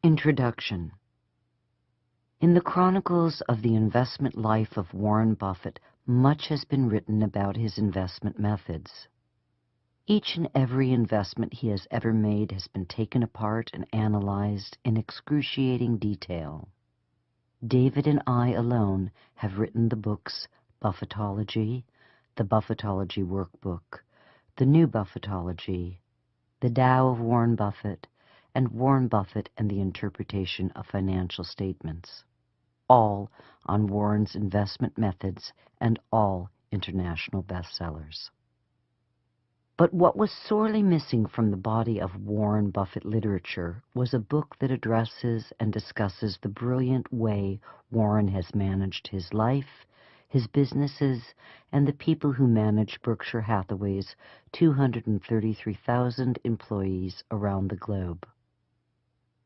Introduction. In the chronicles of the investment life of Warren Buffett, much has been written about his investment methods. Each and every investment he has ever made has been taken apart and analyzed in excruciating detail. David and I alone have written the books Buffettology, the Buffettology Workbook, the New Buffettology, the Tao of Warren Buffett, and Warren Buffett and the Interpretation of Financial Statements, all on Warren's investment methods and all international bestsellers. But what was sorely missing from the body of Warren Buffett literature was a book that addresses and discusses the brilliant way Warren has managed his life, his businesses, and the people who manage Berkshire Hathaway's 233,000 employees around the globe.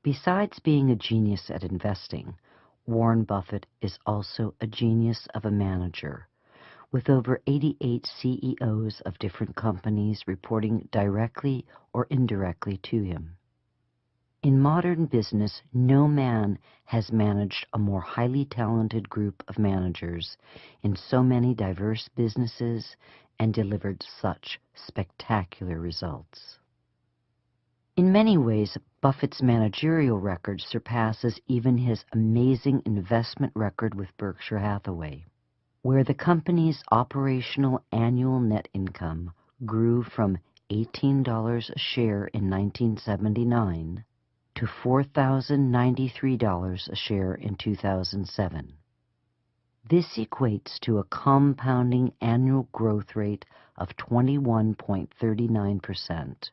Besides being a genius at investing, Warren Buffett is also a genius of a manager, with over 88 CEOs of different companies reporting directly or indirectly to him. In modern business, no man has managed a more highly talented group of managers in so many diverse businesses and delivered such spectacular results. In many ways, Buffett's managerial record surpasses even his amazing investment record with Berkshire Hathaway, where the company's operational annual net income grew from $18 a share in 1979 to $4,093 a share in 2007. This equates to a compounding annual growth rate of 21.39%.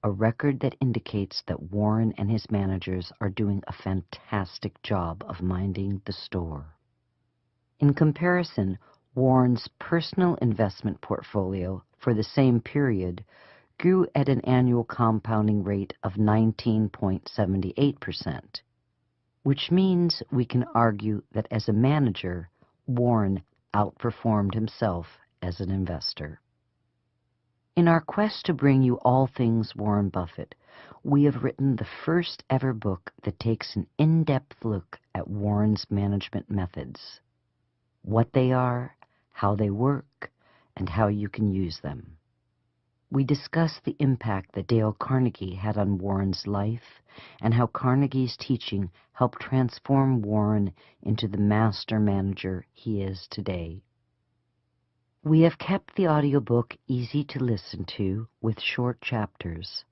A record that indicates that Warren and his managers are doing a fantastic job of minding the store. In comparison, Warren's personal investment portfolio for the same period grew at an annual compounding rate of 19.78%, which means we can argue that as a manager, Warren outperformed himself as an investor. In our quest to bring you all things Warren Buffett, we have written the first ever book that takes an in-depth look at Warren's management methods, what they are, how they work, and how you can use them. We discuss the impact that Dale Carnegie had on Warren's life and how Carnegie's teaching helped transform Warren into the master manager he is today. We have kept the audiobook easy to listen to with short chapters.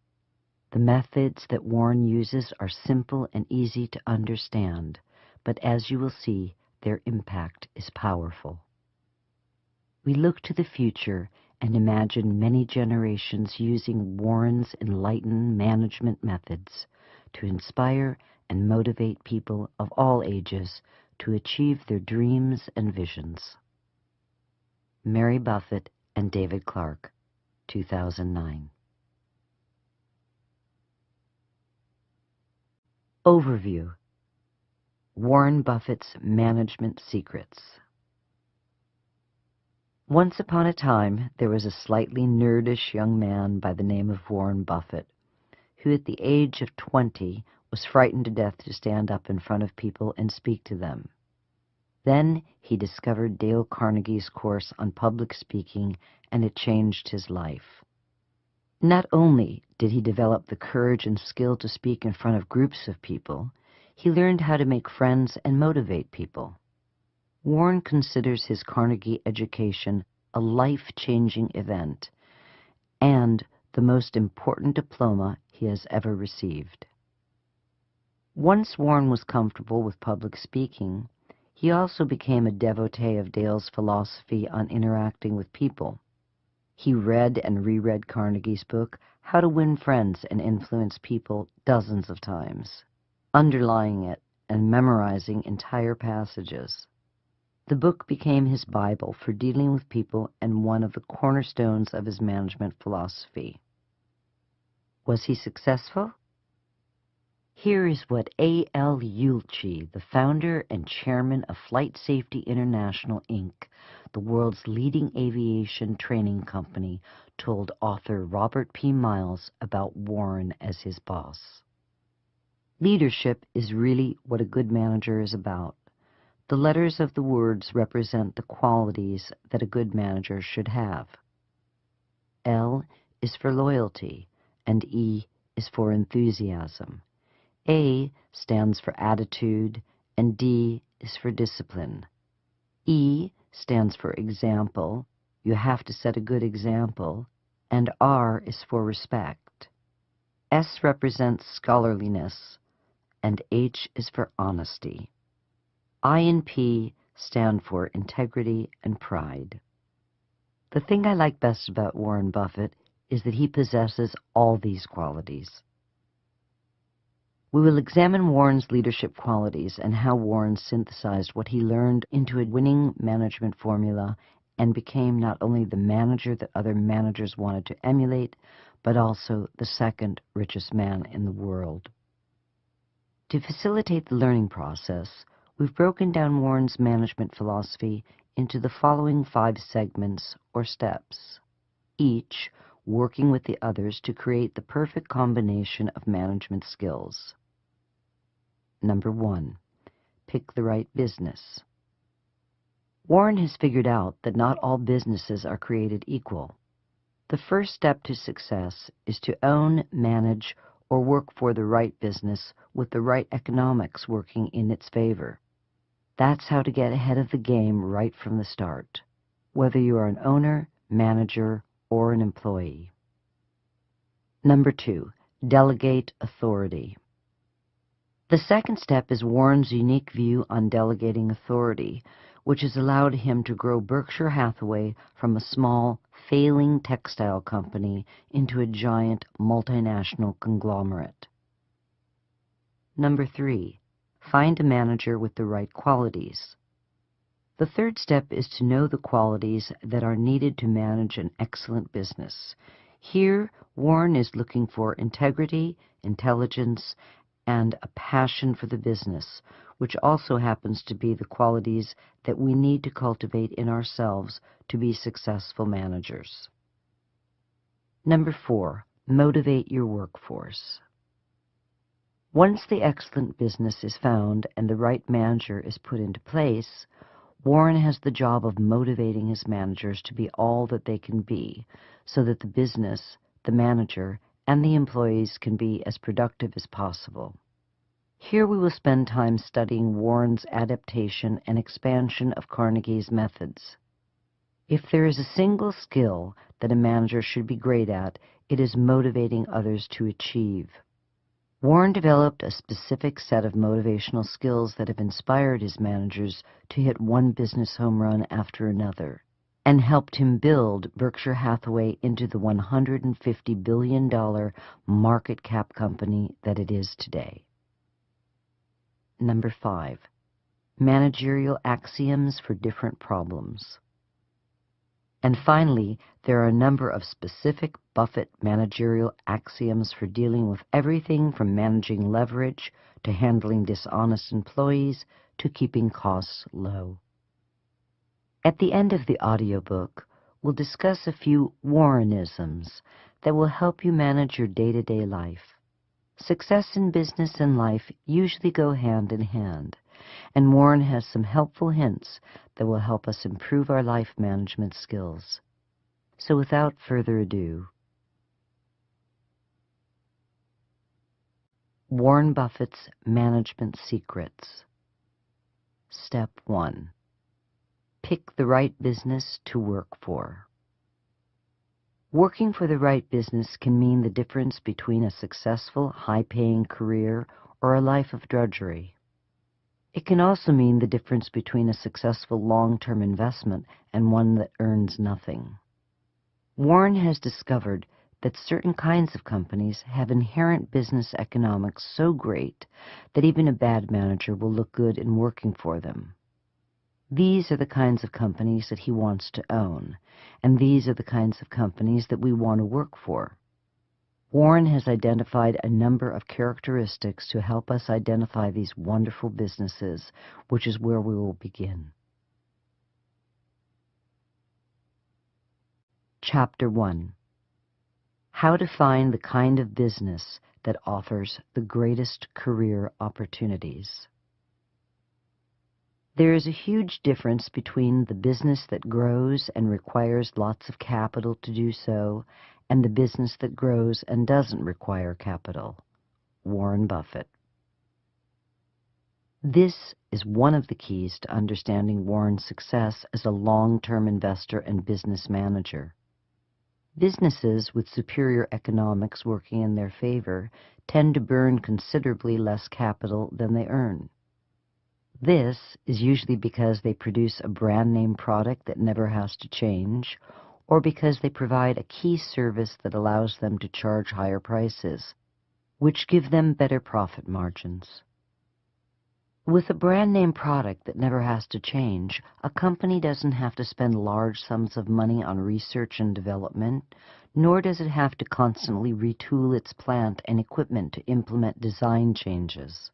The methods that Warren uses are simple and easy to understand, but as you will see, their impact is powerful. We look to the future and imagine many generations using Warren's enlightened management methods to inspire and motivate people of all ages to achieve their dreams and visions. Mary Buffett and David Clark, 2009. Overview. Warren Buffett's Management Secrets. Once upon a time, there was a slightly nerdish young man by the name of Warren Buffett, who at the age of 20 was frightened to death to stand up in front of people and speak to them. Then he discovered Dale Carnegie's course on public speaking, and it changed his life. Not only did he develop the courage and skill to speak in front of groups of people, he learned how to make friends and motivate people. Warren considers his Carnegie education a life-changing event and the most important diploma he has ever received. Once Warren was comfortable with public speaking, he also became a devotee of Dale's philosophy on interacting with people. He read and reread Carnegie's book, How to Win Friends and Influence People, dozens of times, underlying it and memorizing entire passages. The book became his Bible for dealing with people and one of the cornerstones of his management philosophy. Was he successful? Here is what A.L. Ueltschi, the founder and chairman of Flight Safety International, Inc., the world's leading aviation training company, told author Robert P. Miles about Warren as his boss. Leadership is really what a good manager is about. The letters of the words represent the qualities that a good manager should have. L is for loyalty, and E is for enthusiasm. A stands for attitude, and D is for discipline. E stands for example. You have to set a good example. And R is for respect. S represents scholarliness, and H is for honesty. I and P stand for integrity and pride. The thing I like best about Warren Buffett is that he possesses all these qualities. We will examine Warren's leadership qualities and how Warren synthesized what he learned into a winning management formula and became not only the manager that other managers wanted to emulate, but also the second richest man in the world. To facilitate the learning process, we've broken down Warren's management philosophy into the following 5 segments or steps, each working with the others to create the perfect combination of management skills. Number 1, pick the right business. Warren has figured out that not all businesses are created equal. The first step to success is to own, manage, or work for the right business with the right economics working in its favor. That's how to get ahead of the game right from the start, whether you are an owner, manager, or an employee. Number 2, delegate authority. The second step is Warren's unique view on delegating authority, which has allowed him to grow Berkshire Hathaway from a small, failing textile company into a giant multinational conglomerate. Number 3, find a manager with the right qualities. The third step is to know the qualities that are needed to manage an excellent business. Here, Warren is looking for integrity, intelligence, and a passion for the business, which also happens to be the qualities that we need to cultivate in ourselves to be successful managers. Number 4, motivate your workforce. Once the excellent business is found and the right manager is put into place, Warren has the job of motivating his managers to be all that they can be, so that the business, the manager, and the employees can be as productive as possible. Here we will spend time studying Warren's adaptation and expansion of Carnegie's methods. If there is a single skill that a manager should be great at, it is motivating others to achieve. Warren developed a specific set of motivational skills that have inspired his managers to hit one business home run after another, and helped him build Berkshire Hathaway into the $150 billion market cap company that it is today. Number 5, managerial axioms for different problems. And finally, there are a number of specific Buffett managerial axioms for dealing with everything from managing leverage to handling dishonest employees to keeping costs low. At the end of the audiobook, we'll discuss a few Warrenisms that will help you manage your day-to-day life. Success in business and life usually go hand in hand, and Warren has some helpful hints that will help us improve our life management skills. So without further ado, Warren Buffett's Management Secrets. Step 1. Pick the right business to work for. Working for the right business can mean the difference between a successful, high-paying career or a life of drudgery. It can also mean the difference between a successful long-term investment and one that earns nothing. Warren has discovered that certain kinds of companies have inherent business economics so great that even a bad manager will look good in working for them. These are the kinds of companies that he wants to own, and these are the kinds of companies that we want to work for. Warren has identified a number of characteristics to help us identify these wonderful businesses, which is where we will begin. Chapter 1. How to find the kind of business that offers the greatest career opportunities. There is a huge difference between the business that grows and requires lots of capital to do so and the business that grows and doesn't require capital. Warren Buffett. This is one of the keys to understanding Warren's success as a long-term investor and business manager. Businesses with superior economics working in their favor tend to burn considerably less capital than they earn. This is usually because they produce a brand-name product that never has to change, or because they provide a key service that allows them to charge higher prices, which give them better profit margins. With a brand-name product that never has to change, a company doesn't have to spend large sums of money on research and development, nor does it have to constantly retool its plant and equipment to implement design changes.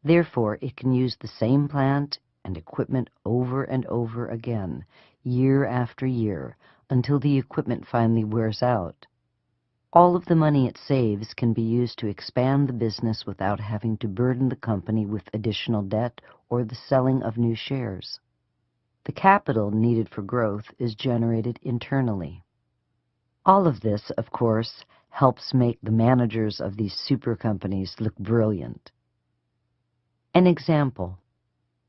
Therefore, it can use the same plant and equipment over and over again, year after year, until the equipment finally wears out. All of the money it saves can be used to expand the business without having to burden the company with additional debt or the selling of new shares. The capital needed for growth is generated internally. All of this, of course, helps make the managers of these super companies look brilliant. An example.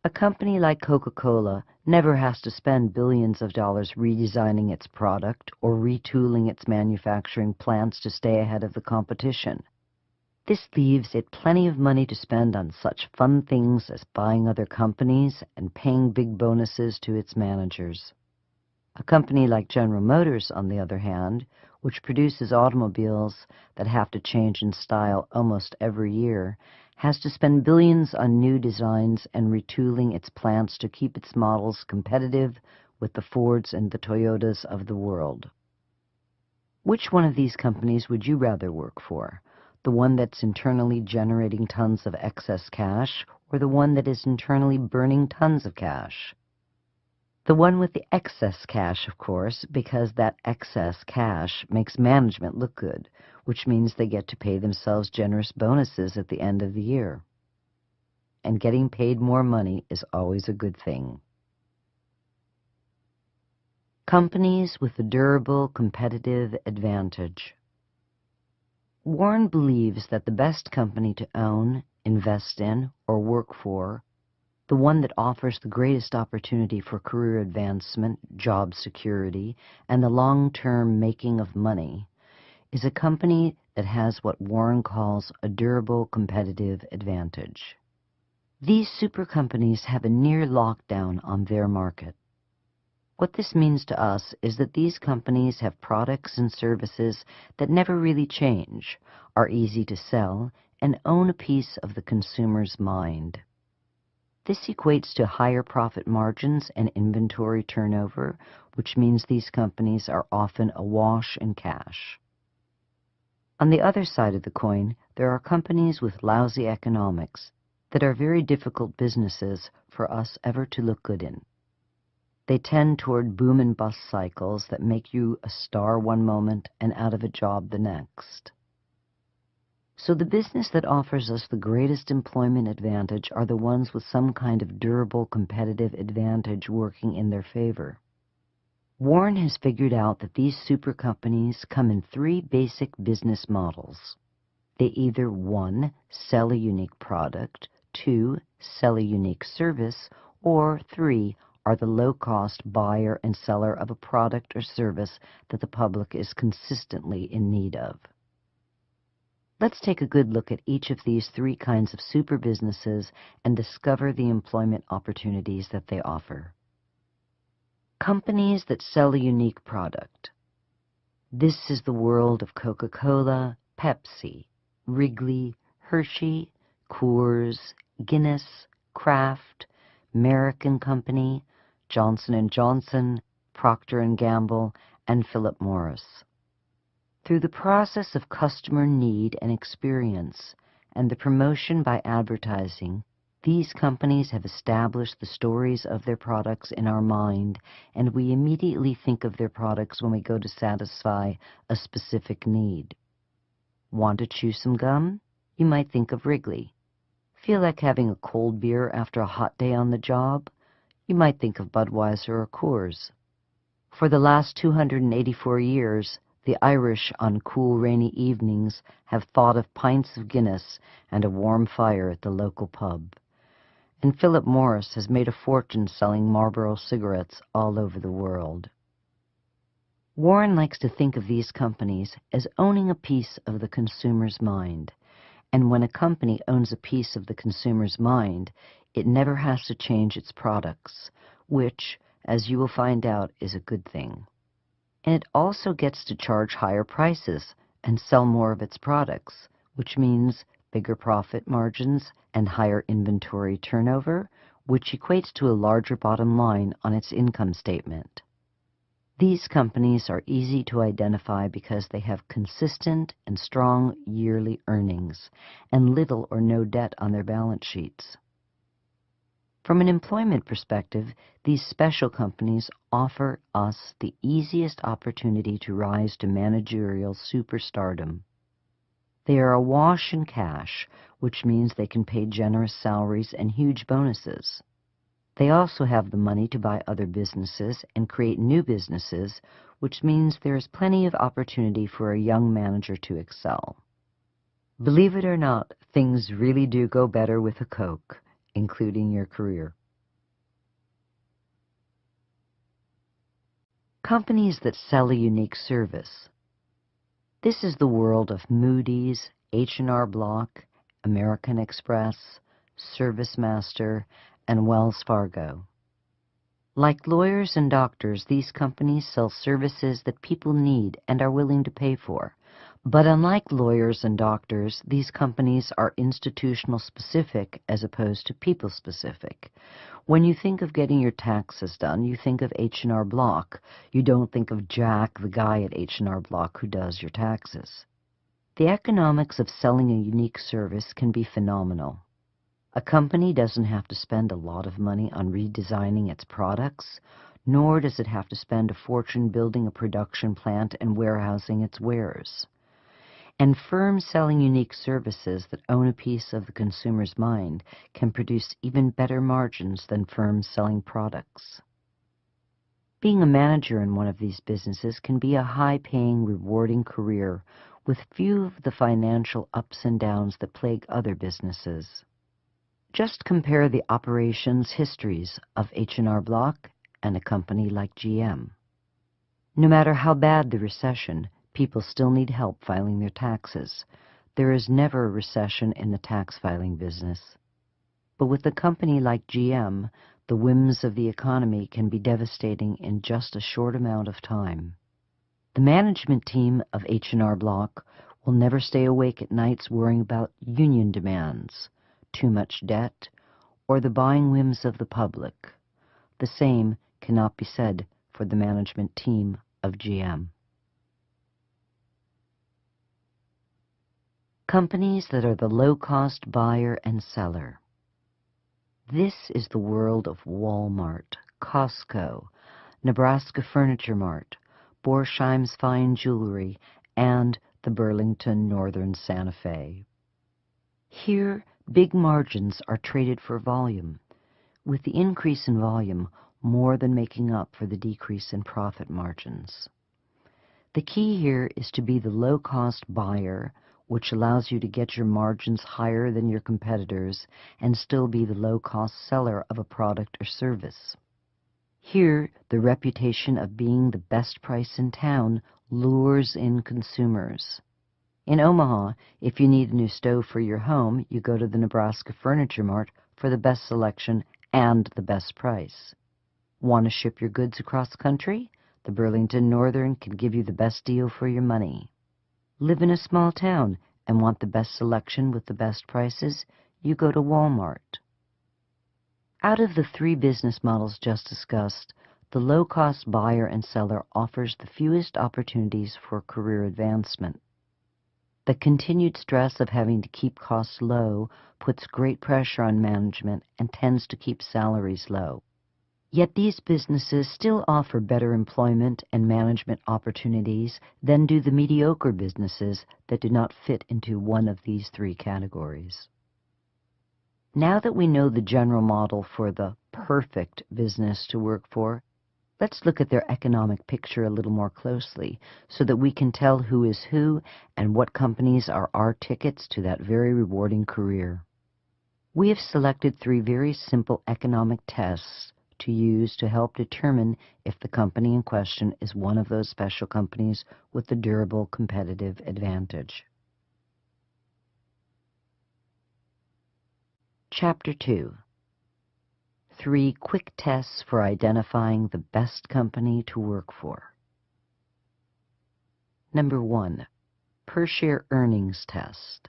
A company like Coca-Cola never has to spend billions of dollars redesigning its product or retooling its manufacturing plants to stay ahead of the competition. This leaves it plenty of money to spend on such fun things as buying other companies and paying big bonuses to its managers. A company like General Motors, on the other hand, which produces automobiles that have to change in style almost every year, has to spend billions on new designs and retooling its plants to keep its models competitive with the Fords and the Toyotas of the world. Which one of these companies would you rather work for? The one that's internally generating tons of excess cash, or the one that is internally burning tons of cash? The one with the excess cash, of course, because that excess cash makes management look good, which means they get to pay themselves generous bonuses at the end of the year. And getting paid more money is always a good thing. Companies with a durable competitive advantage. Warren believes that the best company to own, invest in, or work for, the one that offers the greatest opportunity for career advancement, job security, and the long-term making of money, is a company that has what Warren calls a durable competitive advantage. These super companies have a near lockdown on their market. What this means to us is that these companies have products and services that never really change, are easy to sell, and own a piece of the consumer's mind. This equates to higher profit margins and inventory turnover, which means these companies are often awash in cash. On the other side of the coin, there are companies with lousy economics that are very difficult businesses for us ever to look good in. They tend toward boom and bust cycles that make you a star one moment and out of a job the next. So the business that offers us the greatest employment advantage are the ones with some kind of durable competitive advantage working in their favor. Warren has figured out that these super companies come in three basic business models. They either 1. Sell a unique product, 2. Sell a unique service, or 3. Are the low-cost buyer and seller of a product or service that the public is consistently in need of. Let's take a good look at each of these three kinds of super businesses and discover the employment opportunities that they offer. Companies that sell a unique product. This is the world of Coca-Cola, Pepsi, Wrigley, Hershey, Coors, Guinness, Kraft, American Company, Johnson & Johnson, Procter & Gamble, and Philip Morris. Through the process of customer need and experience and the promotion by advertising, these companies have established the stories of their products in our mind, and we immediately think of their products when we go to satisfy a specific need. Want to chew some gum? You might think of Wrigley. Feel like having a cold beer after a hot day on the job? You might think of Budweiser or Coors. For the last 284 years, the Irish on cool, rainy evenings have thought of pints of Guinness and a warm fire at the local pub. And Philip Morris has made a fortune selling Marlboro cigarettes all over the world. Warren likes to think of these companies as owning a piece of the consumer's mind. And when a company owns a piece of the consumer's mind, it never has to change its products, which, as you will find out, is a good thing. And it also gets to charge higher prices and sell more of its products, which means bigger profit margins and higher inventory turnover, which equates to a larger bottom line on its income statement. These companies are easy to identify because they have consistent and strong yearly earnings and little or no debt on their balance sheets. From an employment perspective, these special companies offer us the easiest opportunity to rise to managerial superstardom. They are awash in cash, which means they can pay generous salaries and huge bonuses. They also have the money to buy other businesses and create new businesses, which means there is plenty of opportunity for a young manager to excel. Believe it or not, things really do go better with a Coke, including your career. Companies that sell a unique service. This is the world of Moody's, H&R Block, American Express, ServiceMaster, and Wells Fargo. Like lawyers and doctors, these companies sell services that people need and are willing to pay for. But unlike lawyers and doctors, these companies are institutional specific as opposed to people specific. When you think of getting your taxes done, you think of H&R Block. You don't think of Jack, the guy at H&R Block who does your taxes. The economics of selling a unique service can be phenomenal. A company doesn't have to spend a lot of money on redesigning its products, nor does it have to spend a fortune building a production plant and warehousing its wares. And firms selling unique services that own a piece of the consumer's mind can produce even better margins than firms selling products. Being a manager in one of these businesses can be a high-paying, rewarding career with few of the financial ups and downs that plague other businesses. Just compare the operations histories of H&R Block and a company like GM. No matter how bad the recession, people still need help filing their taxes. There is never a recession in the tax filing business. But with a company like GM, the whims of the economy can be devastating in just a short amount of time. The management team of H&R Block will never stay awake at nights worrying about union demands, too much debt, or the buying whims of the public. The same cannot be said for the management team of GM. Companies that are the low-cost buyer and seller. This is the world of Walmart, Costco, Nebraska Furniture Mart, Borsheim's Fine Jewelry, and the Burlington Northern Santa Fe. Here, big margins are traded for volume, with the increase in volume more than making up for the decrease in profit margins. The key here is to be the low-cost buyer, which allows you to get your margins higher than your competitors and still be the low-cost seller of a product or service. Here, the reputation of being the best price in town lures in consumers. In Omaha, if you need a new stove for your home, you go to the Nebraska Furniture Mart for the best selection and the best price. Want to ship your goods across country? The Burlington Northern can give you the best deal for your money. Live in a small town and want the best selection with the best prices? You go to Walmart. Out of the three business models just discussed, the low-cost buyer and seller offers the fewest opportunities for career advancement. The continued stress of having to keep costs low puts great pressure on management and tends to keep salaries low. Yet these businesses still offer better employment and management opportunities than do the mediocre businesses that do not fit into one of these three categories. Now that we know the general model for the perfect business to work for, let's look at their economic picture a little more closely so that we can tell who is who and what companies are our tickets to that very rewarding career. We have selected three very simple economic tests to use to help determine if the company in question is one of those special companies with a durable competitive advantage. Chapter 2. 3 quick tests for identifying the best company to work for. Number 1. Per-share earnings test.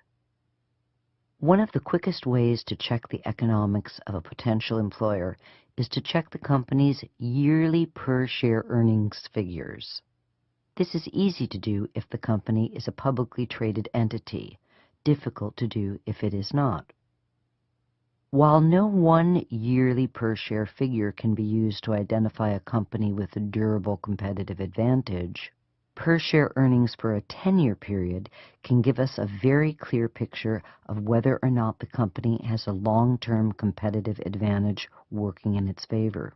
One of the quickest ways to check the economics of a potential employer is to check the company's yearly per-share earnings figures. This is easy to do if the company is a publicly traded entity, difficult to do if it is not. While no one yearly per-share figure can be used to identify a company with a durable competitive advantage, per-share earnings for a 10-year period can give us a very clear picture of whether or not the company has a long-term competitive advantage working in its favor.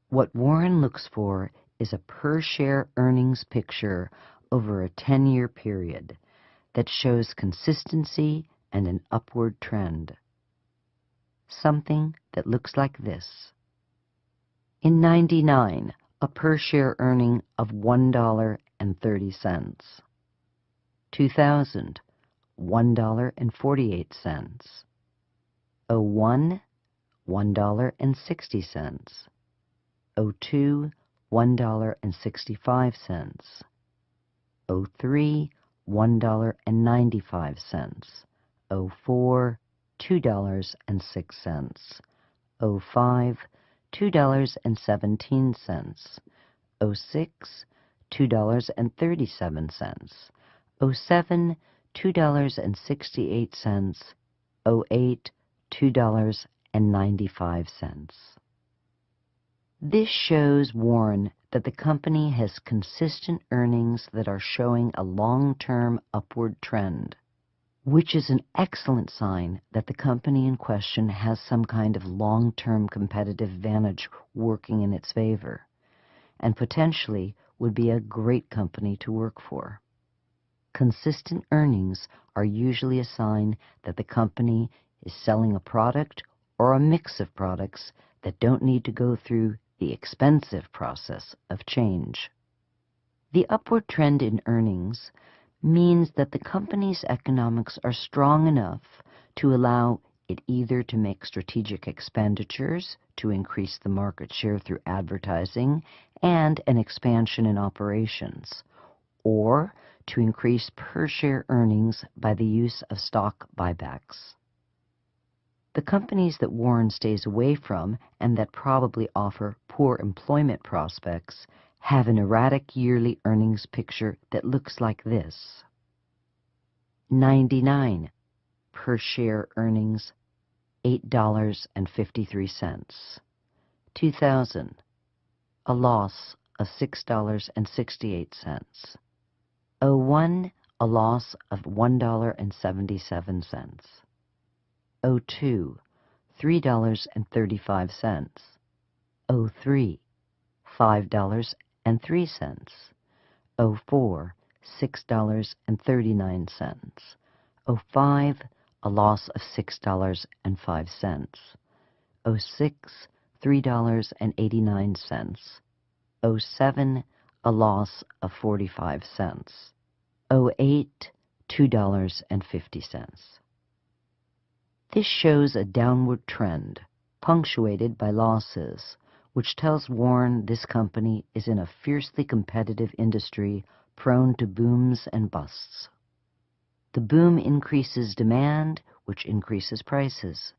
What Warren looks for is a per-share earnings picture over a 10-year period that shows consistency and an upward trend. Something that looks like this. In '99, a per-share earning of $1.30. 2000, $1.48. 01, $1.60. 02, $1.65. 03, $1.95. 04, $2.06. 05, $2.17. 06, $2.37. 07, $2.68. 08, $2.95. This shows Warren that the company has consistent earnings that are showing a long-term upward trend, which is an excellent sign that the company in question has some kind of long-term competitive advantage working in its favor, and potentially would be a great company to work for. Consistent earnings are usually a sign that the company is selling a product or a mix of products that don't need to go through the expensive process of change. The upward trend in earnings means that the company's economics are strong enough to allow it either to make strategic expenditures to increase the market share through advertising and an expansion in operations, or to increase per-share earnings by the use of stock buybacks. The companies that Warren stays away from and that probably offer poor employment prospects have an erratic yearly earnings picture that looks like this. 99, per-share earnings, $8.53. 2000, a loss of $6.68. 01, a loss of $1.77. 02, $3.35. 03, $5.03. 04, $6.39. 05, a loss of $6.05. 06, $3.89. 07, a loss of 45 cents. 08, $2.50. This shows a downward trend, punctuated by losses, which tells Warren this company is in a fiercely competitive industry prone to booms and busts. The boom increases demand, which increases prices.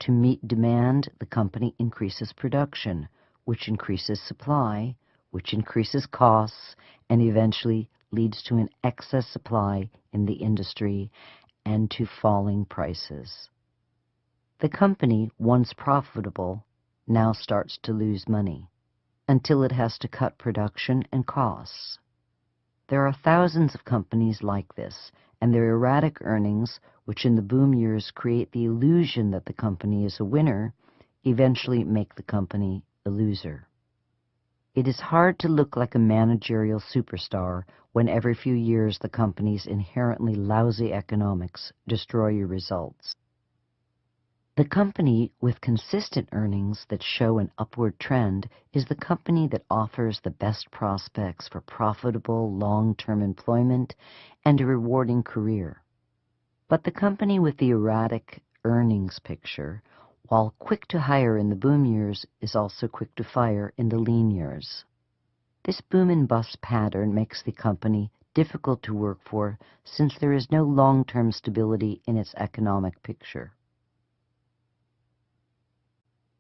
To meet demand, the company increases production, which increases supply, which increases costs, and eventually leads to an excess supply in the industry and to falling prices. The company, once profitable, now starts to lose money, until it has to cut production and costs. There are thousands of companies like this, and their erratic earnings, which in the boom years create the illusion that the company is a winner, eventually make the company a loser. It is hard to look like a managerial superstar when every few years the company's inherently lousy economics destroy your results. The company with consistent earnings that show an upward trend is the company that offers the best prospects for profitable long-term employment and a rewarding career. But the company with the erratic earnings picture, while quick to hire in the boom years, is also quick to fire in the lean years. This boom and bust pattern makes the company difficult to work for since there is no long-term stability in its economic picture.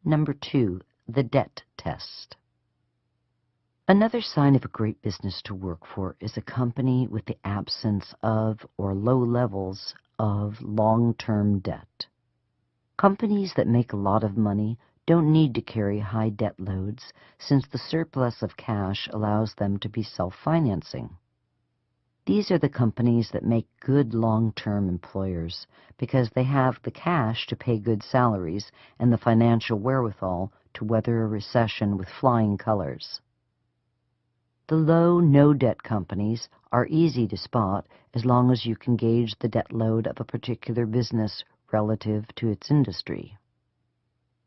Number 2, the debt test. Another sign of a great business to work for is a company with the absence of or low levels of long-term debt. Companies that make a lot of money don't need to carry high debt loads since the surplus of cash allows them to be self-financing. These are the companies that make good long-term employers because they have the cash to pay good salaries and the financial wherewithal to weather a recession with flying colors. The low, no-debt companies are easy to spot as long as you can gauge the debt load of a particular business relative to its industry.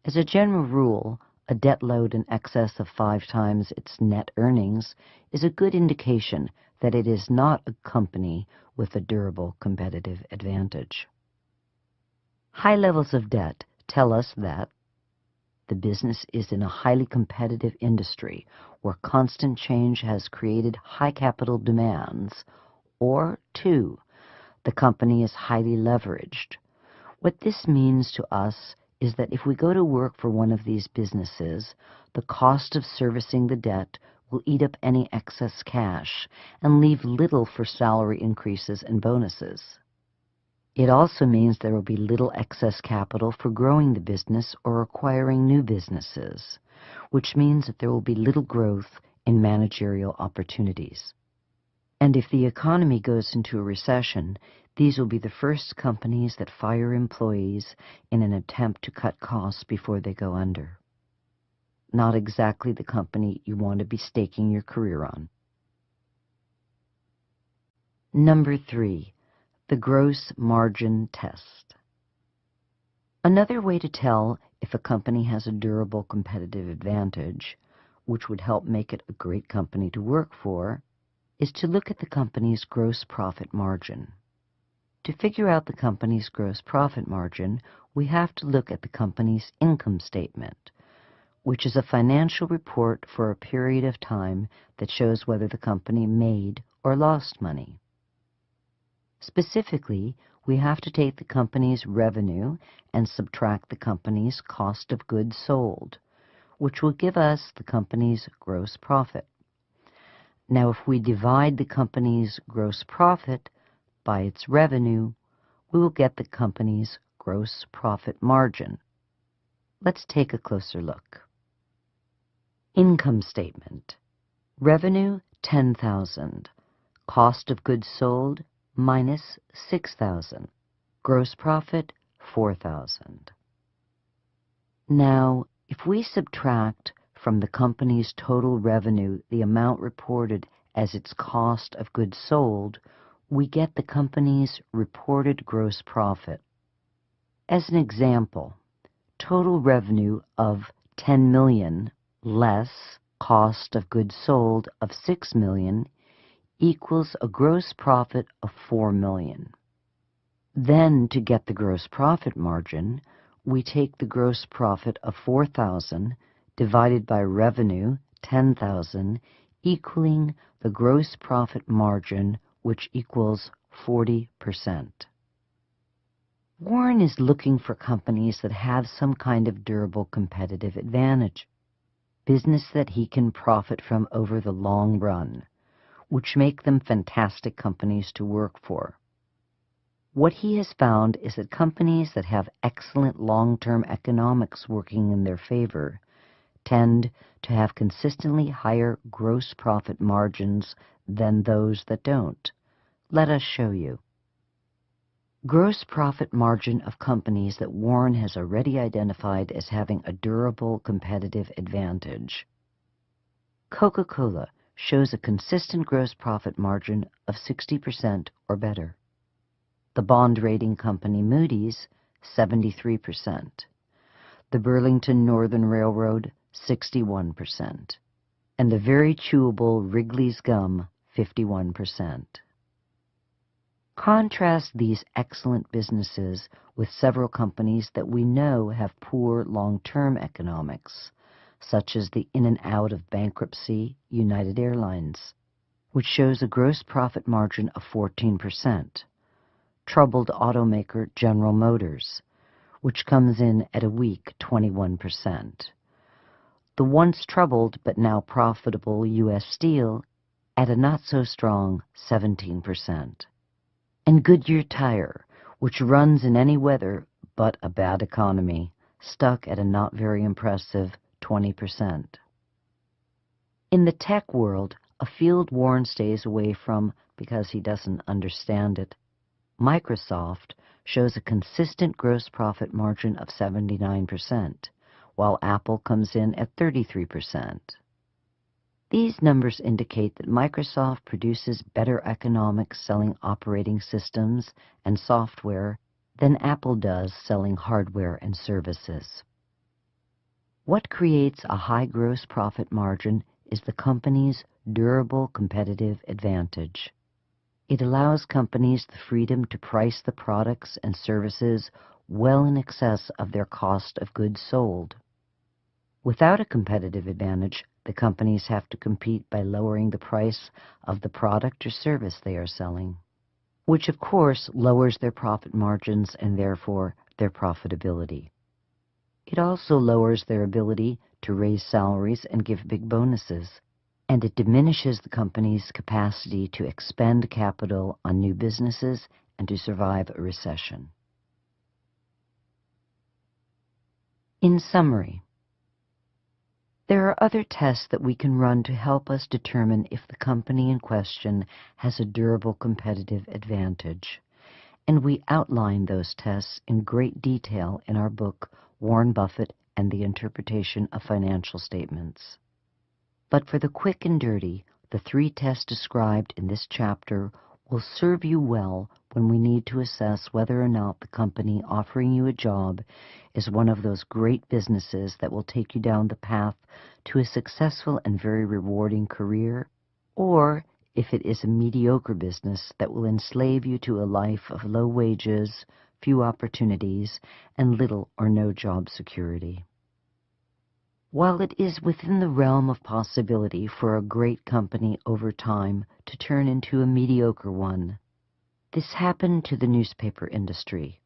As a general rule, a debt load in excess of 5 times its net earnings is a good indication that it is not a company with a durable competitive advantage. High levels of debt tell us that the business is in a highly competitive industry where constant change has created high capital demands, or 2, the company is highly leveraged. What this means to us is that if we go to work for one of these businesses, the cost of servicing the debt will eat up any excess cash and leave little for salary increases and bonuses. It also means there will be little excess capital for growing the business or acquiring new businesses, which means that there will be little growth in managerial opportunities. And if the economy goes into a recession, these will be the first companies that fire employees in an attempt to cut costs before they go under. Not exactly the company you want to be staking your career on. Number 3, the gross margin test. Another way to tell if a company has a durable competitive advantage, which would help make it a great company to work for, is to look at the company's gross profit margin. To figure out the company's gross profit margin, we have to look at the company's income statement, which is a financial report for a period of time that shows whether the company made or lost money. Specifically, we have to take the company's revenue and subtract the company's cost of goods sold, which will give us the company's gross profit. Now, if we divide the company's gross profit by its revenue, we will get the company's gross profit margin. Let's take a closer look. Income statement. Revenue, $10,000. Cost of goods sold, minus $6,000. Gross profit, $4,000. Now, if we subtract from the company's total revenue the amount reported as its cost of goods sold, we get the company's reported gross profit. As an example, total revenue of $10 million less cost of goods sold of $6 million equals a gross profit of $4 million. Then, to get the gross profit margin, we take the gross profit of $4,000 divided by revenue, $10,000, equaling the gross profit margin, which equals 40%. Warren is looking for companies that have some kind of durable competitive advantage, business that he can profit from over the long run, which make them fantastic companies to work for. What he has found is that companies that have excellent long-term economics working in their favor tend to have consistently higher gross profit margins than those that don't. Let us show you. Gross profit margin of companies that Warren has already identified as having a durable competitive advantage. Coca-Cola shows a consistent gross profit margin of 60% or better. The bond rating company Moody's, 73%. The Burlington Northern Railroad, 61%. And the very chewable Wrigley's Gum, 51%. Contrast these excellent businesses with several companies that we know have poor long-term economics, such as the in and out of bankruptcy United Airlines, which shows a gross profit margin of 14%, troubled automaker General Motors, which comes in at a weak 21%, the once troubled but now profitable U.S. Steel at a not-so-strong 17%. And Goodyear Tire, which runs in any weather but a bad economy, stuck at a not very impressive 20%. In the tech world, a field Warren stays away from because he doesn't understand it, Microsoft shows a consistent gross profit margin of 79%, while Apple comes in at 33%. These numbers indicate that Microsoft produces better economics selling operating systems and software than Apple does selling hardware and services. What creates a high gross profit margin is the company's durable competitive advantage. It allows companies the freedom to price the products and services well in excess of their cost of goods sold. Without a competitive advantage, the companies have to compete by lowering the price of the product or service they are selling, which of course lowers their profit margins and therefore their profitability. It also lowers their ability to raise salaries and give big bonuses, and it diminishes the company's capacity to expend capital on new businesses and to survive a recession. In summary, there are other tests that we can run to help us determine if the company in question has a durable competitive advantage, and we outline those tests in great detail in our book, Warren Buffett and the Interpretation of Financial Statements. But for the quick and dirty, the 3 tests described in this chapter will serve you well when we need to assess whether or not the company offering you a job is one of those great businesses that will take you down the path to a successful and very rewarding career, or if it is a mediocre business that will enslave you to a life of low wages, few opportunities, and little or no job security. While it is within the realm of possibility for a great company over time to turn into a mediocre one, this happened to the newspaper industry.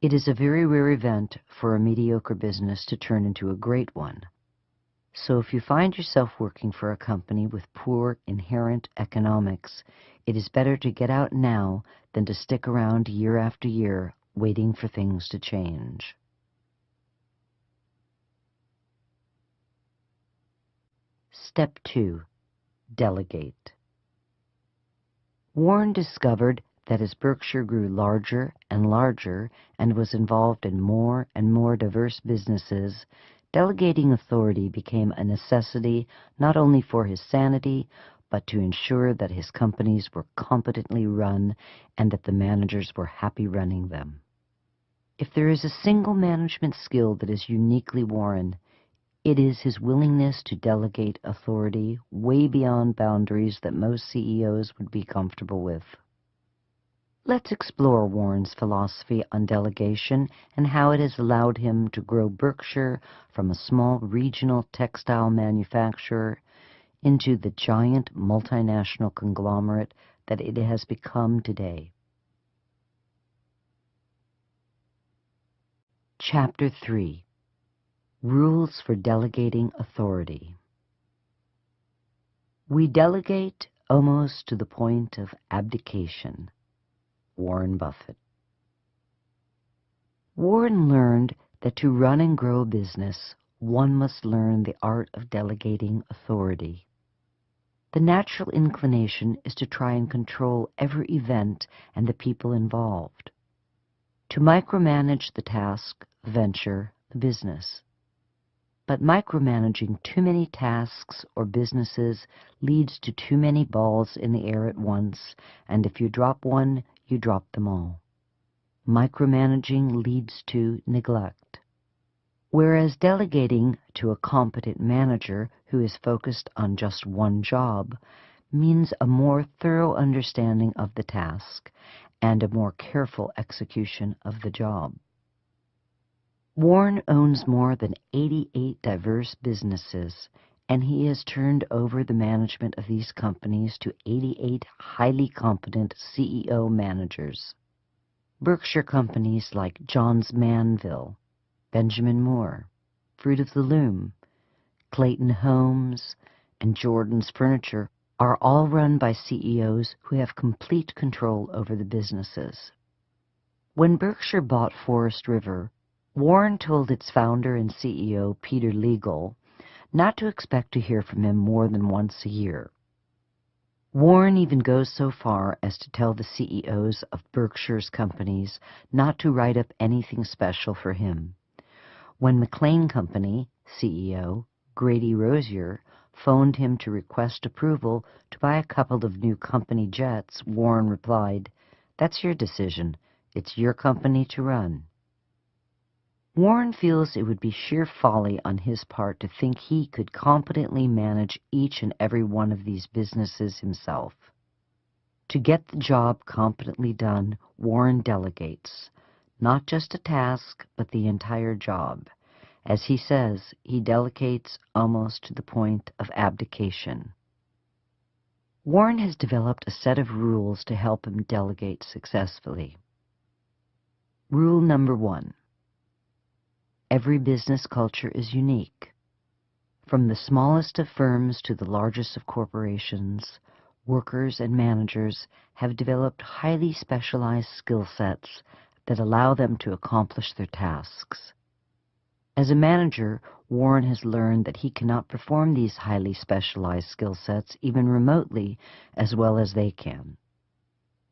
It is a very rare event for a mediocre business to turn into a great one. So if you find yourself working for a company with poor inherent economics, it is better to get out now than to stick around year after year waiting for things to change. Step 2. Delegate. Warren discovered that as Berkshire grew larger and larger and was involved in more and more diverse businesses, delegating authority became a necessity not only for his sanity, but to ensure that his companies were competently run and that the managers were happy running them. If there is a single management skill that is uniquely Warren, it is his willingness to delegate authority way beyond boundaries that most CEOs would be comfortable with. Let's explore Warren's philosophy on delegation and how it has allowed him to grow Berkshire from a small regional textile manufacturer into the giant multinational conglomerate that it has become today. Chapter 3. Rules for Delegating Authority. We delegate almost to the point of abdication. Warren Buffett. Warren learned that to run and grow a business, one must learn the art of delegating authority. The natural inclination is to try and control every event and the people involved, to micromanage the task, the venture, the business. But micromanaging too many tasks or businesses leads to too many balls in the air at once, and if you drop one, you drop them all. Micromanaging leads to neglect. Whereas delegating to a competent manager who is focused on just one job means a more thorough understanding of the task and a more careful execution of the job. Warren owns more than 88 diverse businesses, and he has turned over the management of these companies to 88 highly competent CEO managers. Berkshire companies like Johns Manville, Benjamin Moore, Fruit of the Loom, Clayton Homes, and Jordan's Furniture are all run by CEOs who have complete control over the businesses. When Berkshire bought Forest River, Warren told its founder and CEO, Peter Legal, not to expect to hear from him more than once a year. Warren even goes so far as to tell the CEOs of Berkshire's companies not to write up anything special for him. When McLean Company CEO Grady Rosier phoned him to request approval to buy a couple of new company jets, Warren replied, "That's your decision. It's your company to run." Warren feels it would be sheer folly on his part to think he could competently manage each and every one of these businesses himself. To get the job competently done, Warren delegates, not just a task, but the entire job. As he says, he delegates almost to the point of abdication. Warren has developed a set of rules to help him delegate successfully. Rule number 1. Every business culture is unique. From the smallest of firms to the largest of corporations, workers and managers have developed highly specialized skill sets that allow them to accomplish their tasks. As a manager, Warren has learned that he cannot perform these highly specialized skill sets even remotely as well as they can.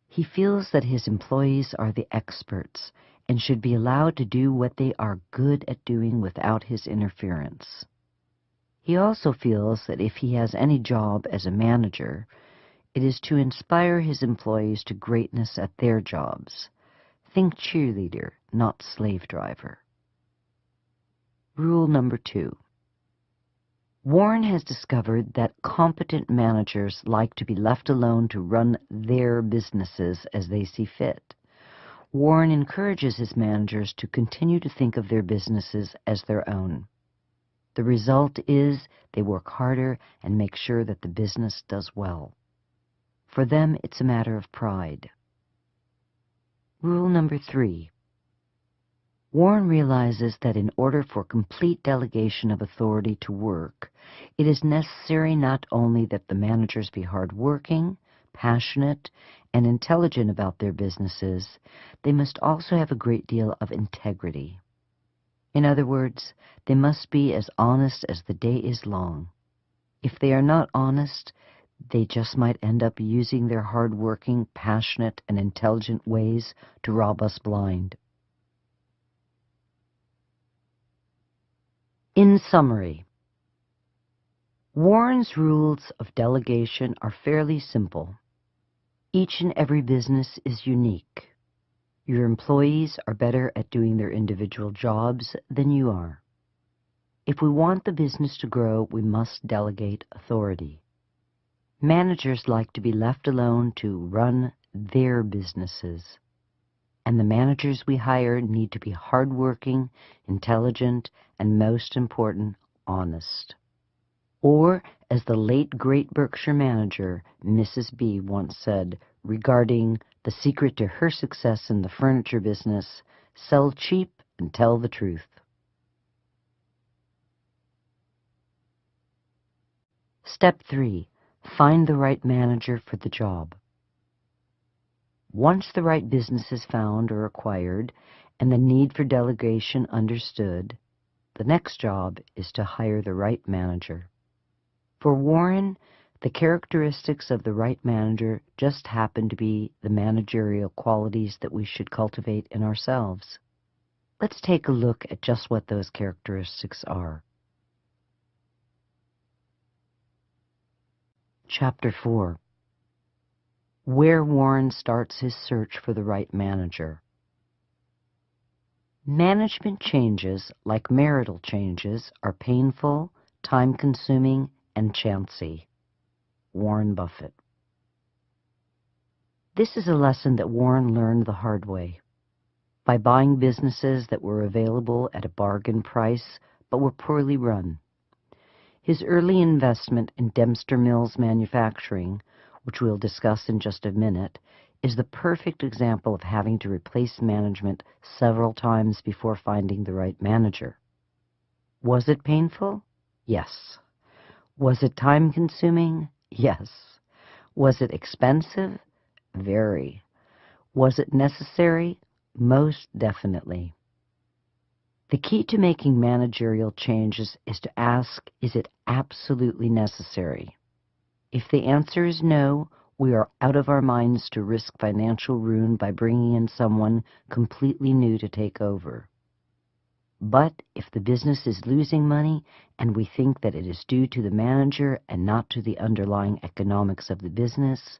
He feels that his employees are the experts and should be allowed to do what they are good at doing without his interference. He also feels that if he has any job as a manager, it is to inspire his employees to greatness at their jobs. Think cheerleader, not slave driver. Rule number 2. Warren has discovered that competent managers like to be left alone to run their businesses as they see fit. Warren encourages his managers to continue to think of their businesses as their own. The result is they work harder and make sure that the business does well. For them, it's a matter of pride. Rule number 3. Warren realizes that in order for complete delegation of authority to work, it is necessary not only that the managers be hardworking, passionate, and intelligent about their businesses, they must also have a great deal of integrity. In other words, they must be as honest as the day is long. If they are not honest, they just might end up using their hardworking, passionate, and intelligent ways to rob us blind. In summary, Warren's rules of delegation are fairly simple. Each and every business is unique. Your employees are better at doing their individual jobs than you are. If we want the business to grow, we must delegate authority. Managers like to be left alone to run their businesses. And the managers we hire need to be hardworking, intelligent, and most important, honest. Or, as the late great Berkshire manager, Mrs. B, once said regarding the secret to her success in the furniture business, sell cheap and tell the truth. Step 3. Find the right manager for the job. Once the right business is found or acquired, and the need for delegation understood, The next job is to hire the right manager. For Warren, the characteristics of the right manager just happen to be the managerial qualities that we should cultivate in ourselves. Let's take a look at just what those characteristics are. Chapter 4. Where Warren starts his search for the right manager. Management changes, like marital changes, are painful, time-consuming, and chancy. Warren Buffett. This is a lesson that Warren learned the hard way. By buying businesses that were available at a bargain price but were poorly run. His early investment in Dempster Mills Manufacturing, which we'll discuss in just a minute, is the perfect example of having to replace management several times before finding the right manager. Was it painful? Yes. Was it time-consuming? Yes. Was it expensive? Very. Was it necessary? Most definitely. The key to making managerial changes is to ask, is it absolutely necessary? If the answer is no, we are out of our minds to risk financial ruin by bringing in someone completely new to take over. But if the business is losing money and we think that it is due to the manager and not to the underlying economics of the business,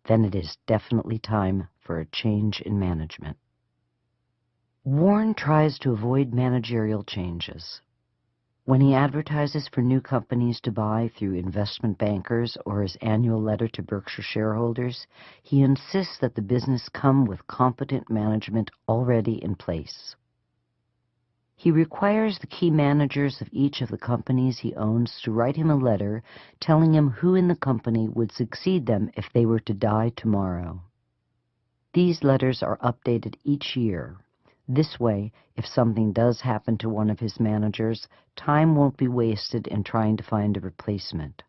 then it is definitely time for a change in management. Warren tries to avoid managerial changes. When he advertises for new companies to buy through investment bankers or his annual letter to Berkshire shareholders, he insists that the business come with competent management already in place. He requires the key managers of each of the companies he owns to write him a letter telling him who in the company would succeed them if they were to die tomorrow. These letters are updated each year. This way, if something does happen to one of his managers, time won't be wasted in trying to find a replacement.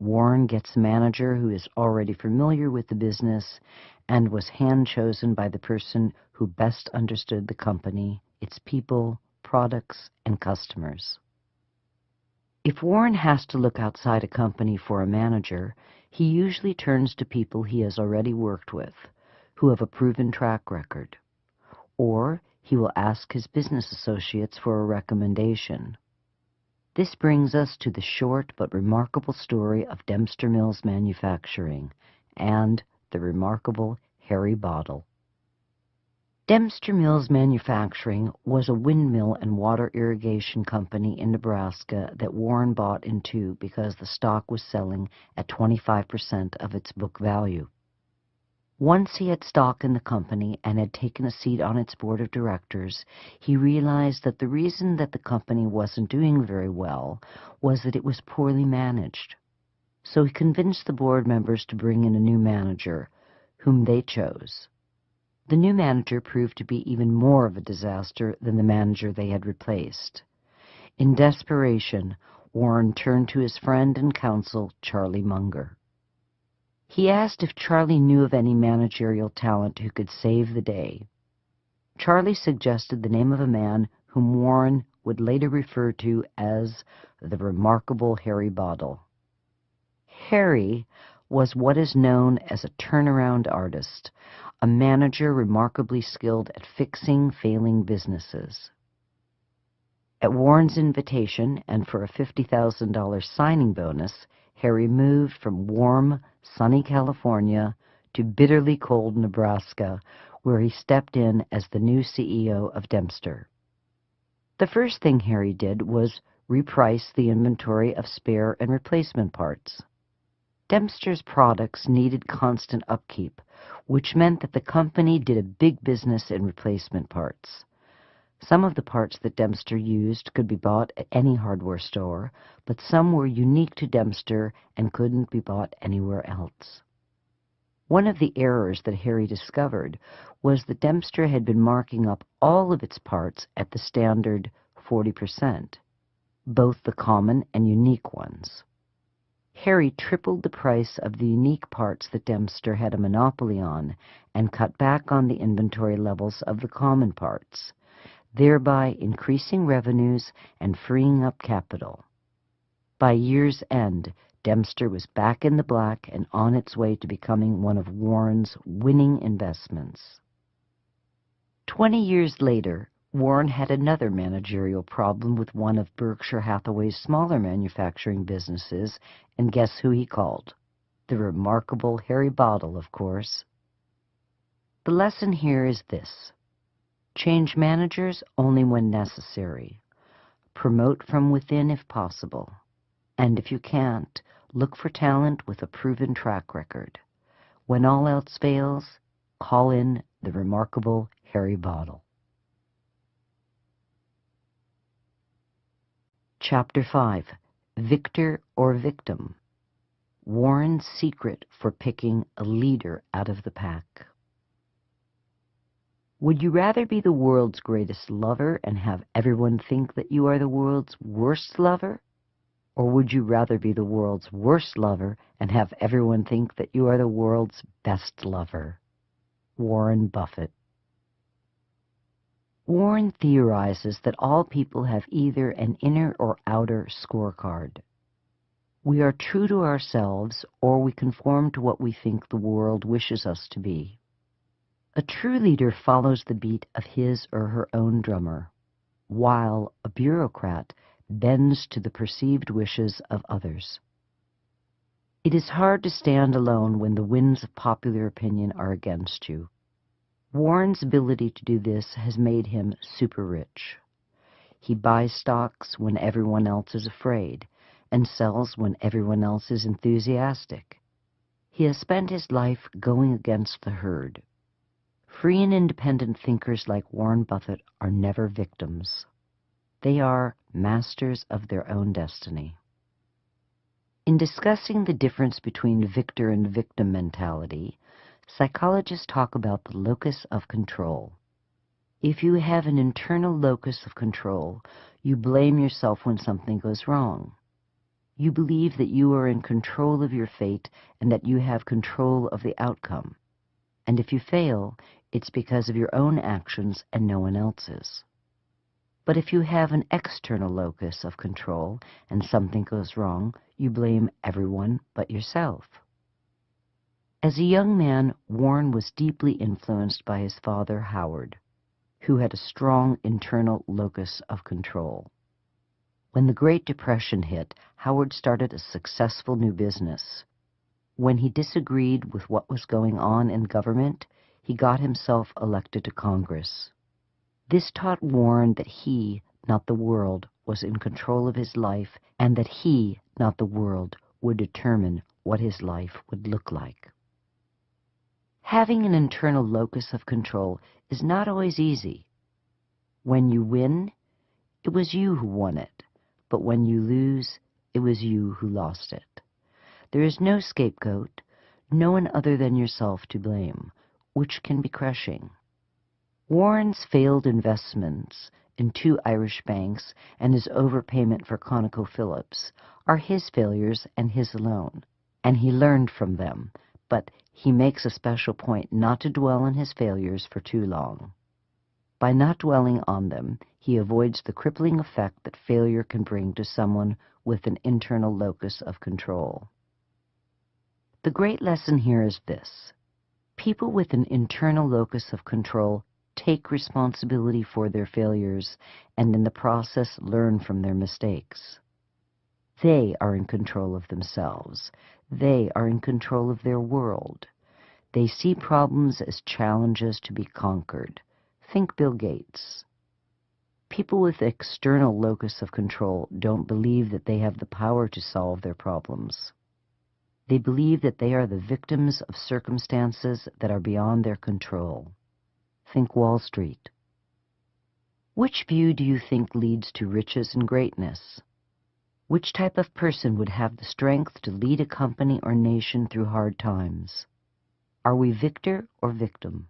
Warren gets a manager who is already familiar with the business and was hand-chosen by the person who best understood the company, its people, products, and customers. If Warren has to look outside a company for a manager, he usually turns to people he has already worked with, who have a proven track record. Or he will ask his business associates for a recommendation. This brings us to the short but remarkable story of Dempster Mills Manufacturing and the remarkable Harry Bottle. Dempster Mills Manufacturing was a windmill and water irrigation company in Nebraska that Warren bought into because the stock was selling at 25% of its book value. Once he had stock in the company and had taken a seat on its board of directors, he realized that the reason that the company wasn't doing very well was that it was poorly managed. So he convinced the board members to bring in a new manager, whom they chose. The new manager proved to be even more of a disaster than the manager they had replaced. In desperation, Warren turned to his friend and counsel, Charlie Munger. He asked if Charlie knew of any managerial talent who could save the day. Charlie suggested the name of a man whom Warren would later refer to as the remarkable Harry Bottle. Harry was what is known as a turnaround artist, a manager remarkably skilled at fixing failing businesses. At Warren's invitation, and for a $50,000 signing bonus, Harry moved from warm, sunny California to bitterly cold Nebraska, where he stepped in as the new CEO of Dempster. The first thing Harry did was reprice the inventory of spare and replacement parts. Dempster's products needed constant upkeep, which meant that the company did a big business in replacement parts. Some of the parts that Dempster used could be bought at any hardware store, but some were unique to Dempster and couldn't be bought anywhere else. One of the errors that Harry discovered was that Dempster had been marking up all of its parts at the standard 40%, both the common and unique ones. Harry tripled the price of the unique parts that Dempster had a monopoly on and cut back on the inventory levels of the common parts. thereby increasing revenues and freeing up capital. By year's end, Dempster was back in the black and on its way to becoming one of Warren's winning investments. 20 years later, Warren had another managerial problem with one of Berkshire Hathaway's smaller manufacturing businesses, and guess who he called? The remarkable Harry Bottle, of course. The lesson here is this: change managers only when necessary. Promote from within if possible. And if you can't, look for talent with a proven track record. When all else fails, call in the remarkable Harry Bottle. Chapter 5. Victor or Victim. Warren's secret for picking a leader out of the pack. Would you rather be the world's greatest lover and have everyone think that you are the world's worst lover? Or would you rather be the world's worst lover and have everyone think that you are the world's best lover? Warren Buffett. Warren theorizes that all people have either an inner or outer scorecard. We are true to ourselves, or we conform to what we think the world wishes us to be. A true leader follows the beat of his or her own drummer, while a bureaucrat bends to the perceived wishes of others. It is hard to stand alone when the winds of popular opinion are against you. Warren's ability to do this has made him super rich. He buys stocks when everyone else is afraid, and sells when everyone else is enthusiastic. He has spent his life going against the herd. Free and independent thinkers like Warren Buffett are never victims. They are masters of their own destiny. In discussing the difference between victor and victim mentality, psychologists talk about the locus of control. If you have an internal locus of control, you blame yourself when something goes wrong. You believe that you are in control of your fate and that you have control of the outcome. And if you fail, it's because of your own actions and no one else's. But if you have an external locus of control and something goes wrong, you blame everyone but yourself. As a young man, Warren was deeply influenced by his father, Howard, who had a strong internal locus of control. When the Great Depression hit, Howard started a successful new business. When he disagreed with what was going on in government, he got himself elected to Congress. This taught Warren that he, not the world, was in control of his life, and that he, not the world, would determine what his life would look like. Having an internal locus of control is not always easy. When you win, it was you who won it, but when you lose, it was you who lost it. There is no scapegoat, no one other than yourself to blame, which can be crushing. Warren's failed investments in 2 Irish banks and his overpayment for ConocoPhillips are his failures and his alone, and he learned from them, but he makes a special point not to dwell on his failures for too long. By not dwelling on them, he avoids the crippling effect that failure can bring to someone with an internal locus of control. The great lesson here is this: people with an internal locus of control take responsibility for their failures and in the process learn from their mistakes. They are in control of themselves. They are in control of their world. They see problems as challenges to be conquered. Think Bill Gates. People with external locus of control don't believe that they have the power to solve their problems. They believe that they are the victims of circumstances that are beyond their control. Think Wall Street. Which view do you think leads to riches and greatness? Which type of person would have the strength to lead a company or nation through hard times? Are we victor or victim?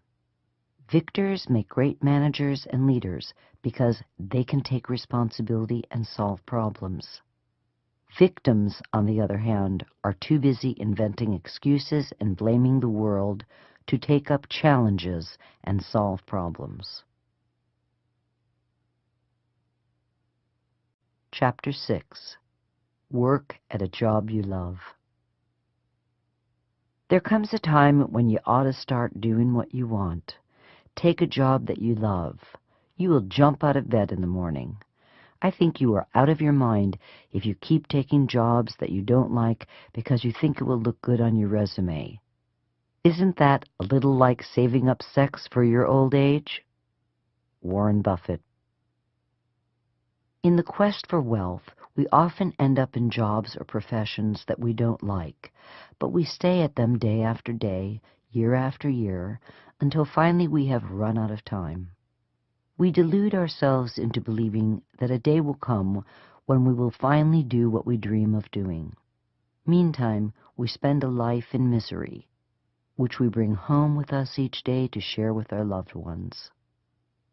Victors make great managers and leaders because they can take responsibility and solve problems. Victims, on the other hand, are too busy inventing excuses and blaming the world to take up challenges and solve problems. Chapter 6. Work at a job you love. There comes a time when you ought to start doing what you want. Take a job that you love. You will jump out of bed in the morning. I think you are out of your mind if you keep taking jobs that you don't like because you think it will look good on your resume. Isn't that a little like saving up sex for your old age? Warren Buffett. In the quest for wealth, we often end up in jobs or professions that we don't like, but we stay at them day after day, year after year, until finally we have run out of time. We delude ourselves into believing that a day will come when we will finally do what we dream of doing. Meantime, we spend a life in misery, which we bring home with us each day to share with our loved ones.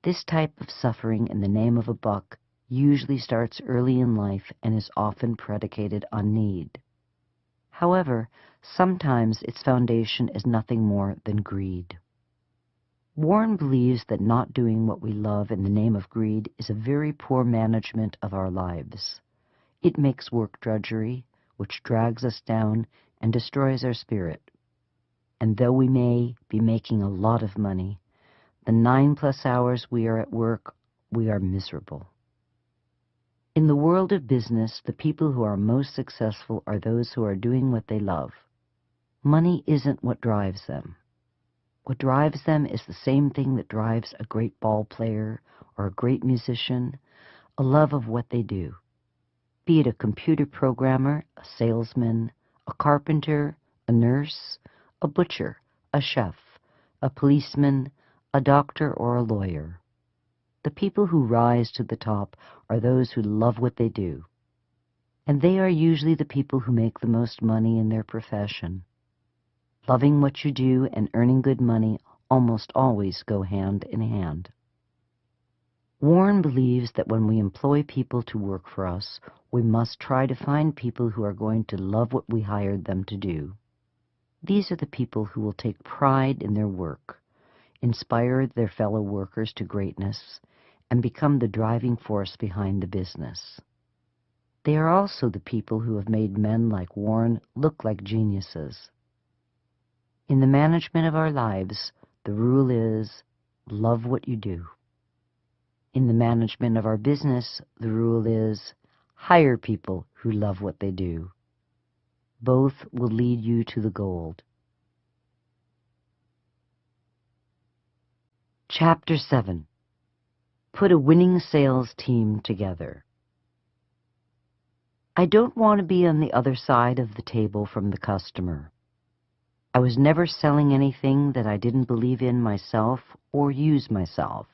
This type of suffering in the name of a buck usually starts early in life and is often predicated on need. However, sometimes its foundation is nothing more than greed. Warren believes that not doing what we love in the name of greed is a very poor management of our lives. It makes work drudgery, which drags us down and destroys our spirit. And though we may be making a lot of money, the 9+ hours we are at work, we are miserable. In the world of business, the people who are most successful are those who are doing what they love. Money isn't what drives them. What drives them is the same thing that drives a great ball player or a great musician, a love of what they do. Be it a computer programmer, a salesman, a carpenter, a nurse, a butcher, a chef, a policeman, a doctor, or a lawyer. The people who rise to the top are those who love what they do. And they are usually the people who make the most money in their profession. Loving what you do and earning good money almost always go hand in hand. Warren believes that when we employ people to work for us, we must try to find people who are going to love what we hired them to do. These are the people who will take pride in their work, inspire their fellow workers to greatness, and become the driving force behind the business. They are also the people who have made men like Warren look like geniuses. In the management of our lives, the rule is, love what you do. In the management of our business, the rule is, hire people who love what they do. Both will lead you to the gold. Chapter 7. Put a winning sales team together. I don't want to be on the other side of the table from the customer. I was never selling anything that I didn't believe in myself or use myself.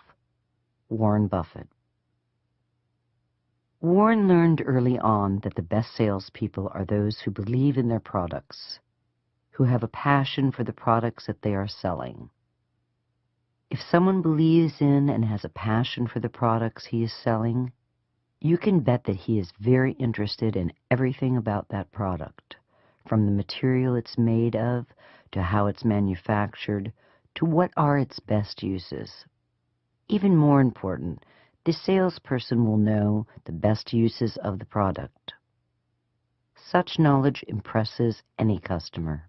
Warren Buffett. Warren learned early on that the best salespeople are those who believe in their products, who have a passion for the products that they are selling. If someone believes in and has a passion for the products he is selling, you can bet that he is very interested in everything about that product, from the material it's made of, to how it's manufactured, to what are its best uses. Even more important, the salesperson will know the best uses of the product. Such knowledge impresses any customer.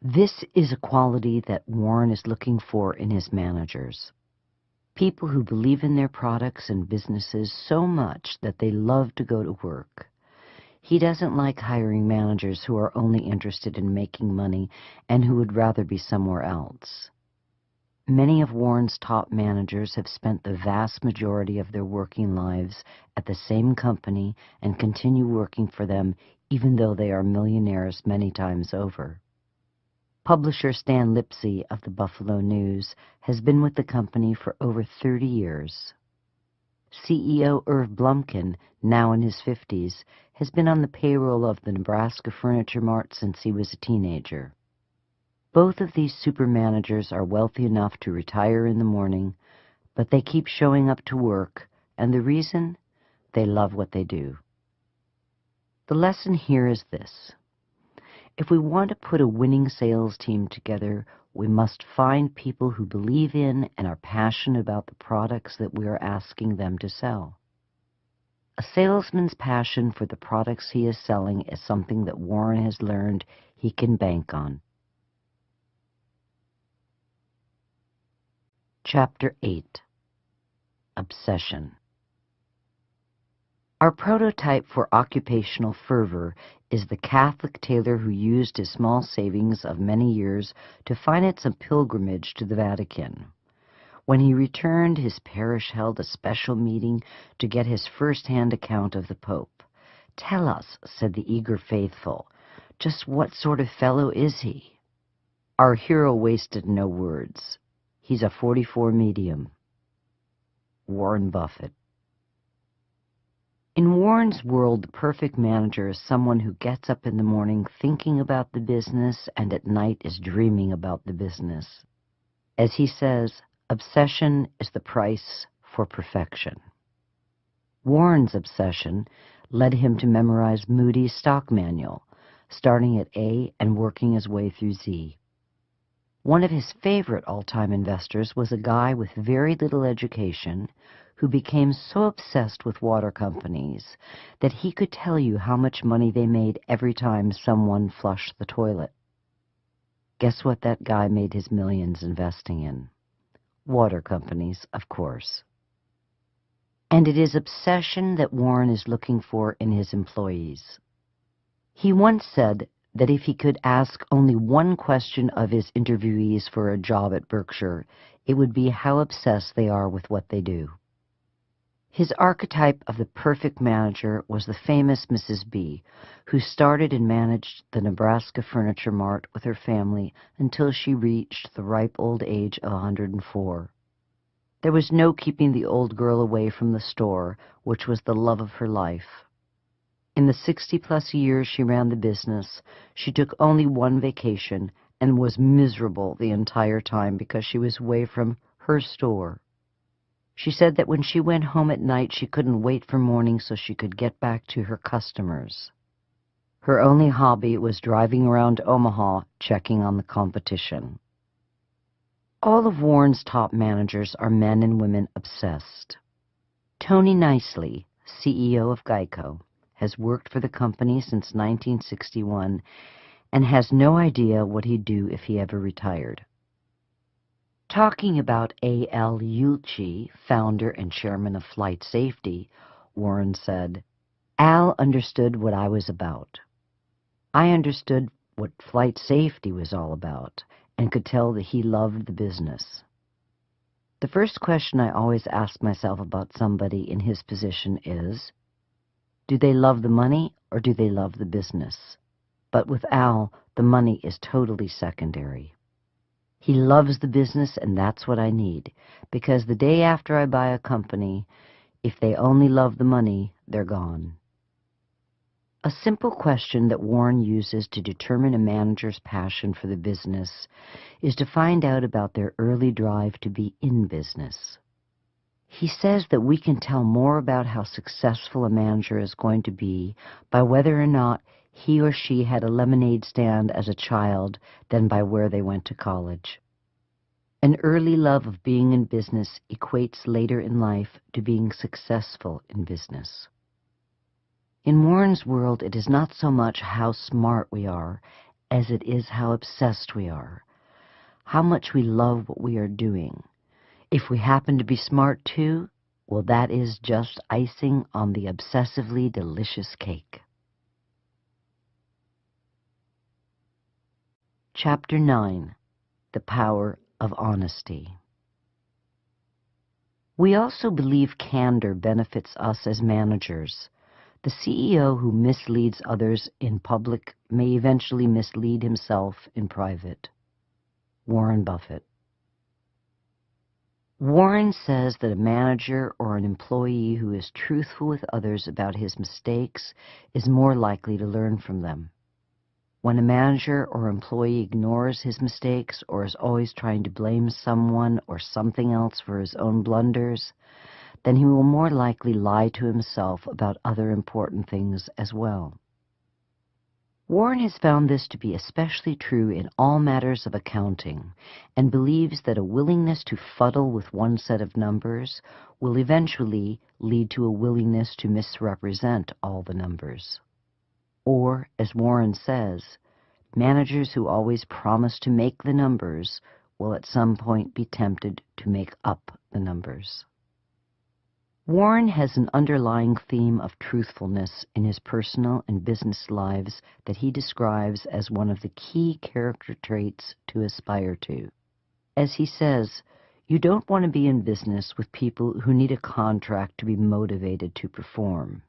This is a quality that Warren is looking for in his managers. People who believe in their products and businesses so much that they love to go to work. He doesn't like hiring managers who are only interested in making money and who would rather be somewhere else. Many of Warren's top managers have spent the vast majority of their working lives at the same company and continue working for them even though they are millionaires many times over. Publisher Stan Lipsey of the Buffalo News has been with the company for over 30 years. CEO Irv Blumkin, now in his 50s, has been on the payroll of the Nebraska Furniture Mart since he was a teenager. Both of these super managers are wealthy enough to retire in the morning, but they keep showing up to work, and the reason? They love what they do. The lesson here is this. If we want to put a winning sales team together, we must find people who believe in and are passionate about the products that we are asking them to sell. A salesman's passion for the products he is selling is something that Warren has learned he can bank on. Chapter 8. Obsession. Our prototype for occupational fervor is the Catholic tailor who used his small savings of many years to finance a pilgrimage to the Vatican. When he returned, his parish held a special meeting to get his first-hand account of the Pope. "Tell us," said the eager faithful, "just what sort of fellow is he?" Our hero wasted no words. "He's a 44 medium." Warren Buffett. In Warren's world, the perfect manager is someone who gets up in the morning thinking about the business and at night is dreaming about the business. As he says, obsession is the price for perfection. Warren's obsession led him to memorize Moody's stock manual, starting at A and working his way through Z. One of his favorite all-time investors was a guy with very little education who became so obsessed with water companies that he could tell you how much money they made every time someone flushed the toilet. Guess what that guy made his millions investing in? Water companies, of course. And it is obsession that Warren is looking for in his employees. He once said that if he could ask only one question of his interviewees for a job at Berkshire, it would be how obsessed they are with what they do. His archetype of the perfect manager was the famous Mrs. B, who started and managed the Nebraska Furniture Mart with her family until she reached the ripe old age of 104. There was no keeping the old girl away from the store, which was the love of her life. In the 60-plus years she ran the business, she took only one vacation and was miserable the entire time because she was away from her store. She said that when she went home at night, she couldn't wait for morning so she could get back to her customers. Her only hobby was driving around Omaha, checking on the competition. All of Warren's top managers are men and women obsessed. Tony Nicely, CEO of Geico, has worked for the company since 1961 and has no idea what he'd do if he ever retired. Talking about A.L. Ueltschi, founder and chairman of Flight Safety, Warren said, "Al understood what I was about. I understood what flight safety was all about and could tell that he loved the business." The first question I always ask myself about somebody in his position is, do they love the money or do they love the business? But with Al, the money is totally secondary. He loves the business, and that's what I need, because the day after I buy a company, if they only love the money, they're gone. A simple question that Warren uses to determine a manager's passion for the business is to find out about their early drive to be in business. He says that we can tell more about how successful a manager is going to be by whether or not he or she had a lemonade stand as a child than by where they went to college. An early love of being in business equates later in life to being successful in business. In Warren's world, it is not so much how smart we are as it is how obsessed we are, how much we love what we are doing. If we happen to be smart too, well, that is just icing on the obsessively delicious cake. Chapter 9. The Power of Honesty. We also believe candor benefits us as managers. The CEO who misleads others in public may eventually mislead himself in private. Warren Buffett. Warren says that a manager or an employee who is truthful with others about his mistakes is more likely to learn from them. When a manager or employee ignores his mistakes or is always trying to blame someone or something else for his own blunders, then he will more likely lie to himself about other important things as well. Warren has found this to be especially true in all matters of accounting, and believes that a willingness to fuddle with one set of numbers will eventually lead to a willingness to misrepresent all the numbers. Or, as Warren says, managers who always promise to make the numbers will at some point be tempted to make up the numbers. Warren has an underlying theme of truthfulness in his personal and business lives that he describes as one of the key character traits to aspire to. As he says, you don't want to be in business with people who need a contract to be motivated to perform.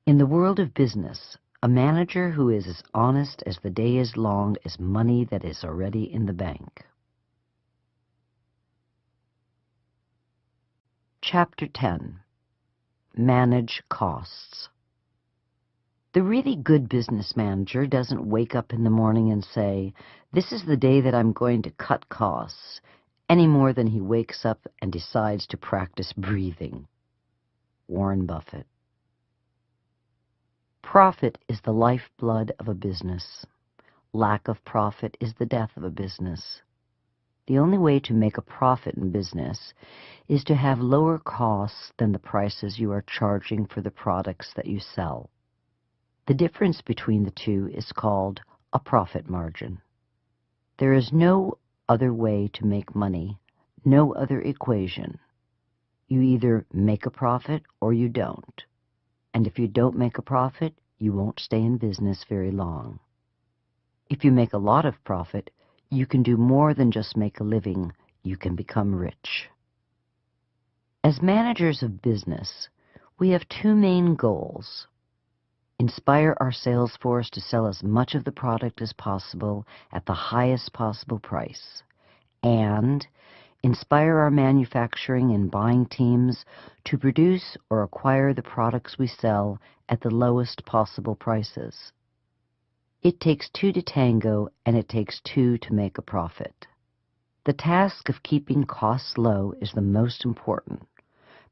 In the world of business, a manager who is as honest as the day is long as money that is already in the bank. Chapter 10. Manage Costs. The really good business manager doesn't wake up in the morning and say, "This is the day that I'm going to cut costs," any more than he wakes up and decides to practice breathing. Warren Buffett. Profit is the lifeblood of a business. Lack of profit is the death of a business. The only way to make a profit in business is to have lower costs than the prices you are charging for the products that you sell. The difference between the two is called a profit margin. There is no other way to make money, no other equation. You either make a profit or you don't. And if you don't make a profit, you won't stay in business very long. If you make a lot of profit, you can do more than just make a living. You can become rich. As managers of business, we have two main goals. Inspire our sales force to sell as much of the product as possible at the highest possible price, and inspire our manufacturing and buying teams to produce or acquire the products we sell at the lowest possible prices. It takes two to tango, and it takes two to make a profit. The task of keeping costs low is the most important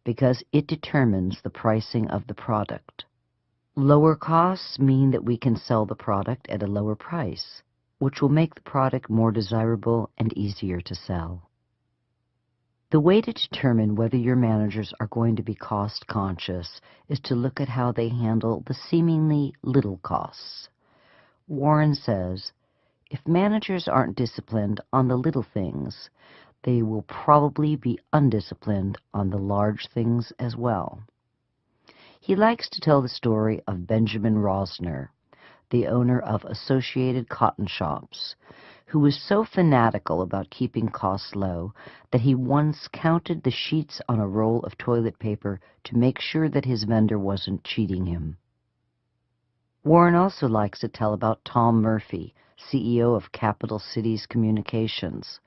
because it determines the pricing of the product. Lower costs mean that we can sell the product at a lower price, which will make the product more desirable and easier to sell. The way to determine whether your managers are going to be cost-conscious is to look at how they handle the seemingly little costs. Warren says, if managers aren't disciplined on the little things, they will probably be undisciplined on the large things as well. He likes to tell the story of Benjamin Rosner, the owner of Associated Cotton Shops, who was so fanatical about keeping costs low that he once counted the sheets on a roll of toilet paper to make sure that his vendor wasn't cheating him. Warren also likes to tell about Tom Murphy, CEO of Capital Cities Communications,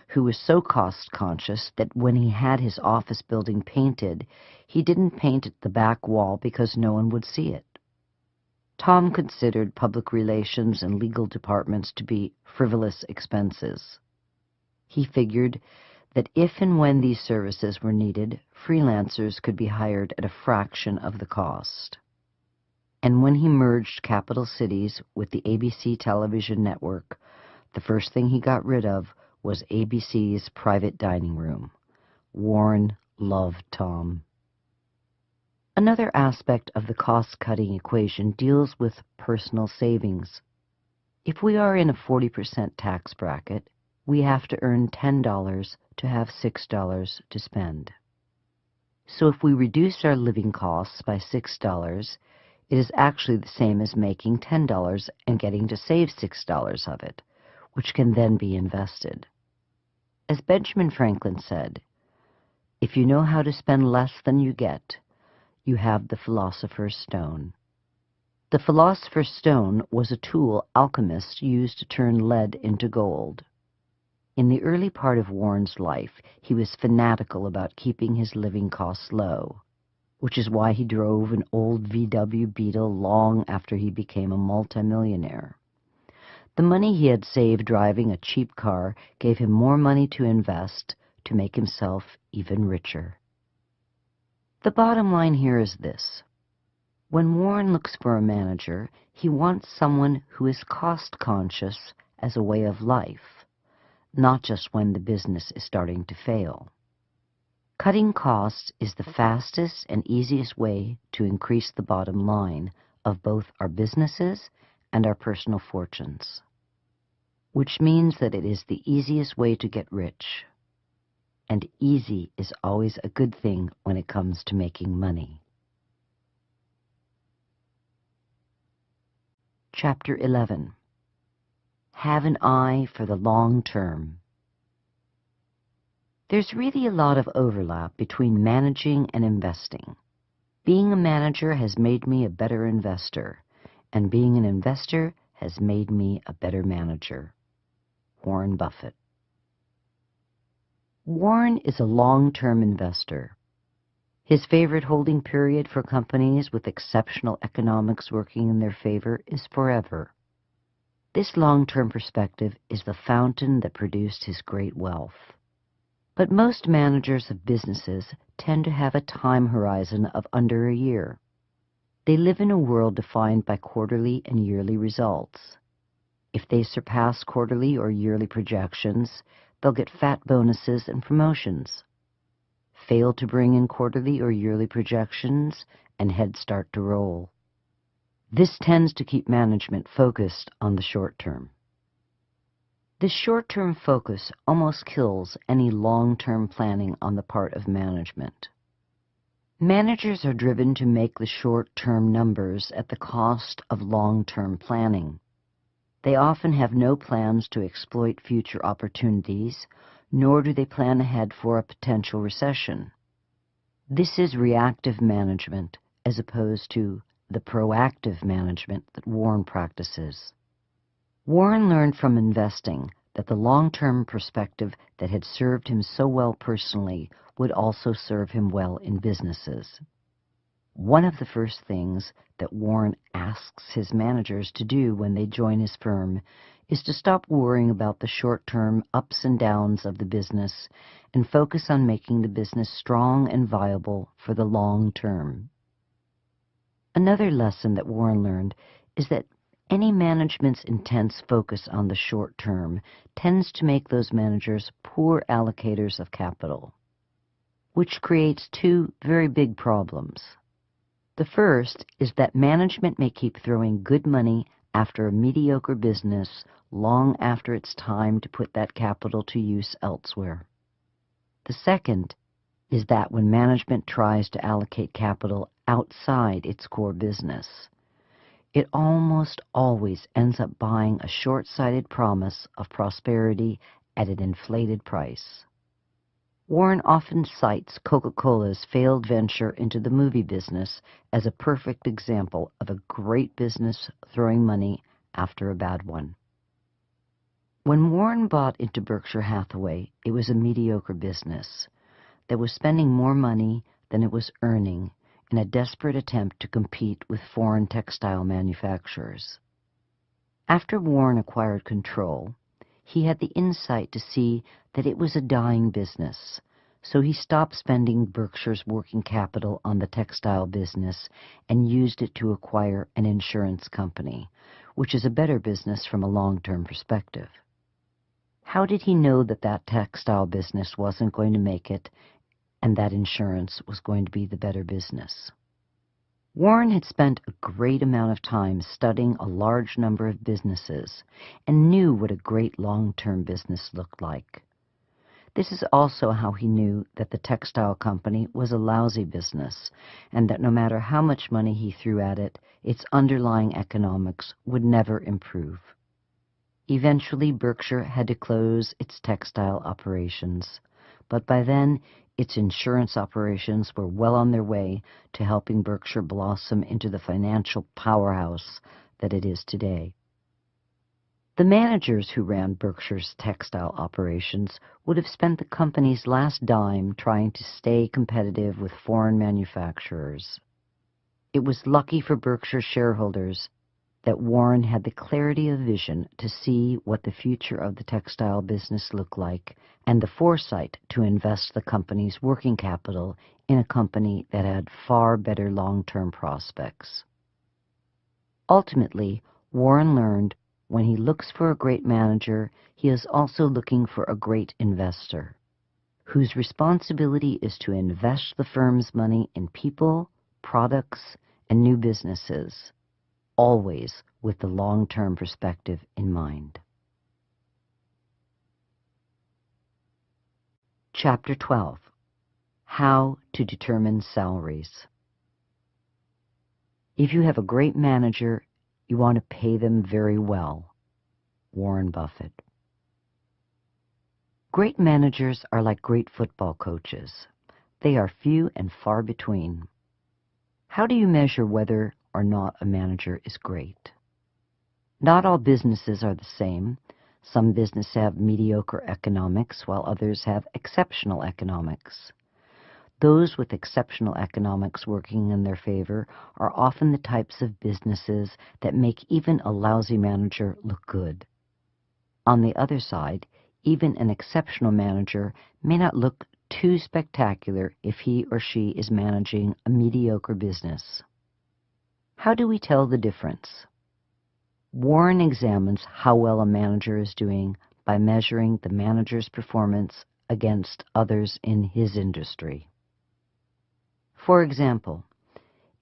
who was so cost-conscious that when he had his office building painted, he didn't paint the back wall because no one would see it. Tom considered public relations and legal departments to be frivolous expenses. He figured that if and when these services were needed, freelancers could be hired at a fraction of the cost. And when he merged Capital Cities with the ABC television network, the first thing he got rid of was ABC's private dining room. Warren loved Tom. Another aspect of the cost-cutting equation deals with personal savings. If we are in a 40% tax bracket, we have to earn $10 to have $6 to spend. So if we reduce our living costs by $6, it is actually the same as making $10 and getting to save $6 of it, which can then be invested. As Benjamin Franklin said, if you know how to spend less than you get, you have the philosopher's stone. The philosopher's stone was a tool alchemists used to turn lead into gold. In the early part of Warren's life, he was fanatical about keeping his living costs low, which is why he drove an old VW Beetle long after he became a multimillionaire. The money he had saved driving a cheap car gave him more money to invest to make himself even richer. The bottom line here is this. When Warren looks for a manager, he wants someone who is cost-conscious as a way of life, not just when the business is starting to fail. Cutting costs is the fastest and easiest way to increase the bottom line of both our businesses and our personal fortunes, which means that it is the easiest way to get rich. And easy is always a good thing when it comes to making money. Chapter 11. Have an eye for the long term. There's really a lot of overlap between managing and investing. Being a manager has made me a better investor, and being an investor has made me a better manager. Warren Buffett. Warren is a long-term investor. His favorite holding period for companies with exceptional economics working in their favor is forever. This long-term perspective is the fountain that produced his great wealth. But most managers of businesses tend to have a time horizon of under a year. They live in a world defined by quarterly and yearly results. If they surpass quarterly or yearly projections, they'll get fat bonuses and promotions. Fail to bring in quarterly or yearly projections, and heads start to roll. This tends to keep management focused on the short term. This short-term focus almost kills any long-term planning on the part of management. Managers are driven to make the short-term numbers at the cost of long-term planning. They often have no plans to exploit future opportunities, nor do they plan ahead for a potential recession. This is reactive management as opposed to the proactive management that Warren practices. Warren learned from investing that the long-term perspective that had served him so well personally would also serve him well in businesses. One of the first things that Warren asks his managers to do when they join his firm is to stop worrying about the short-term ups and downs of the business and focus on making the business strong and viable for the long term. Another lesson that Warren learned is that any management's intense focus on the short term tends to make those managers poor allocators of capital, which creates two very big problems. The first is that management may keep throwing good money after a mediocre business long after it's time to put that capital to use elsewhere. The second is that when management tries to allocate capital outside its core business, it almost always ends up buying a short-sighted promise of prosperity at an inflated price. Warren often cites Coca-Cola's failed venture into the movie business as a perfect example of a great business throwing money after a bad one. When Warren bought into Berkshire Hathaway, it was a mediocre business that was spending more money than it was earning in a desperate attempt to compete with foreign textile manufacturers. After Warren acquired control, he had the insight to see that it was a dying business, so he stopped spending Berkshire's working capital on the textile business and used it to acquire an insurance company, which is a better business from a long-term perspective. How did he know that that textile business wasn't going to make it and that insurance was going to be the better business? Warren had spent a great amount of time studying a large number of businesses and knew what a great long-term business looked like. This is also how he knew that the textile company was a lousy business and that no matter how much money he threw at it, its underlying economics would never improve. Eventually, Berkshire had to close its textile operations, but by then, its insurance operations were well on their way to helping Berkshire blossom into the financial powerhouse that it is today. The managers who ran Berkshire's textile operations would have spent the company's last dime trying to stay competitive with foreign manufacturers. It was lucky for Berkshire shareholders that Warren had the clarity of vision to see what the future of the textile business looked like and the foresight to invest the company's working capital in a company that had far better long-term prospects. Ultimately, Warren learned when he looks for a great manager, he is also looking for a great investor, whose responsibility is to invest the firm's money in people, products, and new businesses, always with the long-term perspective in mind. Chapter 12. How to Determine Salaries. If you have a great manager, you want to pay them very well. Warren Buffett. Great managers are like great football coaches. They are few and far between. How do you measure whether or not a manager is great? Not all businesses are the same. Some businesses have mediocre economics, while others have exceptional economics. Those with exceptional economics working in their favor are often the types of businesses that make even a lousy manager look good. On the other side, even an exceptional manager may not look too spectacular if he or she is managing a mediocre business. How do we tell the difference? Warren examines how well a manager is doing by measuring the manager's performance against others in his industry. For example,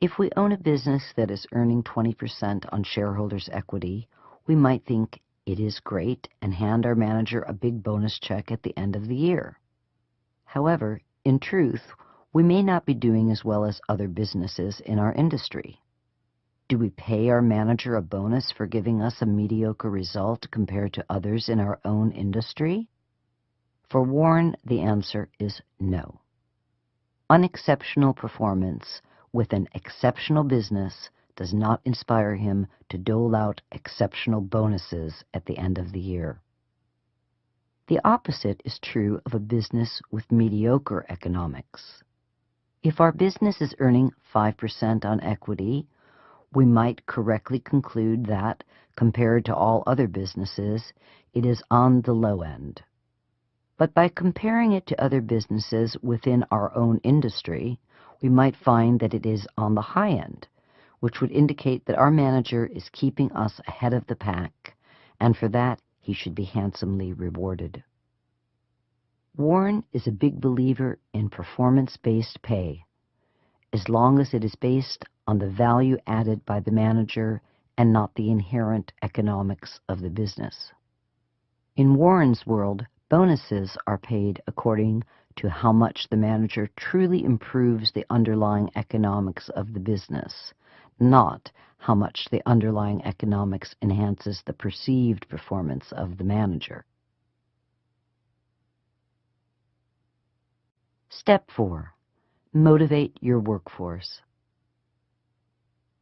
if we own a business that is earning 20% on shareholders' equity, we might think it is great and hand our manager a big bonus check at the end of the year. However, in truth, we may not be doing as well as other businesses in our industry. Do we pay our manager a bonus for giving us a mediocre result compared to others in our own industry? For Warren, the answer is no. Unexceptional performance with an exceptional business does not inspire him to dole out exceptional bonuses at the end of the year. The opposite is true of a business with mediocre economics. If our business is earning 5% on equity, we might correctly conclude that, compared to all other businesses, it is on the low end. But by comparing it to other businesses within our own industry, we might find that it is on the high end, which would indicate that our manager is keeping us ahead of the pack, and for that he should be handsomely rewarded. Warren is a big believer in performance-based pay, as long as it is based on the value added by the manager and not the inherent economics of the business. In Warren's world, bonuses are paid according to how much the manager truly improves the underlying economics of the business, not how much the underlying economics enhances the perceived performance of the manager. Step 4. Motivate your workforce.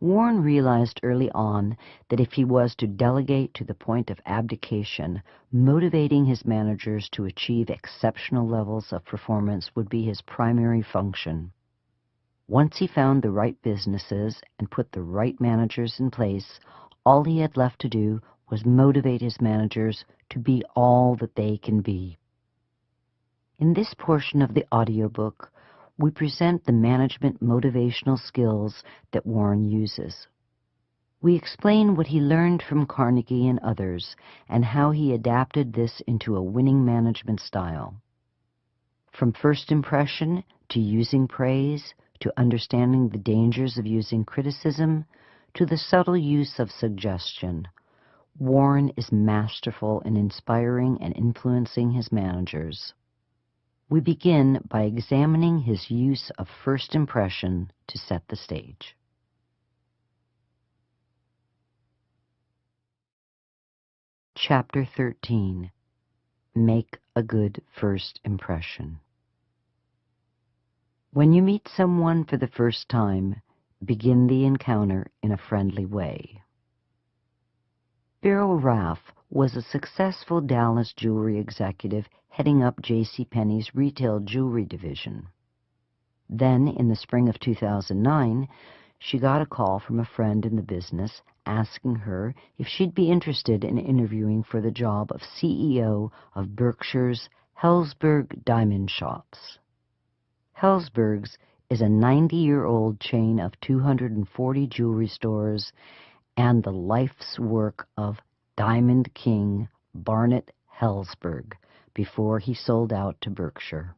Warren realized early on that if he was to delegate to the point of abdication, motivating his managers to achieve exceptional levels of performance would be his primary function. Once he found the right businesses and put the right managers in place, all he had left to do was motivate his managers to be all that they can be. In this portion of the audiobook, we present the management motivational skills that Warren uses. We explain what he learned from Carnegie and others and how he adapted this into a winning management style. From first impression to using praise, to understanding the dangers of using criticism, to the subtle use of suggestion, Warren is masterful in inspiring and influencing his managers. We begin by examining his use of first impression to set the stage. Chapter 13. Make a good first impression. When you meet someone for the first time, begin the encounter in a friendly way. Beryl Raff was a successful Dallas jewelry executive heading up JCPenney's retail jewelry division. Then, in the spring of 2009, she got a call from a friend in the business asking her if she'd be interested in interviewing for the job of CEO of Berkshire's Helzberg Diamond Shops. Helzberg's is a 90-year-old chain of 240 jewelry stores and the life's work of Diamond King Barnett Helzberg before he sold out to Berkshire.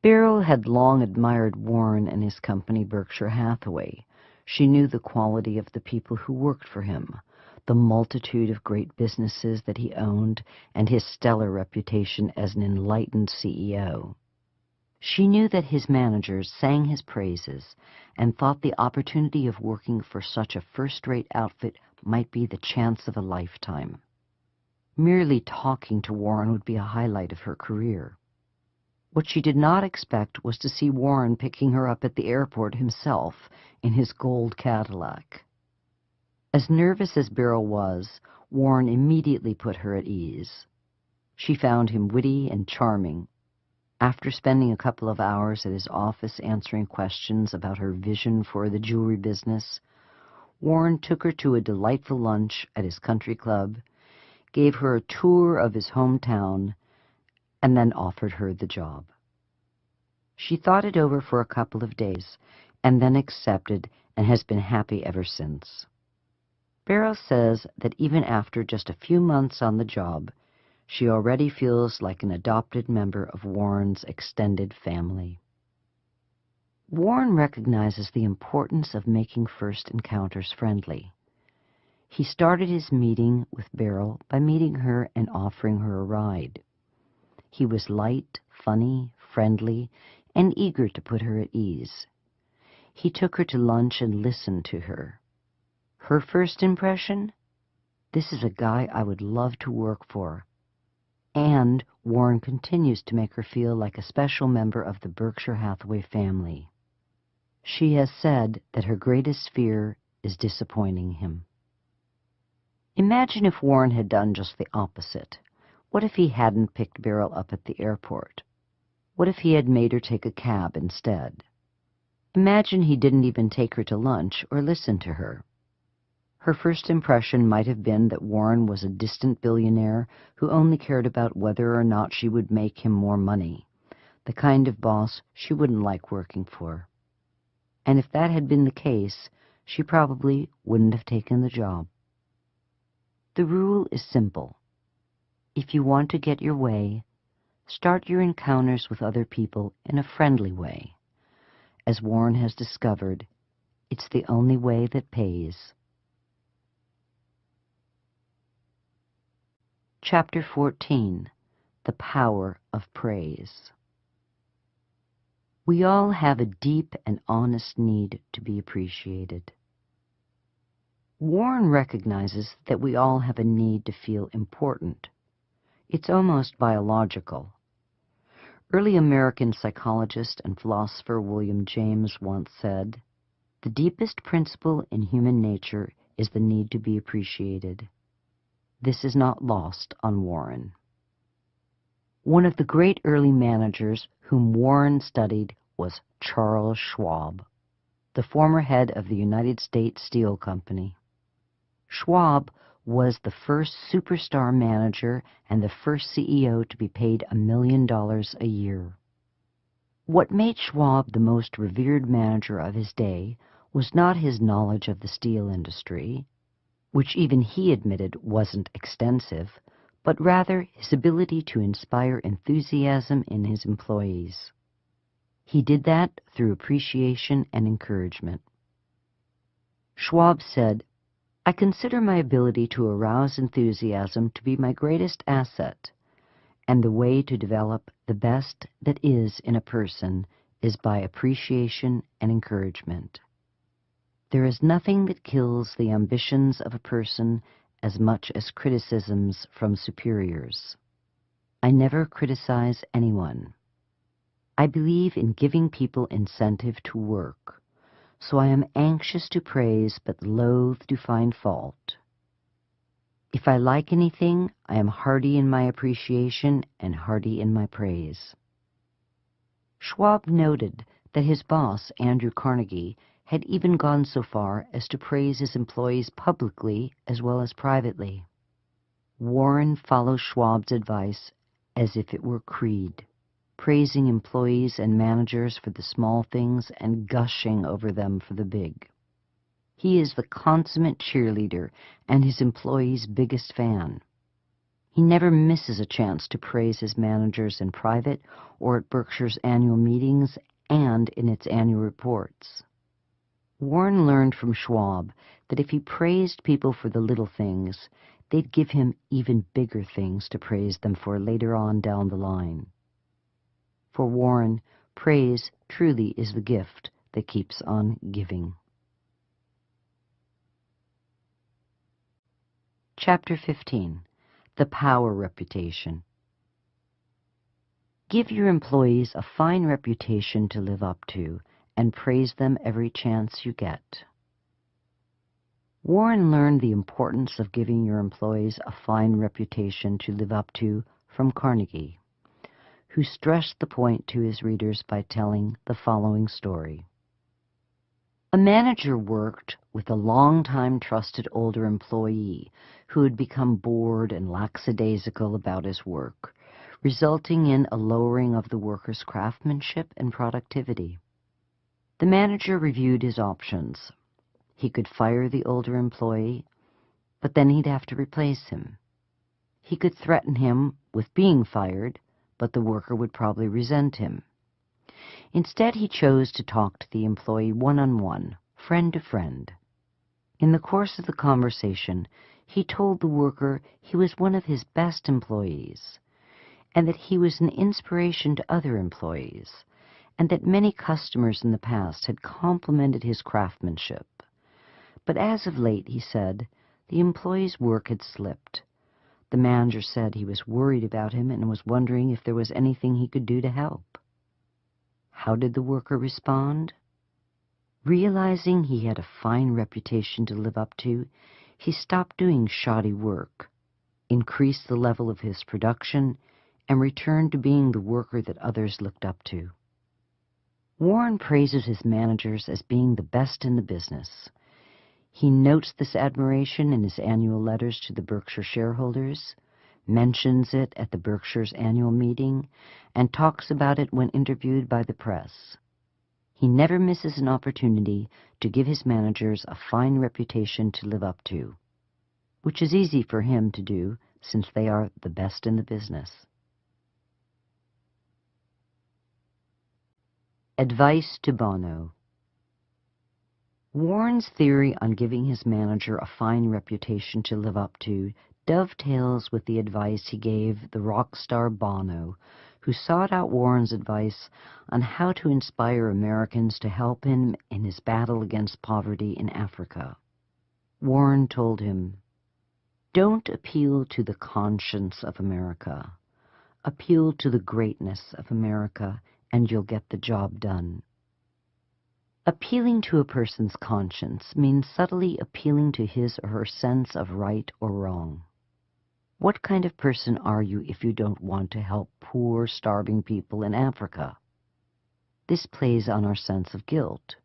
Beryl had long admired Warren and his company Berkshire Hathaway. She knew the quality of the people who worked for him, the multitude of great businesses that he owned, and his stellar reputation as an enlightened CEO. She knew that his managers sang his praises and thought the opportunity of working for such a first-rate outfit might be the chance of a lifetime. Merely talking to Warren would be a highlight of her career. What she did not expect was to see Warren picking her up at the airport himself in his gold Cadillac. As nervous as Beryl was, Warren immediately put her at ease. She found him witty and charming. After spending a couple of hours at his office answering questions about her vision for the jewelry business, Warren took her to a delightful lunch at his country club, gave her a tour of his hometown, and then offered her the job. She thought it over for a couple of days, and then accepted and has been happy ever since. Beryl says that even after just a few months on the job, she already feels like an adopted member of Warren's extended family. Warren recognizes the importance of making first encounters friendly. He started his meeting with Beryl by meeting her and offering her a ride. He was light, funny, friendly, and eager to put her at ease. He took her to lunch and listened to her. Her first impression? This is a guy I would love to work for. And Warren continues to make her feel like a special member of the Berkshire Hathaway family. She has said that her greatest fear is disappointing him. Imagine if Warren had done just the opposite. What if he hadn't picked Beryl up at the airport? What if he had made her take a cab instead? Imagine he didn't even take her to lunch or listen to her. Her first impression might have been that Warren was a distant billionaire who only cared about whether or not she would make him more money, the kind of boss she wouldn't like working for. And if that had been the case, she probably wouldn't have taken the job. The rule is simple. If you want to get your way, start your encounters with other people in a friendly way. As Warren has discovered, it's the only way that pays. Chapter 14. The Power of Praise. We all have a deep and honest need to be appreciated. Warren recognizes that we all have a need to feel important. It's almost biological. Early American psychologist and philosopher William James once said, "The deepest principle in human nature is the need to be appreciated." This is not lost on Warren. One of the great early managers whom Warren studied was Charles Schwab, the former head of the United States Steel Company. Schwab was the first superstar manager and the first CEO to be paid $1 million a year. What made Schwab the most revered manager of his day was not his knowledge of the steel industry, which even he admitted wasn't extensive, but rather his ability to inspire enthusiasm in his employees. He did that through appreciation and encouragement. Schwab said, "I consider my ability to arouse enthusiasm to be my greatest asset, and the way to develop the best that is in a person is by appreciation and encouragement. There is nothing that kills the ambitions of a person as much as criticisms from superiors. I never criticize anyone. I believe in giving people incentive to work, so I am anxious to praise but loath to find fault. If I like anything, I am hearty in my appreciation and hearty in my praise." Schwab noted that his boss, Andrew Carnegie, had even gone so far as to praise his employees publicly as well as privately. Warren follows Schwab's advice as if it were creed, praising employees and managers for the small things and gushing over them for the big. He is the consummate cheerleader and his employees' biggest fan. He never misses a chance to praise his managers in private or at Berkshire's annual meetings and in its annual reports. Warren learned from Schwab that if he praised people for the little things, they'd give him even bigger things to praise them for later on down the line. For Warren, praise truly is the gift that keeps on giving. Chapter 15. The Power Reputation. Give your employees a fine reputation to live up to, and praise them every chance you get. Warren learned the importance of giving your employees a fine reputation to live up to from Carnegie, who stressed the point to his readers by telling the following story. A manager worked with a long-time trusted older employee who had become bored and lackadaisical about his work, resulting in a lowering of the worker's craftsmanship and productivity. The manager reviewed his options. He could fire the older employee, but then he'd have to replace him. He could threaten him with being fired, but the worker would probably resent him. Instead, he chose to talk to the employee one-on-one, friend to friend. In the course of the conversation, he told the worker he was one of his best employees, and that he was an inspiration to other employees, and that many customers in the past had complimented his craftsmanship. But as of late, he said, the employee's work had slipped. The manager said he was worried about him and was wondering if there was anything he could do to help. How did the worker respond? Realizing he had a fine reputation to live up to, he stopped doing shoddy work, increased the level of his production, and returned to being the worker that others looked up to. Warren praises his managers as being the best in the business. He notes this admiration in his annual letters to the Berkshire shareholders, mentions it at the Berkshire's annual meeting, and talks about it when interviewed by the press. He never misses an opportunity to give his managers a fine reputation to live up to, which is easy for him to do since they are the best in the business. Advice to Bono. Warren's theory on giving his manager a fine reputation to live up to dovetails with the advice he gave the rock star Bono, who sought out Warren's advice on how to inspire Americans to help him in his battle against poverty in Africa. Warren told him, "Don't appeal to the conscience of America. Appeal to the greatness of America, and you'll get the job done." Appealing to a person's conscience means subtly appealing to his or her sense of right or wrong. What kind of person are you if you don't want to help poor, starving people in Africa? This plays on our sense of guilt.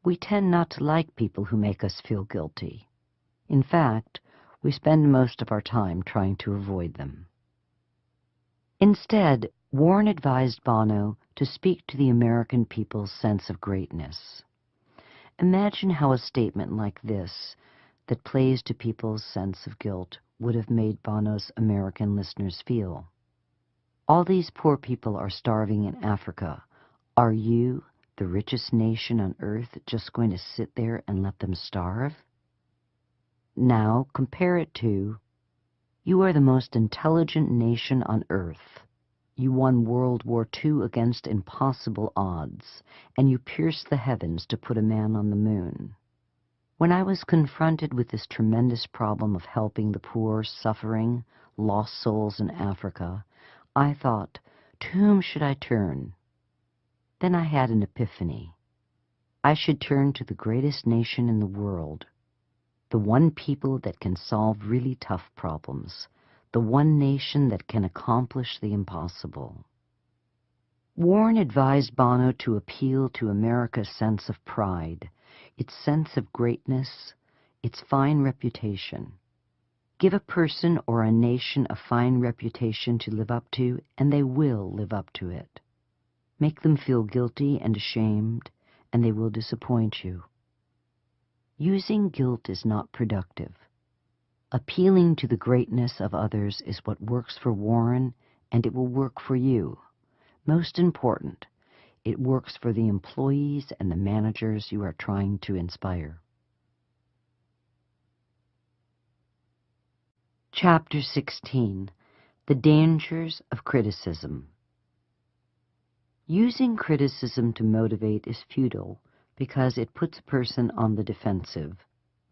We tend not to like people who make us feel guilty. In fact, we spend most of our time trying to avoid them. Instead, Warren advised Bono to speak to the American people's sense of greatness. Imagine how a statement like this, that plays to people's sense of guilt, would have made Bono's American listeners feel. All these poor people are starving in Africa. Are you, the richest nation on earth, just going to sit there and let them starve? Now compare it to, you are the most intelligent nation on earth. You won World War II against impossible odds, and you pierced the heavens to put a man on the moon. When I was confronted with this tremendous problem of helping the poor, suffering, lost souls in Africa, I thought, to whom should I turn? Then I had an epiphany. I should turn to the greatest nation in the world, the one people that can solve really tough problems, the one nation that can accomplish the impossible. Warren advised Bono to appeal to America's sense of pride, its sense of greatness, its fine reputation. Give a person or a nation a fine reputation to live up to, and they will live up to it. Make them feel guilty and ashamed, and they will disappoint you. Using guilt is not productive. Appealing to the greatness of others is what works for Warren, and it will work for you. Most important, it works for the employees and the managers you are trying to inspire. Chapter 16. The Dangers of Criticism. Using criticism to motivate is futile because it puts a person on the defensive,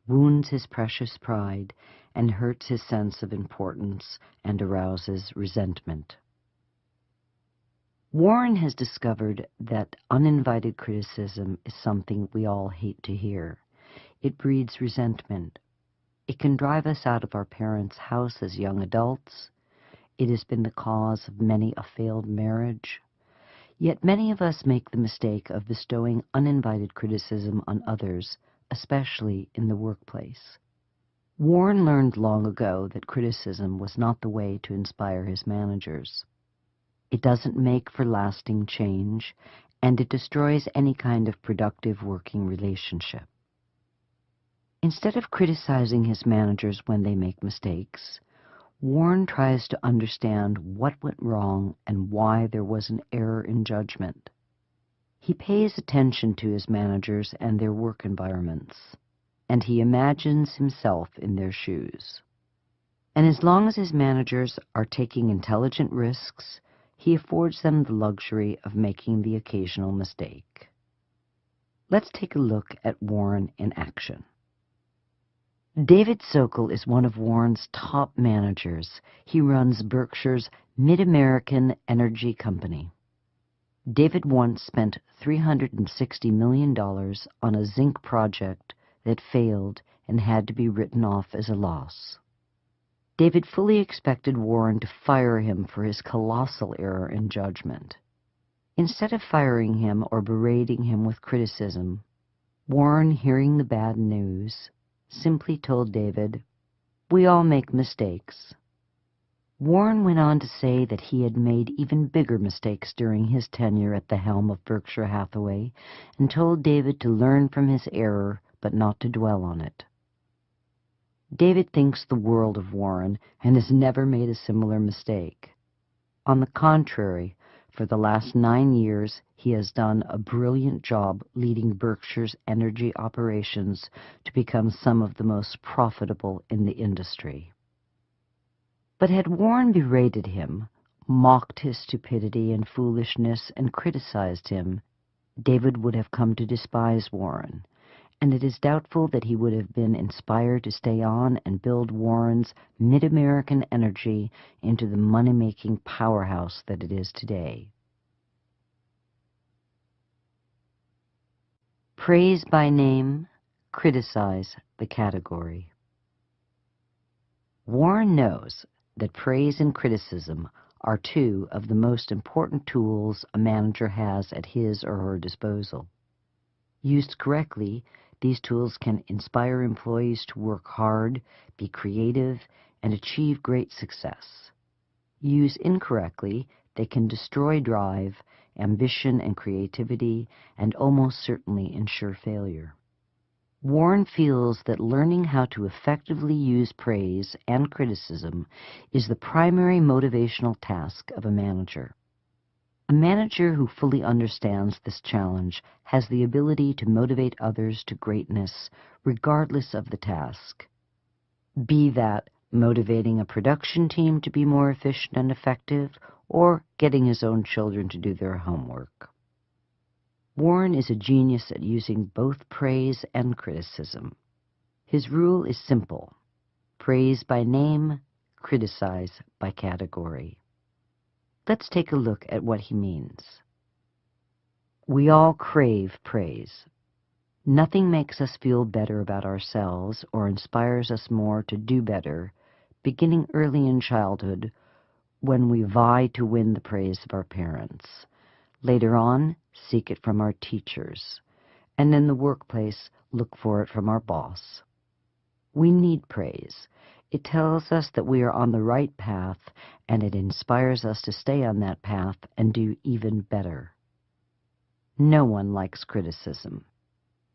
wounds his precious pride, and hurts his sense of importance and arouses resentment. Warren has discovered that uninvited criticism is something we all hate to hear. It breeds resentment. It can drive us out of our parents' house as young adults. It has been the cause of many a failed marriage. Yet many of us make the mistake of bestowing uninvited criticism on others, especially in the workplace. Warren learned long ago that criticism was not the way to inspire his managers. It doesn't make for lasting change, and it destroys any kind of productive working relationship. Instead of criticizing his managers when they make mistakes, Warren tries to understand what went wrong and why there was an error in judgment. He pays attention to his managers and their work environments, and he imagines himself in their shoes. And as long as his managers are taking intelligent risks, he affords them the luxury of making the occasional mistake. Let's take a look at Warren in action. David Sokol is one of Warren's top managers. He runs Berkshire's Mid-American Energy Company. David once spent $360 million on a zinc project that failed and had to be written off as a loss. David fully expected Warren to fire him for his colossal error in judgment. Instead of firing him or berating him with criticism, Warren, hearing the bad news, simply told David, "We all make mistakes." Warren went on to say that he had made even bigger mistakes during his tenure at the helm of Berkshire Hathaway, and told David to learn from his error but not to dwell on it. David thinks the world of Warren and has never made a similar mistake. On the contrary, for the last 9 years, he has done a brilliant job leading Berkshire's energy operations to become some of the most profitable in the industry. But had Warren berated him, mocked his stupidity and foolishness, and criticized him, David would have come to despise Warren, and it is doubtful that he would have been inspired to stay on and build Warren's Mid-American Energy into the money-making powerhouse that it is today. Praise by name, criticize the category. Warren knows that praise and criticism are two of the most important tools a manager has at his or her disposal. Used correctly, these tools can inspire employees to work hard, be creative, and achieve great success. Used incorrectly, they can destroy drive, ambition, and creativity, and almost certainly ensure failure. Warren feels that learning how to effectively use praise and criticism is the primary motivational task of a manager. A manager who fully understands this challenge has the ability to motivate others to greatness regardless of the task, be that motivating a production team to be more efficient and effective, or getting his own children to do their homework. Warren is a genius at using both praise and criticism. His rule is simple: praise by name, criticize by category. Let's take a look at what he means. We all crave praise. Nothing makes us feel better about ourselves or inspires us more to do better, beginning early in childhood, when we vie to win the praise of our parents, Later on, seek it from our teachers. And in the workplace, look for it from our boss. We need praise. It tells us that we are on the right path, and it inspires us to stay on that path and do even better. No one likes criticism.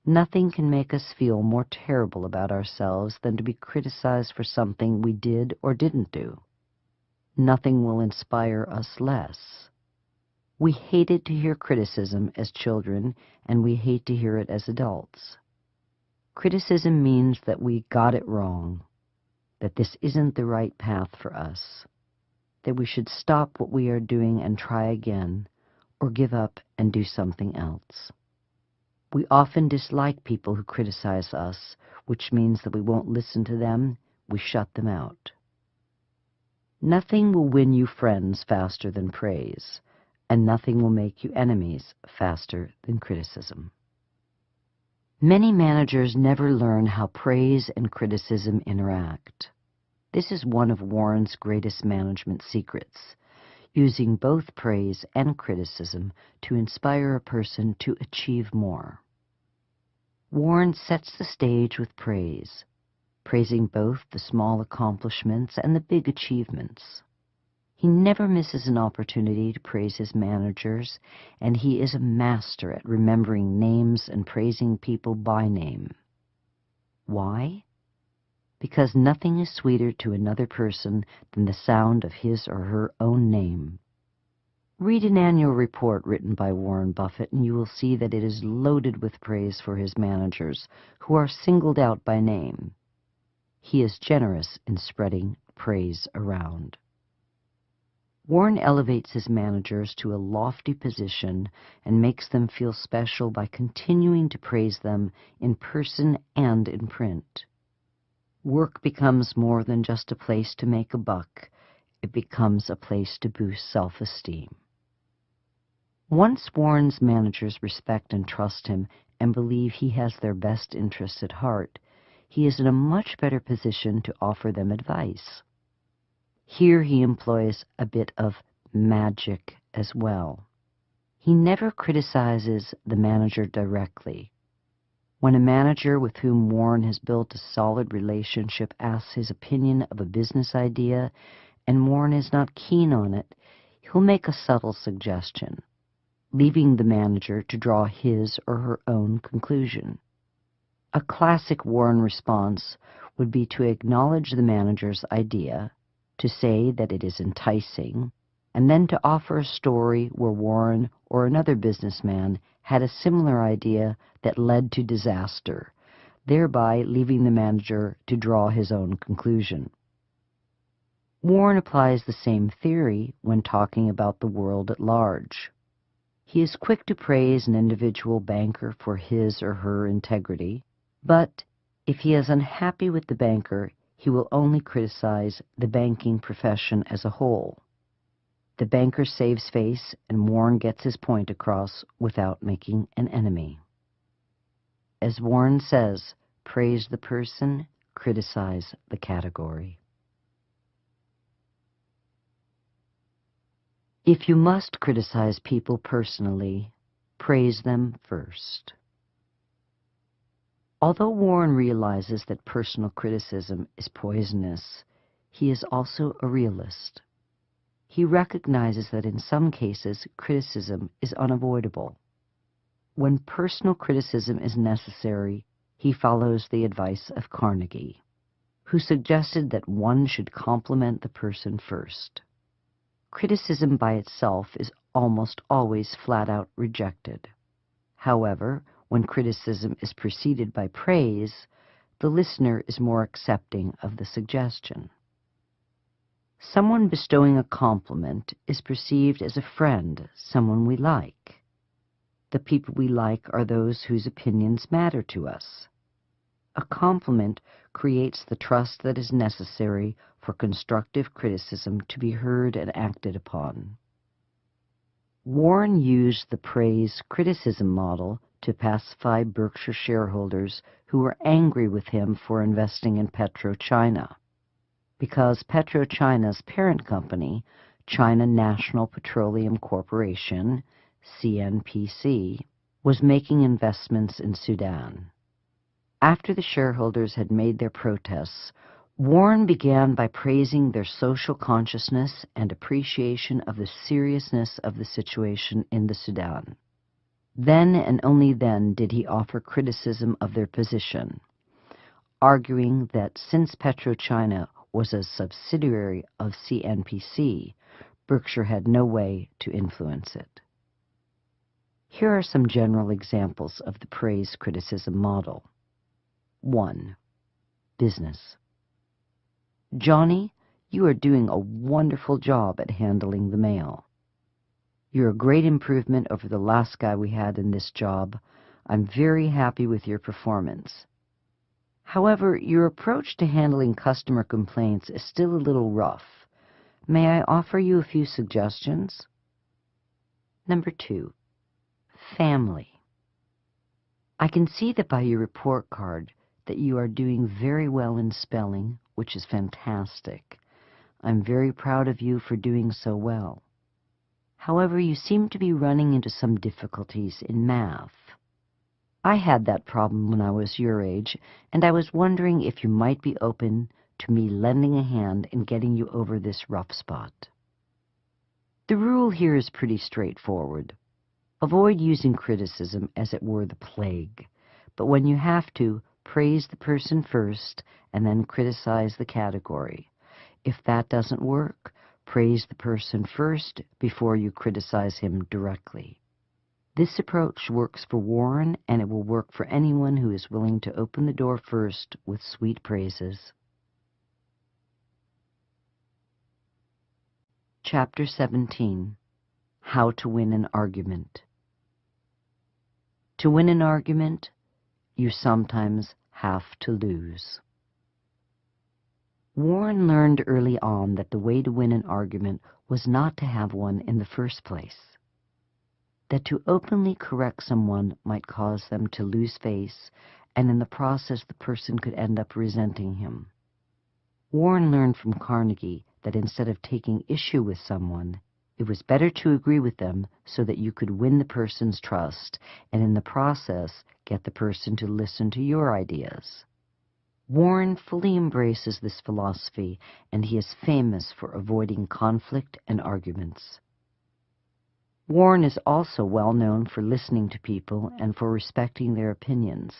Nothing can make us feel more terrible about ourselves than to be criticized for something we did or didn't do. Nothing will inspire us less. We hated to hear criticism as children, and we hate to hear it as adults. Criticism means that we got it wrong, that this isn't the right path for us, that we should stop what we are doing and try again, or give up and do something else. We often dislike people who criticize us, which means that we won't listen to them, we shut them out. Nothing will win you friends faster than praise, and nothing will make you enemies faster than criticism. Many managers never learn how praise and criticism interact. This is one of Warren's greatest management secrets, using both praise and criticism to inspire a person to achieve more. Warren sets the stage with praise, praising both the small accomplishments and the big achievements. He never misses an opportunity to praise his managers, and he is a master at remembering names and praising people by name. Why? Because nothing is sweeter to another person than the sound of his or her own name. Read an annual report written by Warren Buffett, and you will see that it is loaded with praise for his managers, who are singled out by name. He is generous in spreading praise around. Warren elevates his managers to a lofty position and makes them feel special by continuing to praise them in person and in print. Work becomes more than just a place to make a buck. It becomes a place to boost self-esteem. Once Warren's managers respect and trust him and believe he has their best interests at heart, he is in a much better position to offer them advice. Here he employs a bit of magic as well. He never criticizes the manager directly. When a manager with whom Warren has built a solid relationship asks his opinion of a business idea and Warren is not keen on it, he'll make a subtle suggestion, leaving the manager to draw his or her own conclusion. A classic Warren response would be to acknowledge the manager's idea, to say that it is enticing, and then to offer a story where Warren or another businessman had a similar idea that led to disaster, thereby leaving the manager to draw his own conclusion. Warren applies the same theory when talking about the world at large. He is quick to praise an individual banker for his or her integrity, but if he is unhappy with the banker, he will only criticize the banking profession as a whole. The banker saves face, and Warren gets his point across without making an enemy. As Warren says, praise the person, criticize the category. If you must criticize people personally, praise them first. Although Warren realizes that personal criticism is poisonous, he is also a realist. He recognizes that in some cases, criticism is unavoidable. When personal criticism is necessary, he follows the advice of Carnegie, who suggested that one should compliment the person first. Criticism by itself is almost always flat-out rejected. However, when criticism is preceded by praise, the listener is more accepting of the suggestion. Someone bestowing a compliment is perceived as a friend, someone we like. The people we like are those whose opinions matter to us. A compliment creates the trust that is necessary for constructive criticism to be heard and acted upon. Warren used the praise-criticism model to pacify Berkshire shareholders who were angry with him for investing in PetroChina, because PetroChina's parent company, China National Petroleum Corporation, CNPC, was making investments in Sudan. After the shareholders had made their protests, Warren began by praising their social consciousness and appreciation of the seriousness of the situation in the Sudan. Then and only then did he offer criticism of their position, arguing that since PetroChina was a subsidiary of CNPC, Berkshire had no way to influence it. Here are some general examples of the praise-criticism model. 1. Business. Johnny, you are doing a wonderful job at handling the mail. You're a great improvement over the last guy we had in this job. I'm very happy with your performance. However, your approach to handling customer complaints is still a little rough. May I offer you a few suggestions? Number 2. Family. I can see that by your report card that you are doing very well in spelling, which is fantastic. I'm very proud of you for doing so well. However, you seem to be running into some difficulties in math. I had that problem when I was your age, and I was wondering if you might be open to me lending a hand in getting you over this rough spot. The rule here is pretty straightforward. Avoid using criticism as it were the plague, but when you have to, praise the person first and then criticize the category. If that doesn't work, praise the person first before you criticize him directly. This approach works for Warren, and it will work for anyone who is willing to open the door first with sweet praises. Chapter 17. How to Win an Argument. To win an argument, you sometimes have to lose. Warren learned early on that the way to win an argument was not to have one in the first place, that to openly correct someone might cause them to lose face, and in the process the person could end up resenting him. Warren learned from Carnegie that instead of taking issue with someone, it was better to agree with them so that you could win the person's trust, and in the process get the person to listen to your ideas. Warren fully embraces this philosophy, and he is famous for avoiding conflict and arguments. Warren is also well known for listening to people and for respecting their opinions,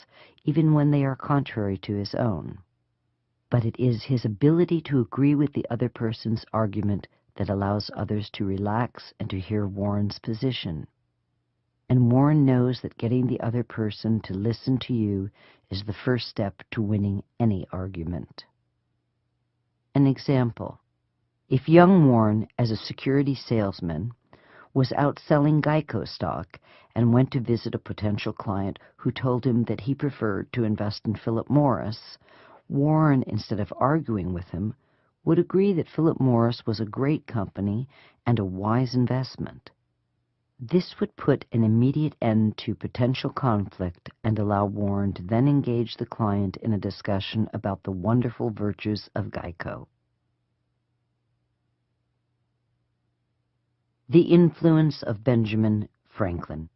even when they are contrary to his own. But it is his ability to agree with the other person's argument that allows others to relax and to hear Warren's position. And Warren knows that getting the other person to listen to you is the first step to winning any argument. An example. If young Warren, as a security salesman, was out selling Geico stock and went to visit a potential client who told him that he preferred to invest in Philip Morris, Warren, instead of arguing with him, would agree that Philip Morris was a great company and a wise investment. This would put an immediate end to potential conflict and allow Warren to then engage the client in a discussion about the wonderful virtues of Geico. The influence of Benjamin Franklin.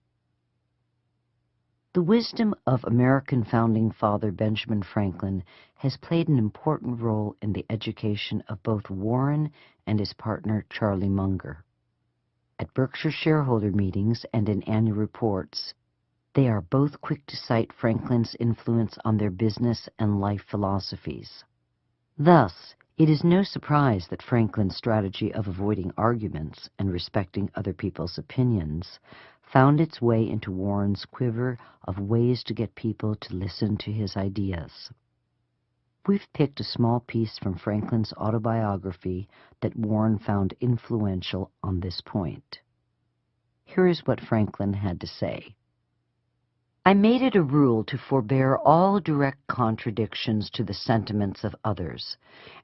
The wisdom of American founding father Benjamin Franklin has played an important role in the education of both Warren and his partner Charlie Munger. At Berkshire shareholder meetings and in annual reports, they are both quick to cite Franklin's influence on their business and life philosophies. Thus, it is no surprise that Franklin's strategy of avoiding arguments and respecting other people's opinions found its way into Warren's quiver of ways to get people to listen to his ideas. We've picked a small piece from Franklin's autobiography that Warren found influential on this point. Here is what Franklin had to say. I made it a rule to forbear all direct contradictions to the sentiments of others,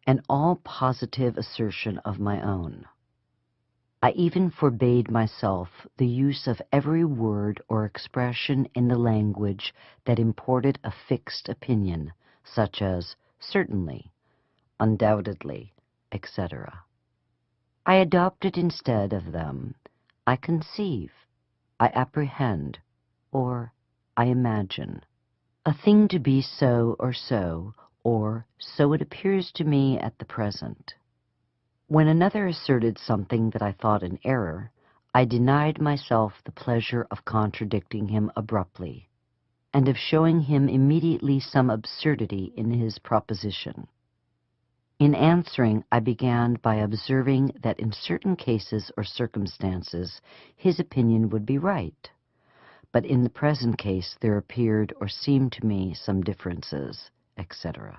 and all positive assertion of my own. I even forbade myself the use of every word or expression in the language that imported a fixed opinion, such as certainly, undoubtedly, etc. I adopted instead of them, I conceive, I apprehend, or I imagine. A thing to be so, or so it appears to me at the present. When another asserted something that I thought an error, I denied myself the pleasure of contradicting him abruptly, and of showing him immediately some absurdity in his proposition. In answering, I began by observing that in certain cases or circumstances his opinion would be right, but in the present case there appeared or seemed to me some differences, etc.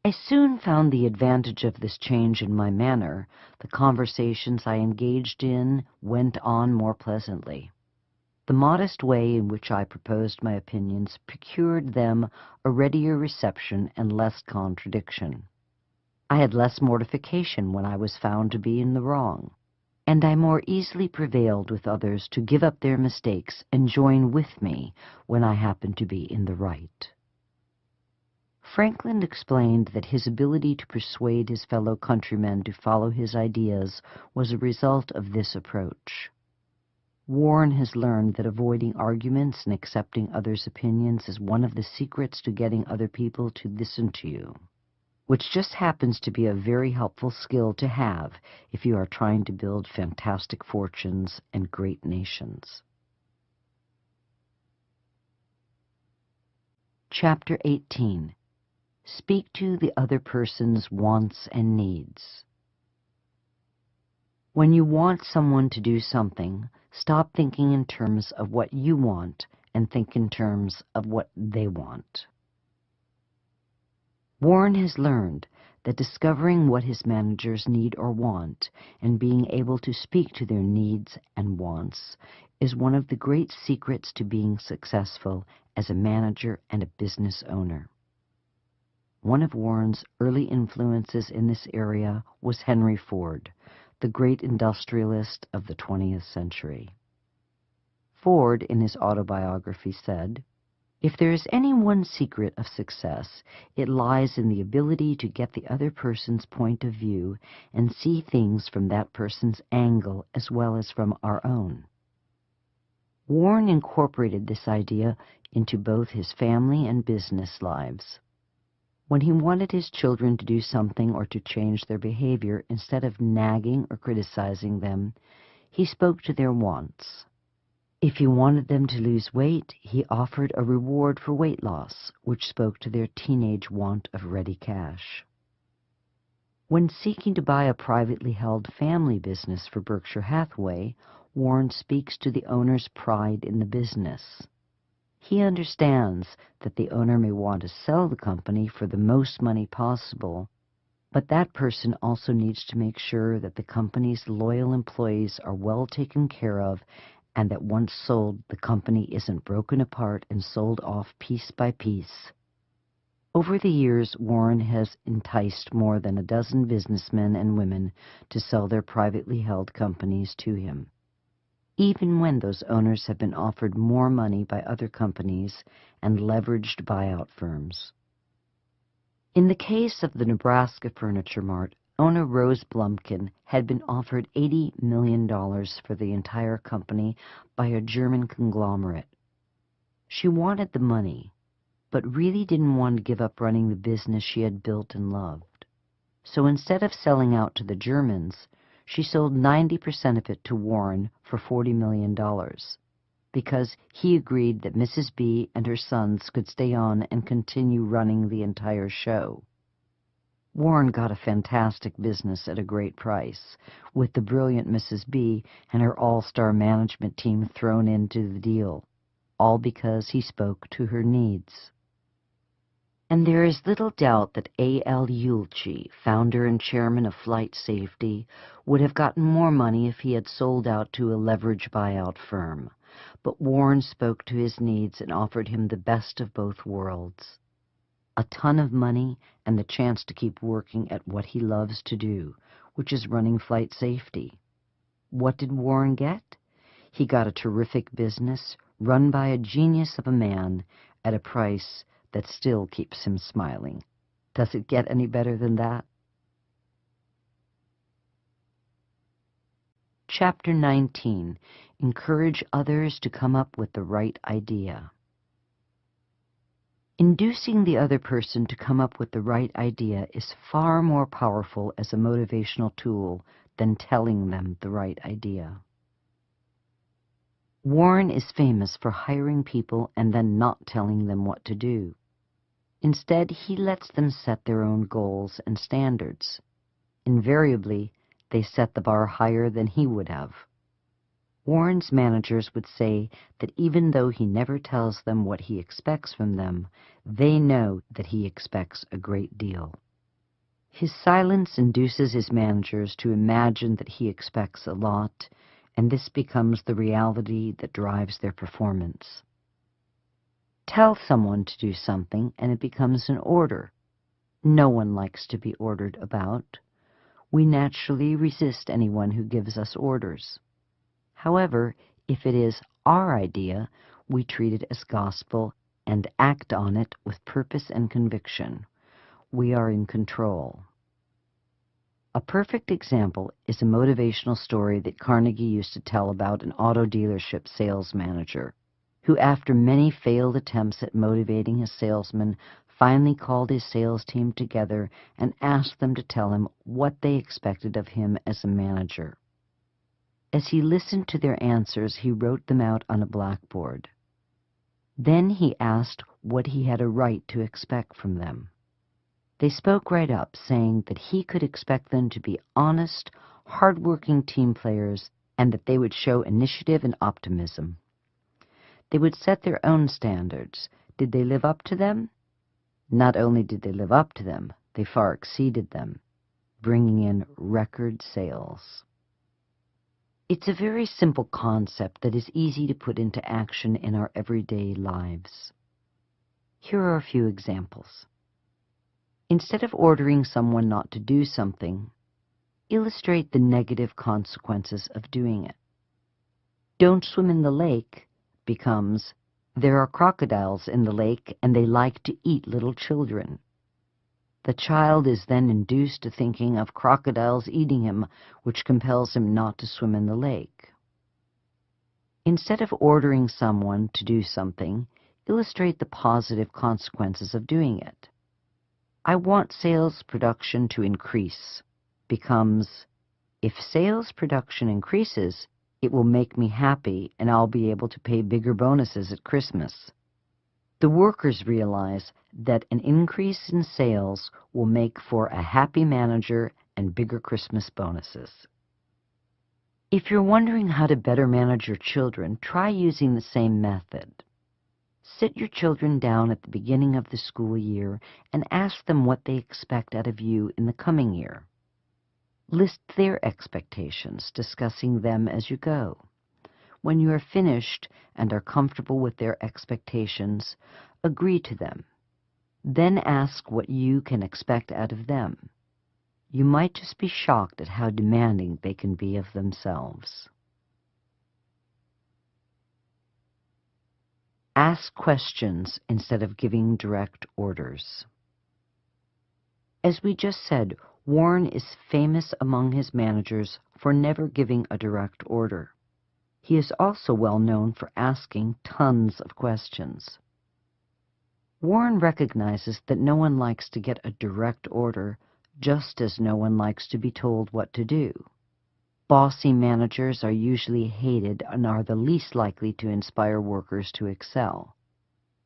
I soon found the advantage of this change in my manner. The conversations I engaged in went on more pleasantly. The modest way in which I proposed my opinions procured them a readier reception and less contradiction. I had less mortification when I was found to be in the wrong, and I more easily prevailed with others to give up their mistakes and join with me when I happened to be in the right. Franklin explained that his ability to persuade his fellow countrymen to follow his ideas was a result of this approach. Warren has learned that avoiding arguments and accepting others' opinions is one of the secrets to getting other people to listen to you, which just happens to be a very helpful skill to have if you are trying to build fantastic fortunes and great nations. Chapter 18. Speak to the other person's wants and needs. When you want someone to do something, stop thinking in terms of what you want and think in terms of what they want. Warren has learned that discovering what his managers need or want and being able to speak to their needs and wants is one of the great secrets to being successful as a manager and a business owner. One of Warren's early influences in this area was Henry Ford, the great industrialist of the 20th century. Ford, in his autobiography, said, "If there is any one secret of success, it lies in the ability to get the other person's point of view and see things from that person's angle as well as from our own." Warren incorporated this idea into both his family and business lives. When he wanted his children to do something or to change their behavior, instead of nagging or criticizing them, he spoke to their wants. If he wanted them to lose weight, he offered a reward for weight loss, which spoke to their teenage want of ready cash. When seeking to buy a privately held family business for Berkshire Hathaway, Warren speaks to the owner's pride in the business. He understands that the owner may want to sell the company for the most money possible, but that person also needs to make sure that the company's loyal employees are well taken care of and that once sold, the company isn't broken apart and sold off piece by piece. Over the years, Warren has enticed more than a dozen businessmen and women to sell their privately held companies to him, even when those owners have been offered more money by other companies and leveraged buyout firms. In the case of the Nebraska Furniture Mart, owner Rose Blumkin had been offered $80 million for the entire company by a German conglomerate. She wanted the money, but really didn't want to give up running the business she had built and loved. So instead of selling out to the Germans, she sold 90% of it to Warren for $40 million, because he agreed that Mrs. B and her sons could stay on and continue running the entire show. Warren got a fantastic business at a great price, with the brilliant Mrs. B and her all-star management team thrown into the deal, all because he spoke to her needs. And there is little doubt that A.L. Ueltschi, founder and chairman of Flight Safety, would have gotten more money if he had sold out to a leverage buyout firm. But Warren spoke to his needs and offered him the best of both worlds: a ton of money and the chance to keep working at what he loves to do, which is running Flight Safety. What did Warren get? He got a terrific business run by a genius of a man at a price that still keeps him smiling. Does it get any better than that? Chapter 19. Encourage others to come up with the right idea. Inducing the other person to come up with the right idea is far more powerful as a motivational tool than telling them the right idea. Warren is famous for hiring people and then not telling them what to do. Instead, he lets them set their own goals and standards. Invariably, they set the bar higher than he would have. Warren's managers would say that even though he never tells them what he expects from them, they know that he expects a great deal. His silence induces his managers to imagine that he expects a lot, and this becomes the reality that drives their performance. Tell someone to do something, and it becomes an order. No one likes to be ordered about. We naturally resist anyone who gives us orders. However, if it is our idea, we treat it as gospel and act on it with purpose and conviction. We are in control. A perfect example is a motivational story that Carnegie used to tell about an auto dealership sales manager who, after many failed attempts at motivating his salesmen, finally called his sales team together and asked them to tell him what they expected of him as a manager. As he listened to their answers, he wrote them out on a blackboard. Then he asked what he had a right to expect from them. They spoke right up, saying that he could expect them to be honest, hard-working team players and that they would show initiative and optimism. They would set their own standards. Did they live up to them? Not only did they live up to them, they far exceeded them, bringing in record sales. It's a very simple concept that is easy to put into action in our everyday lives. Here are a few examples. Instead of ordering someone not to do something, illustrate the negative consequences of doing it. Don't swim in the lake becomes, there are crocodiles in the lake and they like to eat little children. The child is then induced to thinking of crocodiles eating him, which compels him not to swim in the lake. Instead of ordering someone to do something, illustrate the positive consequences of doing it. I want sales production to increase becomes, if sales production increases, it will make me happy and I'll be able to pay bigger bonuses at Christmas. The workers realize that an increase in sales will make for a happy manager and bigger Christmas bonuses. If you're wondering how to better manage your children, try using the same method. Sit your children down at the beginning of the school year and ask them what they expect out of you in the coming year. List their expectations, discussing them as you go. When you are finished and are comfortable with their expectations, agree to them. Then ask what you can expect out of them. You might just be shocked at how demanding they can be of themselves. Ask questions instead of giving direct orders. As we just said, Warren is famous among his managers for never giving a direct order. He is also well known for asking tons of questions. Warren recognizes that no one likes to get a direct order, just as no one likes to be told what to do. Bossy managers are usually hated and are the least likely to inspire workers to excel.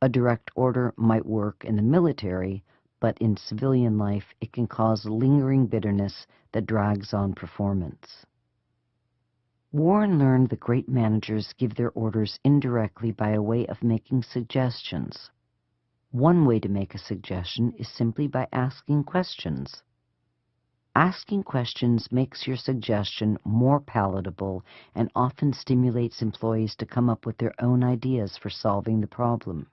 A direct order might work in the military, but in civilian life it can cause lingering bitterness that drags on performance. Warren learned that great managers give their orders indirectly by a way of making suggestions. One way to make a suggestion is simply by asking questions. Asking questions makes your suggestion more palatable and often stimulates employees to come up with their own ideas for solving the problem.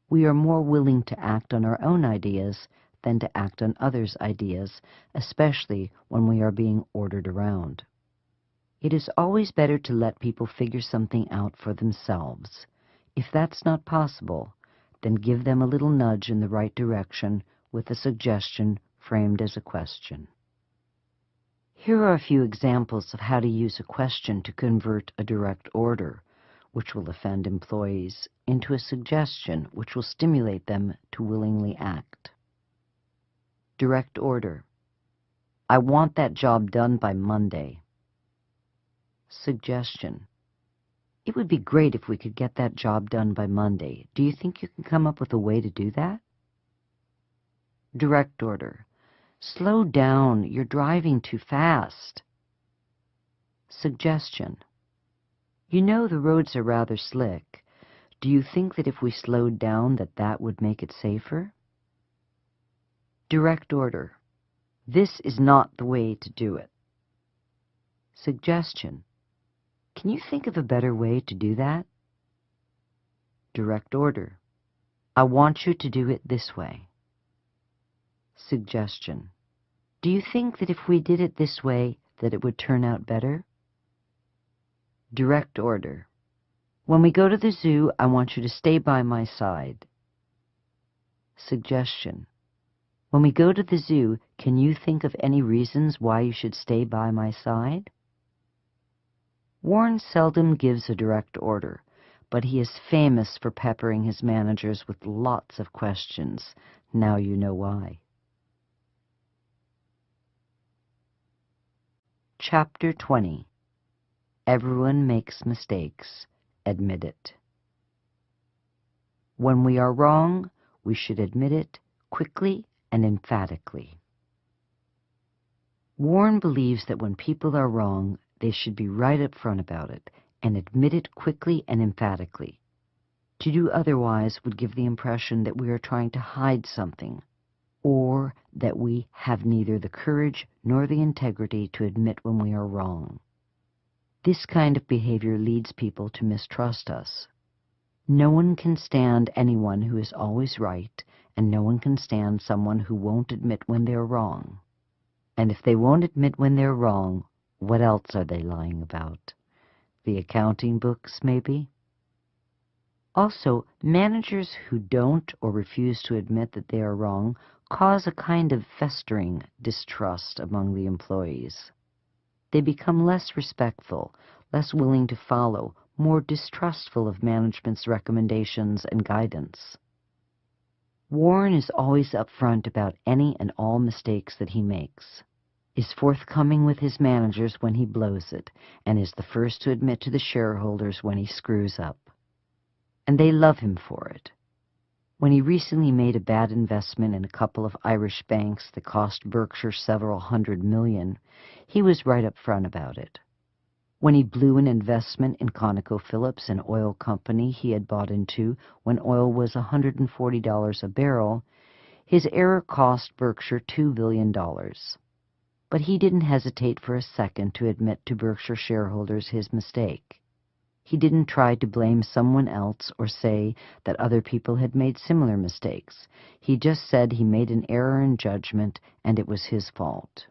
We are more willing to act on our own ideas than to act on others' ideas, especially when we are being ordered around. It is always better to let people figure something out for themselves. If that's not possible, then give them a little nudge in the right direction with a suggestion framed as a question. Here are a few examples of how to use a question to convert a direct order, which will offend employees, into a suggestion which will stimulate them to willingly act. Direct order. I want that job done by Monday. Suggestion. It would be great if we could get that job done by Monday. Do you think you can come up with a way to do that? Direct order. Slow down, you're driving too fast. Suggestion. You know the roads are rather slick. Do you think that if we slowed down that would make it safer? Direct order. This is not the way to do it. Suggestion. Can you think of a better way to do that? Direct order. I want you to do it this way. Suggestion. Do you think that if we did it this way, that it would turn out better? Direct order. When we go to the zoo, I want you to stay by my side. Suggestion. When we go to the zoo, can you think of any reasons why you should stay by my side? Warren seldom gives a direct order, but he is famous for peppering his managers with lots of questions. Now you know why. Chapter 20. Everyone makes mistakes. Admit it. When we are wrong, we should admit it quickly and emphatically. Warren believes that when people are wrong, they should be right up front about it and admit it quickly and emphatically. To do otherwise would give the impression that we are trying to hide something, or that we have neither the courage nor the integrity to admit when we are wrong. This kind of behavior leads people to mistrust us. No one can stand anyone who is always right, and no one can stand someone who won't admit when they're wrong. And if they won't admit when they're wrong, what else are they lying about? The accounting books, maybe? Also, managers who don't or refuse to admit that they are wrong cause a kind of festering distrust among the employees. They become less respectful, less willing to follow, more distrustful of management's recommendations and guidance. Warren is always upfront about any and all mistakes that he makes, is forthcoming with his managers when he blows it, and is the first to admit to the shareholders when he screws up. And they love him for it. When he recently made a bad investment in a couple of Irish banks that cost Berkshire several $100 million, he was right up front about it. When he blew an investment in ConocoPhillips, an oil company he had bought into when oil was $140 a barrel, his error cost Berkshire $2 billion. But he didn't hesitate for a second to admit to Berkshire shareholders his mistake. He didn't try to blame someone else or say that other people had made similar mistakes. He just said he made an error in judgment and it was his fault.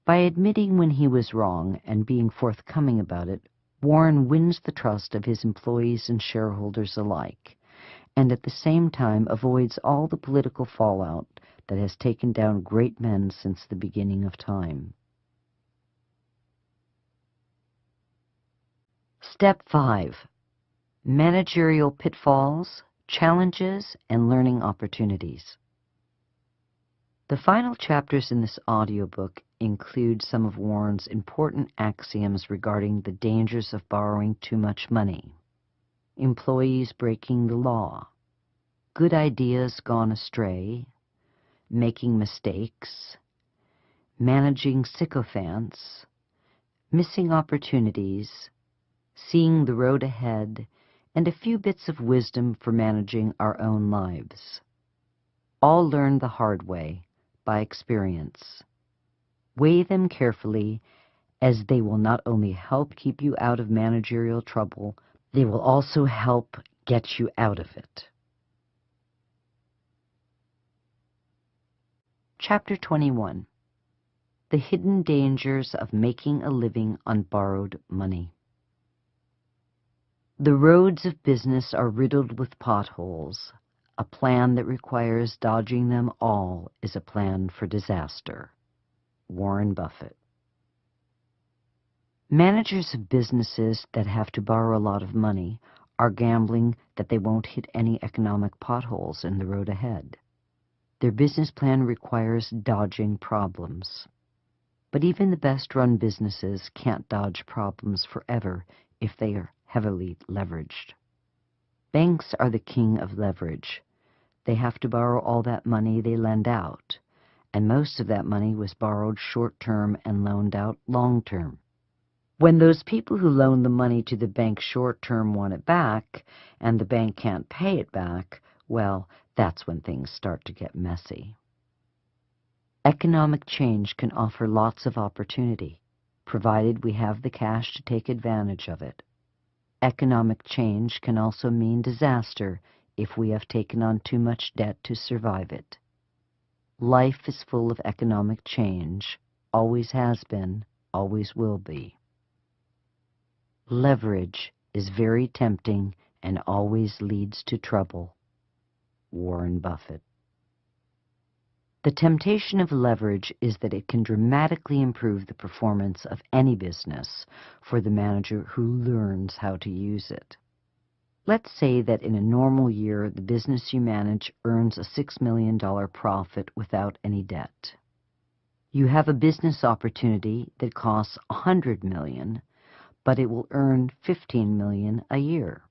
By admitting when he was wrong and being forthcoming about it, Warren wins the trust of his employees and shareholders alike, and at the same time avoids all the political fallout that has taken down great men since the beginning of time. Step 5. Managerial pitfalls, challenges, and learning opportunities. The final chapters in this audiobook include some of Warren's important axioms regarding the dangers of borrowing too much money, employees breaking the law, good ideas gone astray, making mistakes, managing sycophants, missing opportunities, seeing the road ahead, and a few bits of wisdom for managing our own lives. All learned the hard way, by experience. Weigh them carefully, as they will not only help keep you out of managerial trouble, they will also help get you out of it. Chapter 21. The Hidden Dangers of Making a Living on Borrowed Money. The roads of business are riddled with potholes. A plan that requires dodging them all is a plan for disaster. Warren Buffett. Managers of businesses that have to borrow a lot of money are gambling that they won't hit any economic potholes in the road ahead. Their business plan requires dodging problems. But even the best-run businesses can't dodge problems forever if they are heavily leveraged. Banks are the king of leverage. They have to borrow all that money they lend out, and most of that money was borrowed short-term and loaned out long-term. When those people who loan the money to the bank short-term want it back, and the bank can't pay it back, well, that's when things start to get messy. Economic change can offer lots of opportunity, provided we have the cash to take advantage of it. Economic change can also mean disaster if we have taken on too much debt to survive it. Life is full of economic change, always has been, always will be. Leverage is very tempting and always leads to trouble. Warren Buffett. The temptation of leverage is that it can dramatically improve the performance of any business for the manager who learns how to use it. Let's say that in a normal year, the business you manage earns a $6 million profit without any debt. You have a business opportunity that costs $100 million, but it will earn $15 million a year.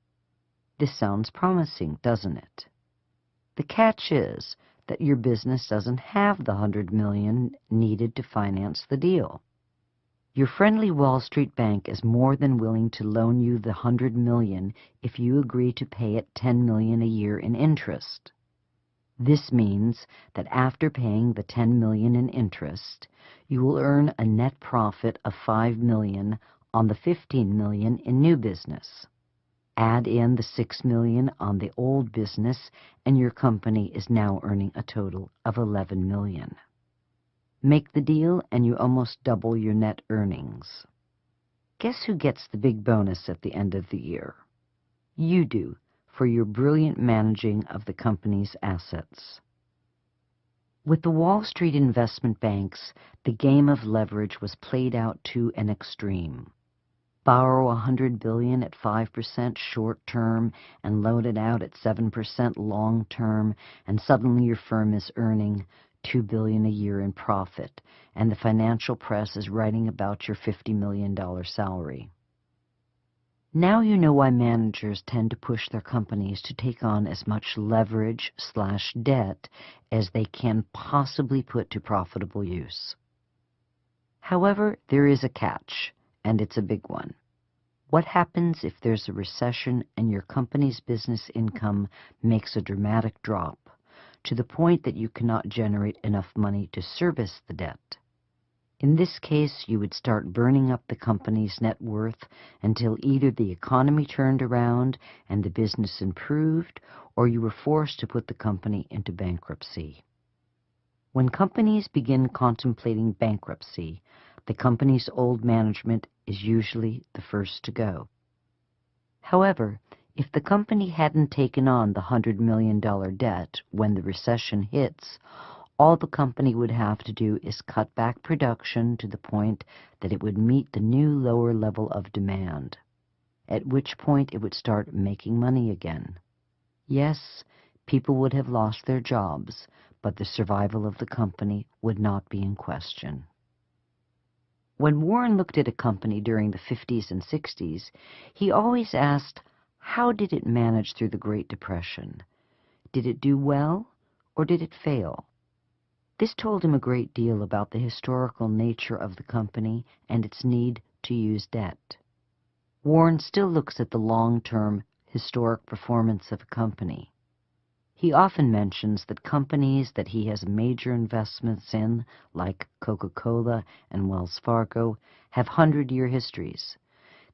This sounds promising, doesn't it? The catch is that your business doesn't have the $100 million needed to finance the deal. Your friendly Wall Street bank is more than willing to loan you the $100 million if you agree to pay it $10 million a year in interest. This means that after paying the $10 million in interest, you will earn a net profit of $5 million on the $15 million in new business. Add in the $6 million on the old business, and your company is now earning a total of $11 million. Make the deal, and you almost double your net earnings. Guess who gets the big bonus at the end of the year? You do, for your brilliant managing of the company's assets. With the Wall Street investment banks, the game of leverage was played out to an extreme. Borrow $100 billion at 5% short-term and loan it out at 7% long-term, and suddenly your firm is earning $2 billion a year in profit, and the financial press is writing about your $50 million salary. Now you know why managers tend to push their companies to take on as much leverage/debt as they can possibly put to profitable use. However, there is a catch, and it's a big one. What happens if there's a recession and your company's business income makes a dramatic drop, to the point that you cannot generate enough money to service the debt? In this case, you would start burning up the company's net worth until either the economy turned around and the business improved, or you were forced to put the company into bankruptcy. When companies begin contemplating bankruptcy, the company's old management is usually the first to go. However, if the company hadn't taken on the $100 million debt when the recession hits, all the company would have to do is cut back production to the point that it would meet the new lower level of demand, at which point it would start making money again. Yes, people would have lost their jobs, but the survival of the company would not be in question. When Warren looked at a company during the 50s and 60s, he always asked, how did it manage through the Great Depression? Did it do well, or did it fail? This told him a great deal about the historical nature of the company and its need to use debt. Warren still looks at the long-term historic performance of a company. He often mentions that companies that he has major investments in, like Coca-Cola and Wells Fargo, have 100-year histories.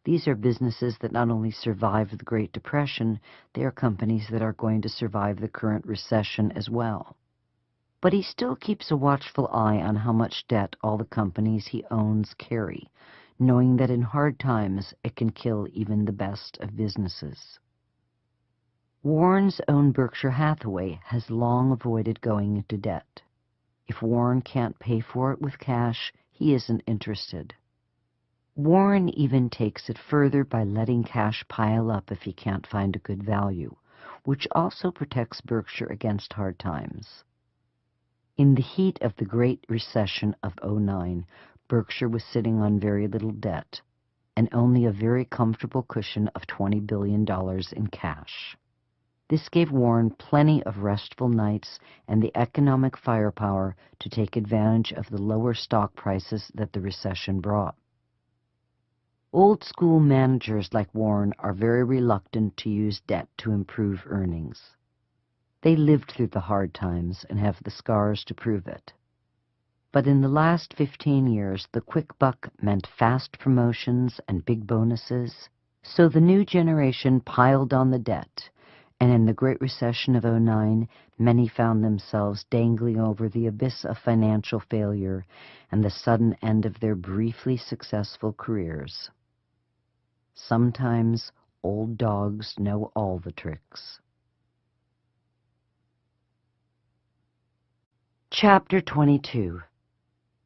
These are businesses that not only survived the Great Depression, they are companies that are going to survive the current recession as well. But he still keeps a watchful eye on how much debt all the companies he owns carry, knowing that in hard times it can kill even the best of businesses. Warren's own Berkshire Hathaway has long avoided going into debt. If Warren can't pay for it with cash, he isn't interested. Warren even takes it further by letting cash pile up if he can't find a good value, which also protects Berkshire against hard times. In the heat of the Great Recession of '09, Berkshire was sitting on very little debt and only a very comfortable cushion of $20 billion in cash. This gave Warren plenty of restful nights and the economic firepower to take advantage of the lower stock prices that the recession brought. Old-school managers like Warren are very reluctant to use debt to improve earnings. They lived through the hard times and have the scars to prove it. But in the last 15 years, the quick buck meant fast promotions and big bonuses, so the new generation piled on the debt, and in the Great Recession of '09, many found themselves dangling over the abyss of financial failure and the sudden end of their briefly successful careers. Sometimes old dogs know all the tricks. Chapter 22.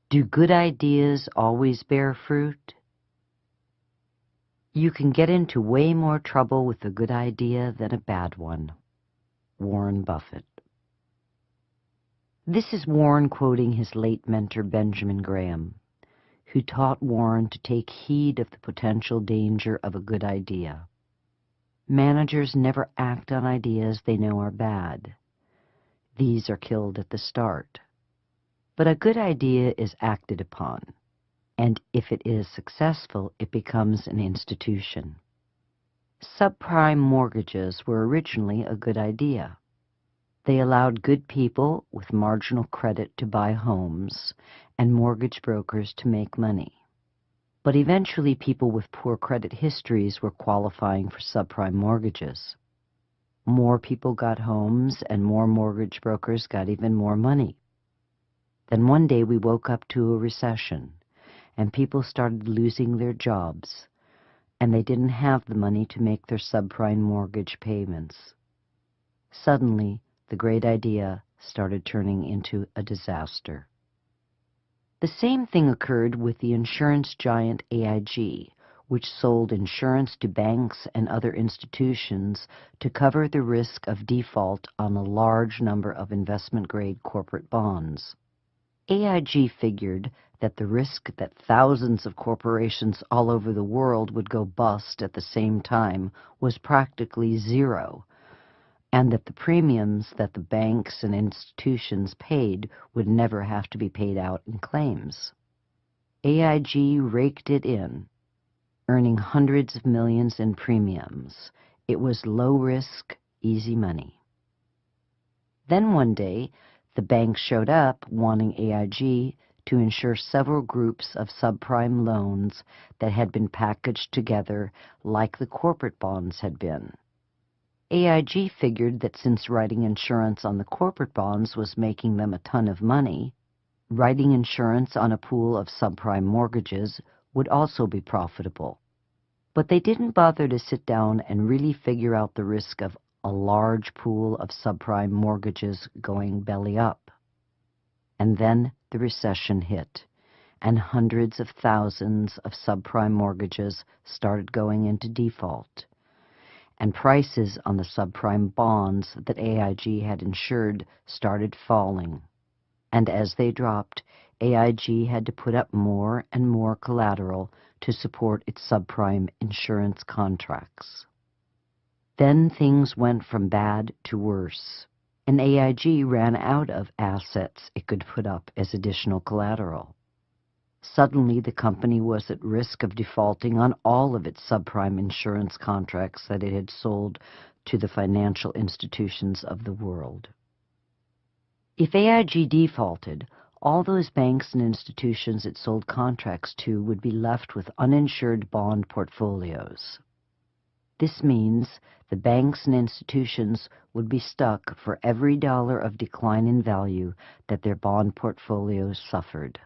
Do good ideas always bear fruit? You can get into way more trouble with a good idea than a bad one. Warren Buffett. This is Warren quoting his late mentor Benjamin Graham, who taught Warren to take heed of the potential danger of a good idea. Managers never act on ideas they know are bad. These are killed at the start. But a good idea is acted upon, and if it is successful, it becomes an institution. Subprime mortgages were originally a good idea. They allowed good people with marginal credit to buy homes and mortgage brokers to make money. But eventually people with poor credit histories were qualifying for subprime mortgages. More people got homes and more mortgage brokers got even more money. Then one day we woke up to a recession, and people started losing their jobs, and they didn't have the money to make their subprime mortgage payments. Suddenly, the great idea started turning into a disaster. The same thing occurred with the insurance giant AIG, which sold insurance to banks and other institutions to cover the risk of default on a large number of investment-grade corporate bonds. AIG figured that the risk that thousands of corporations all over the world would go bust at the same time was practically zero, and that the premiums that the banks and institutions paid would never have to be paid out in claims. AIG raked it in, earning hundreds of millions in premiums. It was low risk, easy money. Then one day, the bank showed up wanting AIG to insure several groups of subprime loans that had been packaged together like the corporate bonds had been. AIG figured that since writing insurance on the corporate bonds was making them a ton of money, writing insurance on a pool of subprime mortgages would also be profitable. But they didn't bother to sit down and really figure out the risk of a large pool of subprime mortgages going belly up. And then the recession hit, and hundreds of thousands of subprime mortgages started going into default, and prices on the subprime bonds that AIG had insured started falling. And as they dropped, AIG had to put up more and more collateral to support its subprime insurance contracts. Then things went from bad to worse, and AIG ran out of assets it could put up as additional collateral. Suddenly, the company was at risk of defaulting on all of its subprime insurance contracts that it had sold to the financial institutions of the world. If AIG defaulted, all those banks and institutions it sold contracts to would be left with uninsured bond portfolios. This means the banks and institutions would be stuck for every dollar of decline in value that their bond portfolios suffered.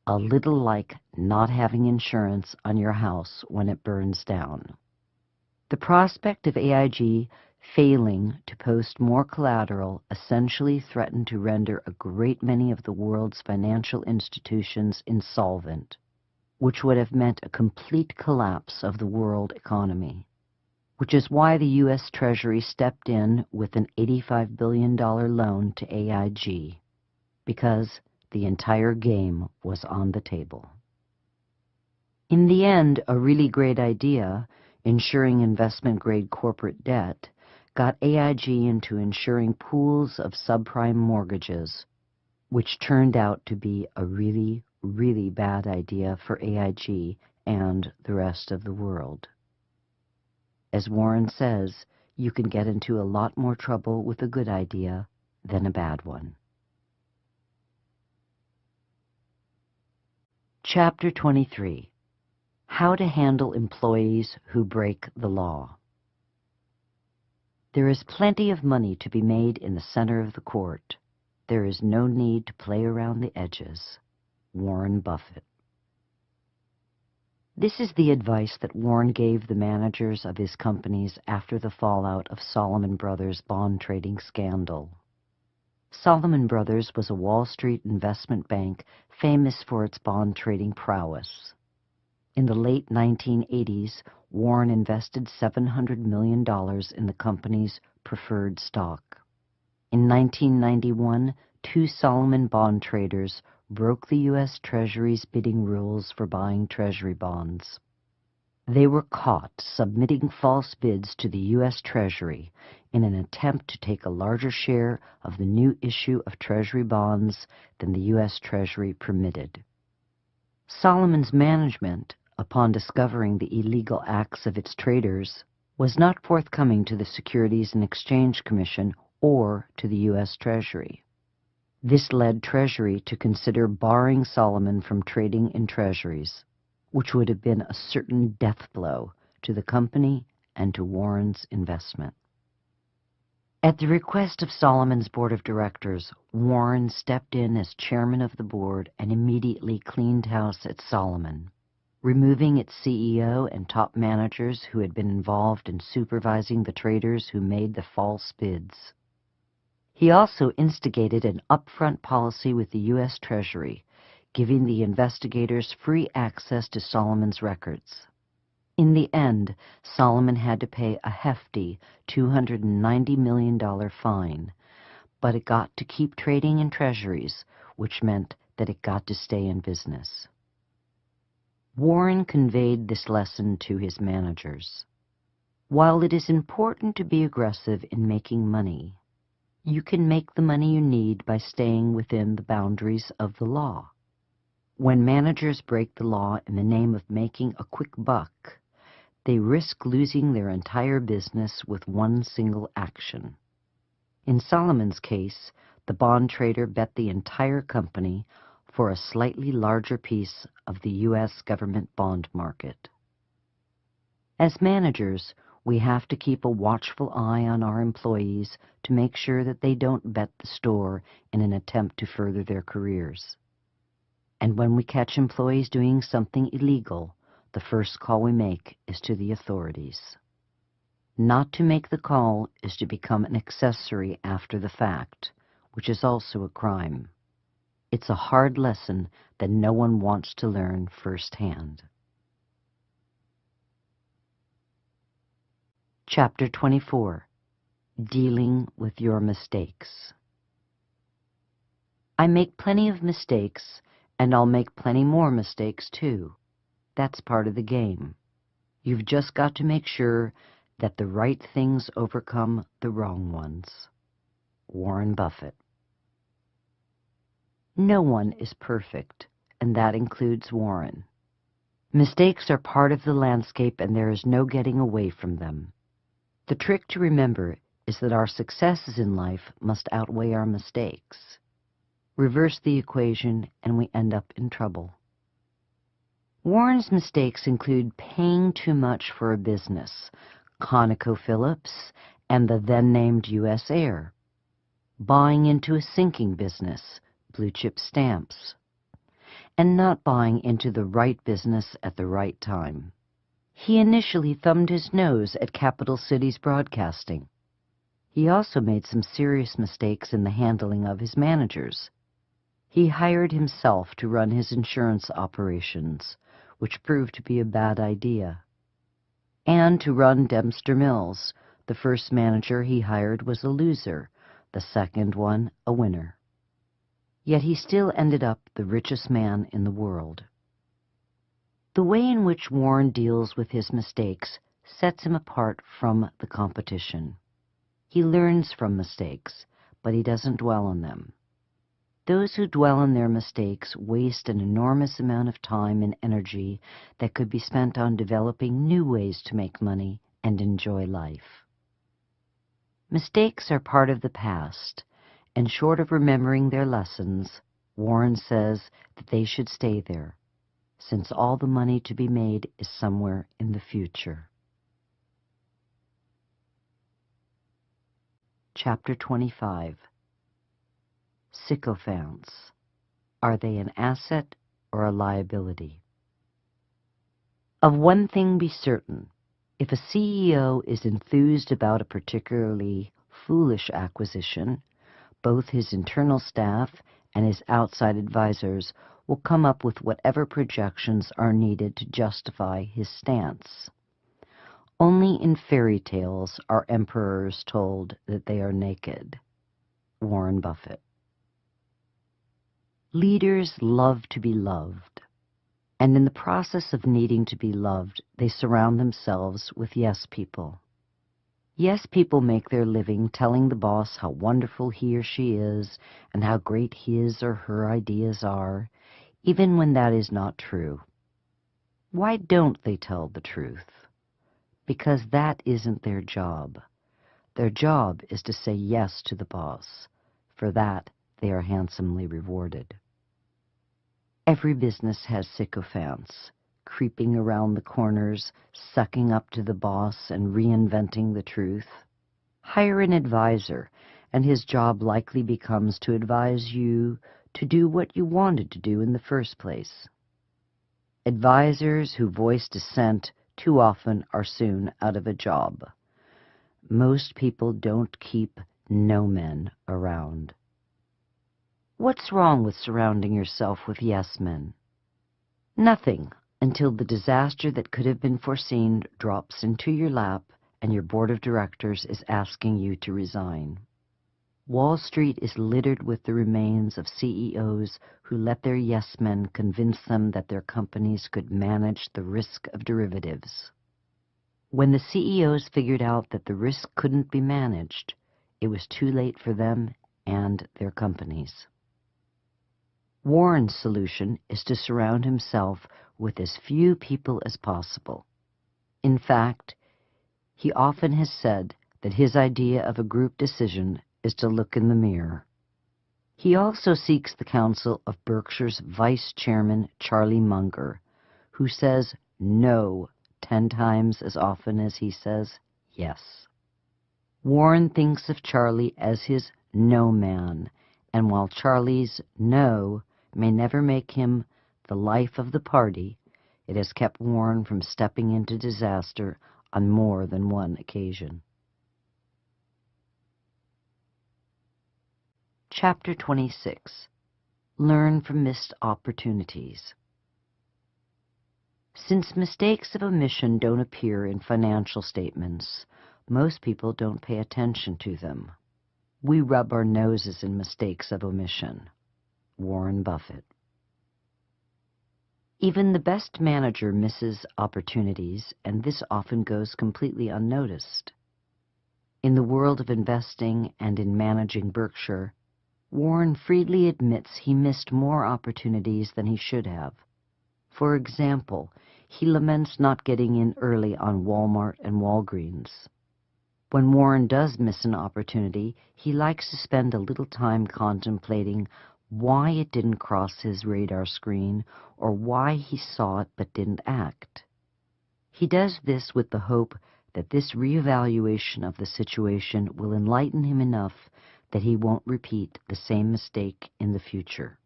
A little like not having insurance on your house when it burns down. The prospect of AIG Failing to post more collateral essentially threatened to render a great many of the world's financial institutions insolvent, which would have meant a complete collapse of the world economy, which is why the U.S. Treasury stepped in with an $85 billion loan to AIG, because the entire game was on the table. In the end, a really great idea, insuring investment-grade corporate debt, got AIG into insuring pools of subprime mortgages, which turned out to be a really, really bad idea for AIG and the rest of the world. As Warren says, you can get into a lot more trouble with a good idea than a bad one. Chapter 23. How to Handle Employees Who Break the Law. There is plenty of money to be made in the center of the court. There is no need to play around the edges. Warren Buffett. This is the advice that Warren gave the managers of his companies after the fallout of Salomon Brothers' bond trading scandal. Salomon Brothers was a Wall Street investment bank famous for its bond trading prowess. In the late 1980s, Warren invested $700 million in the company's preferred stock. In 1991, two Salomon bond traders broke the U.S. Treasury's bidding rules for buying Treasury bonds. They were caught submitting false bids to the U.S. Treasury in an attempt to take a larger share of the new issue of Treasury bonds than the U.S. Treasury permitted. Salomon's management, upon discovering the illegal acts of its traders, was not forthcoming to the Securities and Exchange Commission or to the U.S. Treasury. This led Treasury to consider barring Salomon from trading in treasuries, which would have been a certain death blow to the company and to Warren's investment. At the request of Salomon's board of directors, Warren stepped in as chairman of the board and immediately cleaned house at Salomon, removing its CEO and top managers who had been involved in supervising the traders who made the false bids. He also instigated an upfront policy with the U.S. Treasury, giving the investigators free access to Salomon's records. In the end, Salomon had to pay a hefty $290 million fine, but it got to keep trading in treasuries, which meant that it got to stay in business. Warren conveyed this lesson to his managers. While it is important to be aggressive in making money, you can make the money you need by staying within the boundaries of the law. When managers break the law in the name of making a quick buck, they risk losing their entire business with one single action. In Salomon's case, the bond trader bet the entire company for a slightly larger piece of the U.S. government bond market. As managers, we have to keep a watchful eye on our employees to make sure that they don't bet the store in an attempt to further their careers. And when we catch employees doing something illegal, the first call we make is to the authorities. Not to make the call is to become an accessory after the fact, which is also a crime. It's a hard lesson that no one wants to learn firsthand. Chapter 24. Dealing with Your Mistakes. I make plenty of mistakes, and I'll make plenty more mistakes too. That's part of the game. You've just got to make sure that the right things overcome the wrong ones. Warren Buffett. No one is perfect, and that includes Warren. Mistakes are part of the landscape, and there is no getting away from them. The trick to remember is that our successes in life must outweigh our mistakes. Reverse the equation, and we end up in trouble. Warren's mistakes include paying too much for a business, ConocoPhillips and the then-named U.S. Air, buying into a sinking business, Blue Chip Stamps, and not buying into the right business at the right time. He initially thumbed his nose at Capital Cities Broadcasting, He also made some serious mistakes in the handling of his managers. He hired himself to run his insurance operations, which proved to be a bad idea. And to run Dempster Mills, the first manager he hired was a loser, the second one a winner. Yet he still ended up the richest man in the world. The way in which Warren deals with his mistakes sets him apart from the competition. He learns from mistakes, but he doesn't dwell on them. Those who dwell on their mistakes waste an enormous amount of time and energy that could be spent on developing new ways to make money and enjoy life. Mistakes are part of the past, and short of remembering their lessons, Warren says that they should stay there, since all the money to be made is somewhere in the future. Chapter 25. Sycophants. Are they an asset or a liability? Of one thing be certain. If a CEO is enthused about a particularly foolish acquisition, both his internal staff and his outside advisors will come up with whatever projections are needed to justify his stance. Only in fairy tales are emperors told that they are naked. Warren Buffett. Leaders love to be loved, and in the process of needing to be loved, they surround themselves with yes people. Yes people make their living telling the boss how wonderful he or she is and how great his or her ideas are, even when that is not true. Why don't they tell the truth? Because that isn't their job. Their job is to say yes to the boss. For that, they are handsomely rewarded. Every business has sycophants, creeping around the corners, sucking up to the boss and reinventing the truth. Hire an advisor, and his job likely becomes to advise you to do what you wanted to do in the first place. Advisors who voice dissent too often are soon out of a job. Most people don't keep no men around. What's wrong with surrounding yourself with yes men? Nothing, until the disaster that could have been foreseen drops into your lap and your board of directors is asking you to resign. Wall Street is littered with the remains of CEOs who let their yes men convince them that their companies could manage the risk of derivatives. When the CEOs figured out that the risk couldn't be managed, it was too late for them and their companies. Warren's solution is to surround himself with as few people as possible. In fact, he often has said that his idea of a group decision is to look in the mirror. He also seeks the counsel of Berkshire's Vice Chairman Charlie Munger, who says no 10 times as often as he says yes. Warren thinks of Charlie as his no man, and while Charlie's no may never make him the life of the party, it has kept Warren from stepping into disaster on more than one occasion. Chapter 26. Learn from missed opportunities. Since mistakes of omission don't appear in financial statements, most people don't pay attention to them. We rub our noses in mistakes of omission. Warren Buffett. Even the best manager misses opportunities, and this often goes completely unnoticed. In the world of investing and in managing Berkshire, Warren freely admits he missed more opportunities than he should have. For example, he laments not getting in early on Walmart and Walgreens. When Warren does miss an opportunity, he likes to spend a little time contemplating why it didn't cross his radar screen or why he saw it but didn't act. He does this with the hope that this reevaluation of the situation will enlighten him enough that he won't repeat the same mistake in the future.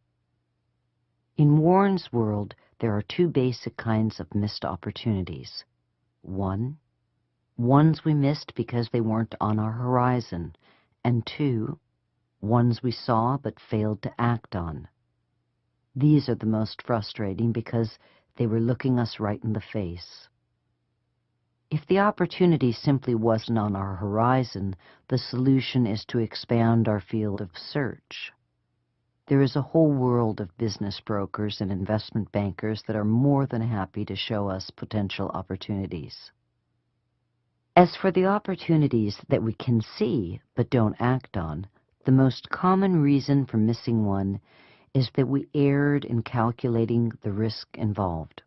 In Warren's world, there are two basic kinds of missed opportunities. 1. Ones we missed because they weren't on our horizon, and two, ones we saw but failed to act on. These are the most frustrating because they were looking us right in the face. If the opportunity simply wasn't on our horizon, the solution is to expand our field of search. There is a whole world of business brokers and investment bankers that are more than happy to show us potential opportunities. As for the opportunities that we can see but don't act on, the most common reason for missing one is that we erred in calculating the risk involved.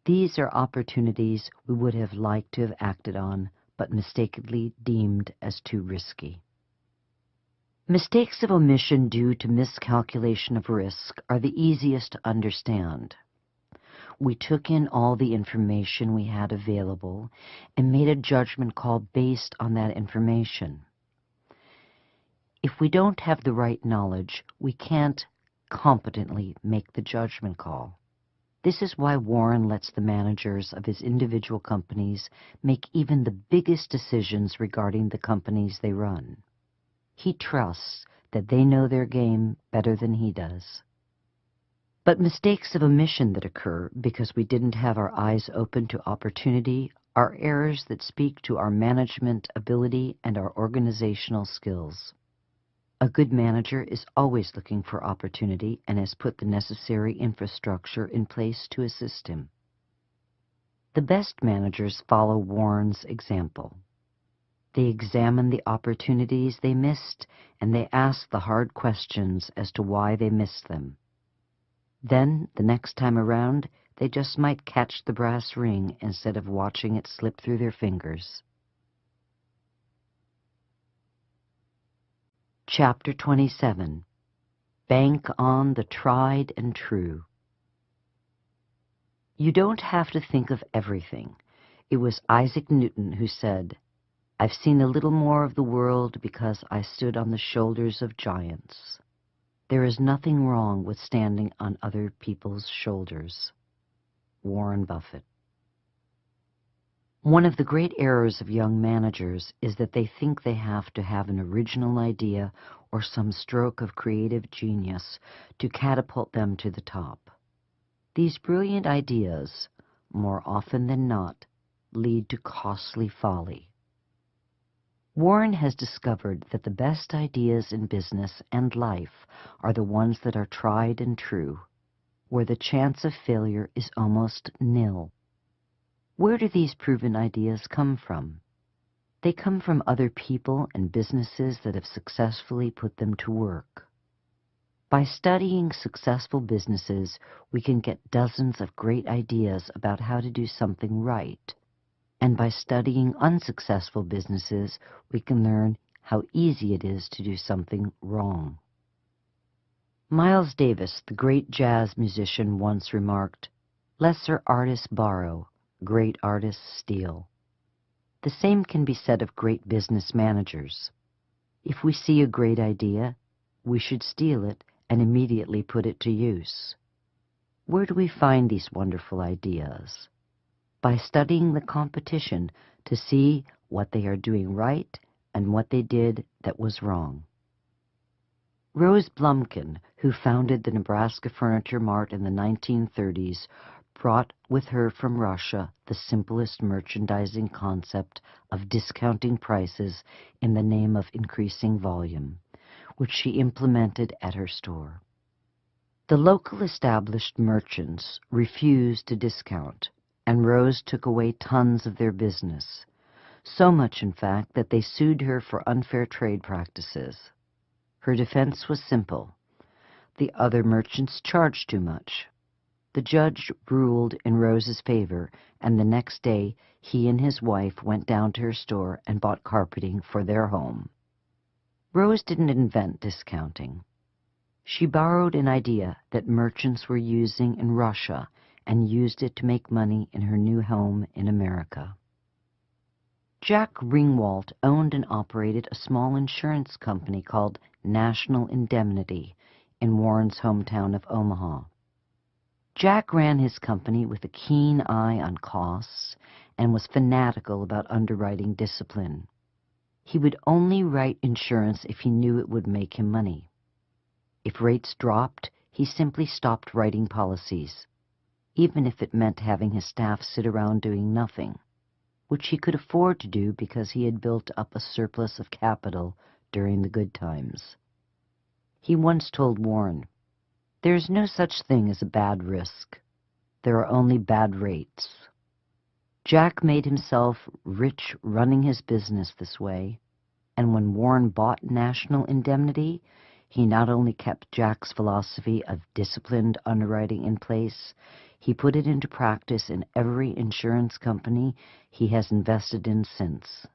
These are opportunities we would have liked to have acted on, but mistakenly deemed as too risky. Mistakes of omission due to miscalculation of risk are the easiest to understand. We took in all the information we had available and made a judgment call based on that information. If we don't have the right knowledge, we can't competently make the judgment call. This is why Warren lets the managers of his individual companies make even the biggest decisions regarding the companies they run. He trusts that they know their game better than he does. But mistakes of omission that occur because we didn't have our eyes open to opportunity are errors that speak to our management ability and our organizational skills. A good manager is always looking for opportunity and has put the necessary infrastructure in place to assist him. The best managers follow Warren's example. They examine the opportunities they missed, and they ask the hard questions as to why they missed them. Then, the next time around, they just might catch the brass ring instead of watching it slip through their fingers. Chapter 27. Bank on the Tried and True. You don't have to think of everything. It was Isaac Newton who said, "I've seen a little more of the world because I stood on the shoulders of giants." There is nothing wrong with standing on other people's shoulders. Warren Buffett. One of the great errors of young managers is that they think they have to have an original idea or some stroke of creative genius to catapult them to the top. These brilliant ideas, more often than not, lead to costly folly. Warren has discovered that the best ideas in business and life are the ones that are tried and true, where the chance of failure is almost nil. Where do these proven ideas come from? They come from other people and businesses that have successfully put them to work. By studying successful businesses, we can get dozens of great ideas about how to do something right. And by studying unsuccessful businesses, we can learn how easy it is to do something wrong. Miles Davis, the great jazz musician, once remarked, "Lesser artists borrow, great artists steal." The same can be said of great business managers. If we see a great idea, we should steal it and immediately put it to use. Where do we find these wonderful ideas? By studying the competition to see what they are doing right and what they did that was wrong. Rose Blumkin, who founded the Nebraska Furniture Mart in the 1930s, brought with her from Russia the simplest merchandising concept of discounting prices in the name of increasing volume, which she implemented at her store. The local established merchants refused to discount, and Rose took away tons of their business, so much, in fact, that they sued her for unfair trade practices. Her defense was simple. The other merchants charged too much. The judge ruled in Rose's favor, and the next day he and his wife went down to her store and bought carpeting for their home. Rose didn't invent discounting. She borrowed an idea that merchants were using in Russia and used it to make money in her new home in America. Jack Ringwalt owned and operated a small insurance company called National Indemnity in Warren's hometown of Omaha. Jack ran his company with a keen eye on costs and was fanatical about underwriting discipline. He would only write insurance if he knew it would make him money. If rates dropped, he simply stopped writing policies, even if it meant having his staff sit around doing nothing, which he could afford to do because he had built up a surplus of capital during the good times. He once told Warren, "There is no such thing as a bad risk. There are only bad rates." Jack made himself rich running his business this way, and when Warren bought National Indemnity, he not only kept Jack's philosophy of disciplined underwriting in place, he put it into practice in every insurance company he has invested in since.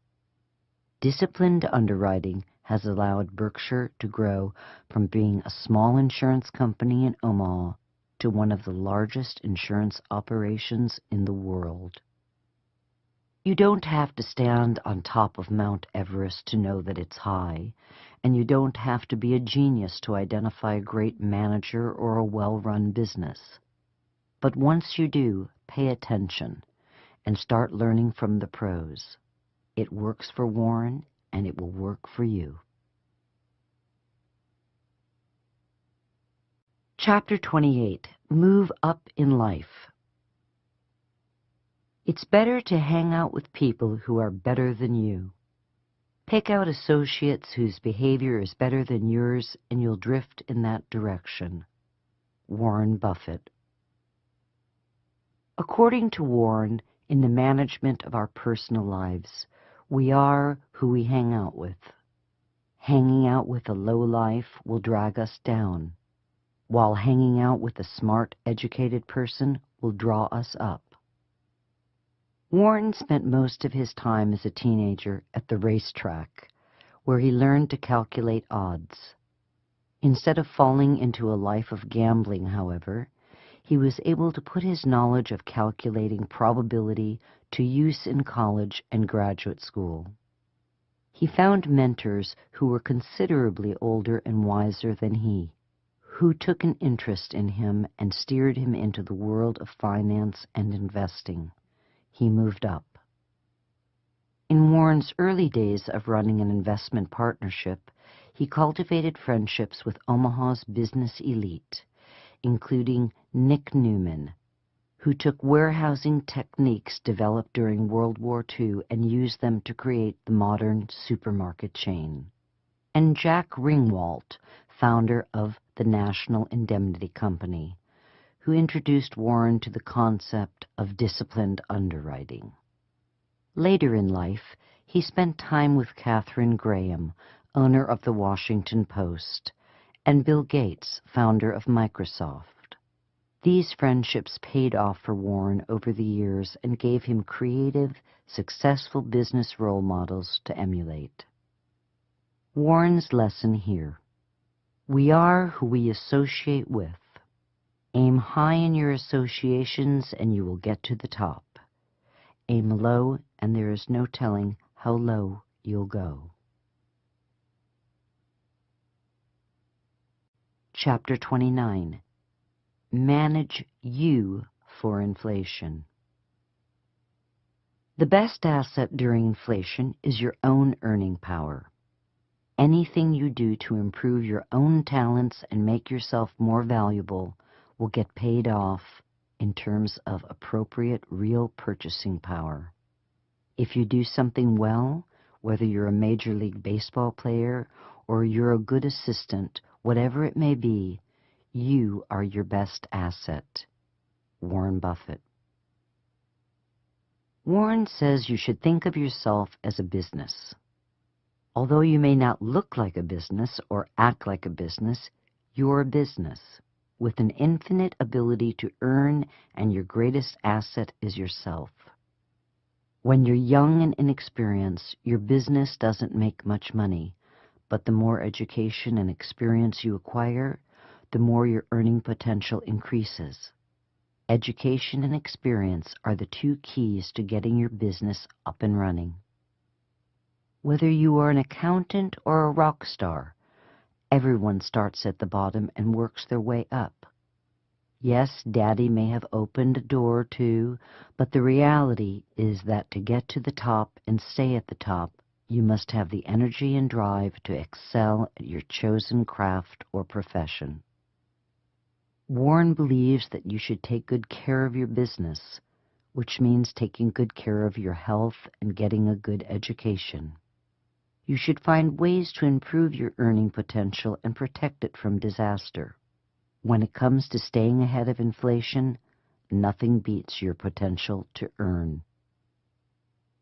Disciplined underwriting has allowed Berkshire to grow from being a small insurance company in Omaha to one of the largest insurance operations in the world. You don't have to stand on top of Mount Everest to know that it's high, and you don't have to be a genius to identify a great manager or a well-run business. But once you do, pay attention and start learning from the pros. It works for Warren, and it will work for you. Chapter 28. Move up in life. It's better to hang out with people who are better than you. Pick out associates whose behavior is better than yours, and you'll drift in that direction. Warren Buffett. According to Warren, in the management of our personal lives, we are who we hang out with. Hanging out with a lowlife will drag us down, while hanging out with a smart, educated person will draw us up. Warren spent most of his time as a teenager at the racetrack, where he learned to calculate odds. Instead of falling into a life of gambling, however, he was able to put his knowledge of calculating probability to use in college and graduate school. He found mentors who were considerably older and wiser than he, who took an interest in him and steered him into the world of finance and investing. He moved up. In Warren's early days of running an investment partnership, he cultivated friendships with Omaha's business elite, including Nick Newman, who took warehousing techniques developed during World War II and used them to create the modern supermarket chain, and Jack Ringwalt, founder of the National Indemnity Company, who introduced Warren to the concept of disciplined underwriting. Later in life, he spent time with Katharine Graham, owner of the Washington Post, and Bill Gates, founder of Microsoft. These friendships paid off for Warren over the years and gave him creative, successful business role models to emulate. Warren's lesson here: we are who we associate with. Aim high in your associations and you will get to the top. Aim low and there is no telling how low you'll go. Chapter 29. Manage you for inflation. The best asset during inflation is your own earning power. Anything you do to improve your own talents and make yourself more valuable will get paid off in terms of appropriate real purchasing power. If you do something well, whether you're a Major League Baseball player or you're a good assistant, whatever it may be, you are your best asset. Warren Buffett. Warren says you should think of yourself as a business. Although you may not look like a business or act like a business, you're a business with an infinite ability to earn, and your greatest asset is yourself. When you're young and inexperienced, your business doesn't make much money, but the more education and experience you acquire, the more your earning potential increases. Education and experience are the two keys to getting your business up and running. Whether you are an accountant or a rock star, everyone starts at the bottom and works their way up. Yes, Daddy may have opened a door or two, but the reality is that to get to the top and stay at the top, you must have the energy and drive to excel at your chosen craft or profession. Warren believes that you should take good care of your business, which means taking good care of your health and getting a good education. You should find ways to improve your earning potential and protect it from disaster. When it comes to staying ahead of inflation, nothing beats your potential to earn.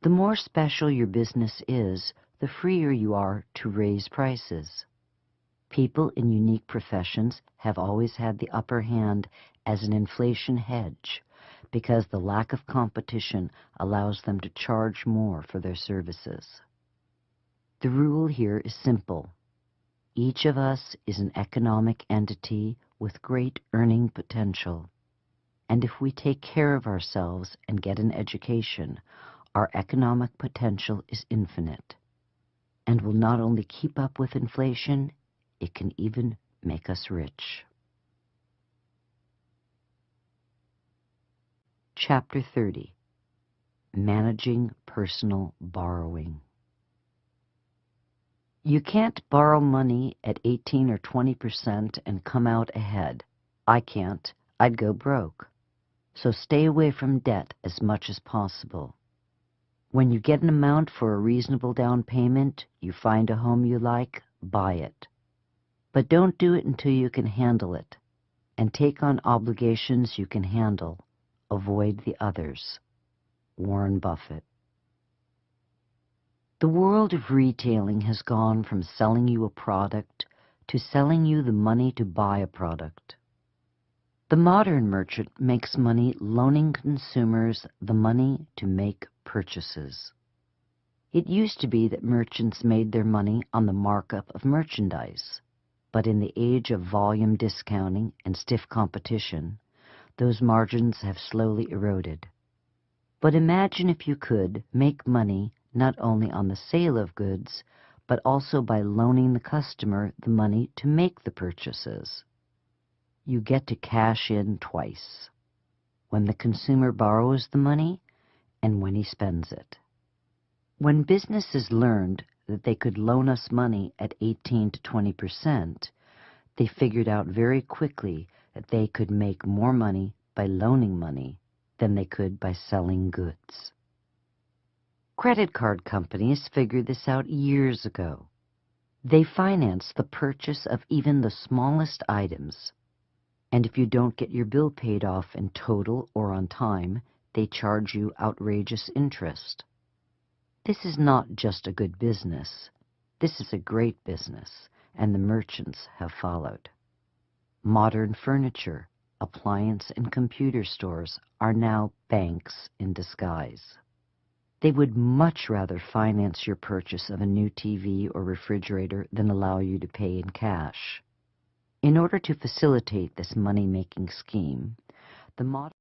The more special your business is, the freer you are to raise prices. People in unique professions have always had the upper hand as an inflation hedge because the lack of competition allows them to charge more for their services. The rule here is simple. Each of us is an economic entity with great earning potential, and if we take care of ourselves and get an education, our economic potential is infinite and will not only keep up with inflation, it can even make us rich. Chapter 30. Managing Personal Borrowing. You can't borrow money at 18 or 20% and come out ahead. I can't. I'd go broke. So stay away from debt as much as possible. When you get an amount for a reasonable down payment, you find a home you like, buy it. But don't do it until you can handle it, and take on obligations you can handle. Avoid the others. Warren Buffett. The world of retailing has gone from selling you a product to selling you the money to buy a product. The modern merchant makes money loaning consumers the money to make purchases. It used to be that merchants made their money on the markup of merchandise, but in the age of volume discounting and stiff competition, those margins have slowly eroded. But imagine if you could make money not only on the sale of goods, but also by loaning the customer the money to make the purchases. You get to cash in twice, when the consumer borrows the money and when he spends it. When businesses learned that they could loan us money at 18 to 20%, they figured out very quickly that they could make more money by loaning money than they could by selling goods. Credit card companies figured this out years ago. They finance the purchase of even the smallest items, and if you don't get your bill paid off in total or on time, they charge you outrageous interest. This is not just a good business. This is a great business, and the merchants have followed. Modern furniture, appliance, and computer stores are now banks in disguise. They would much rather finance your purchase of a new TV or refrigerator than allow you to pay in cash. In order to facilitate this money-making scheme, the modern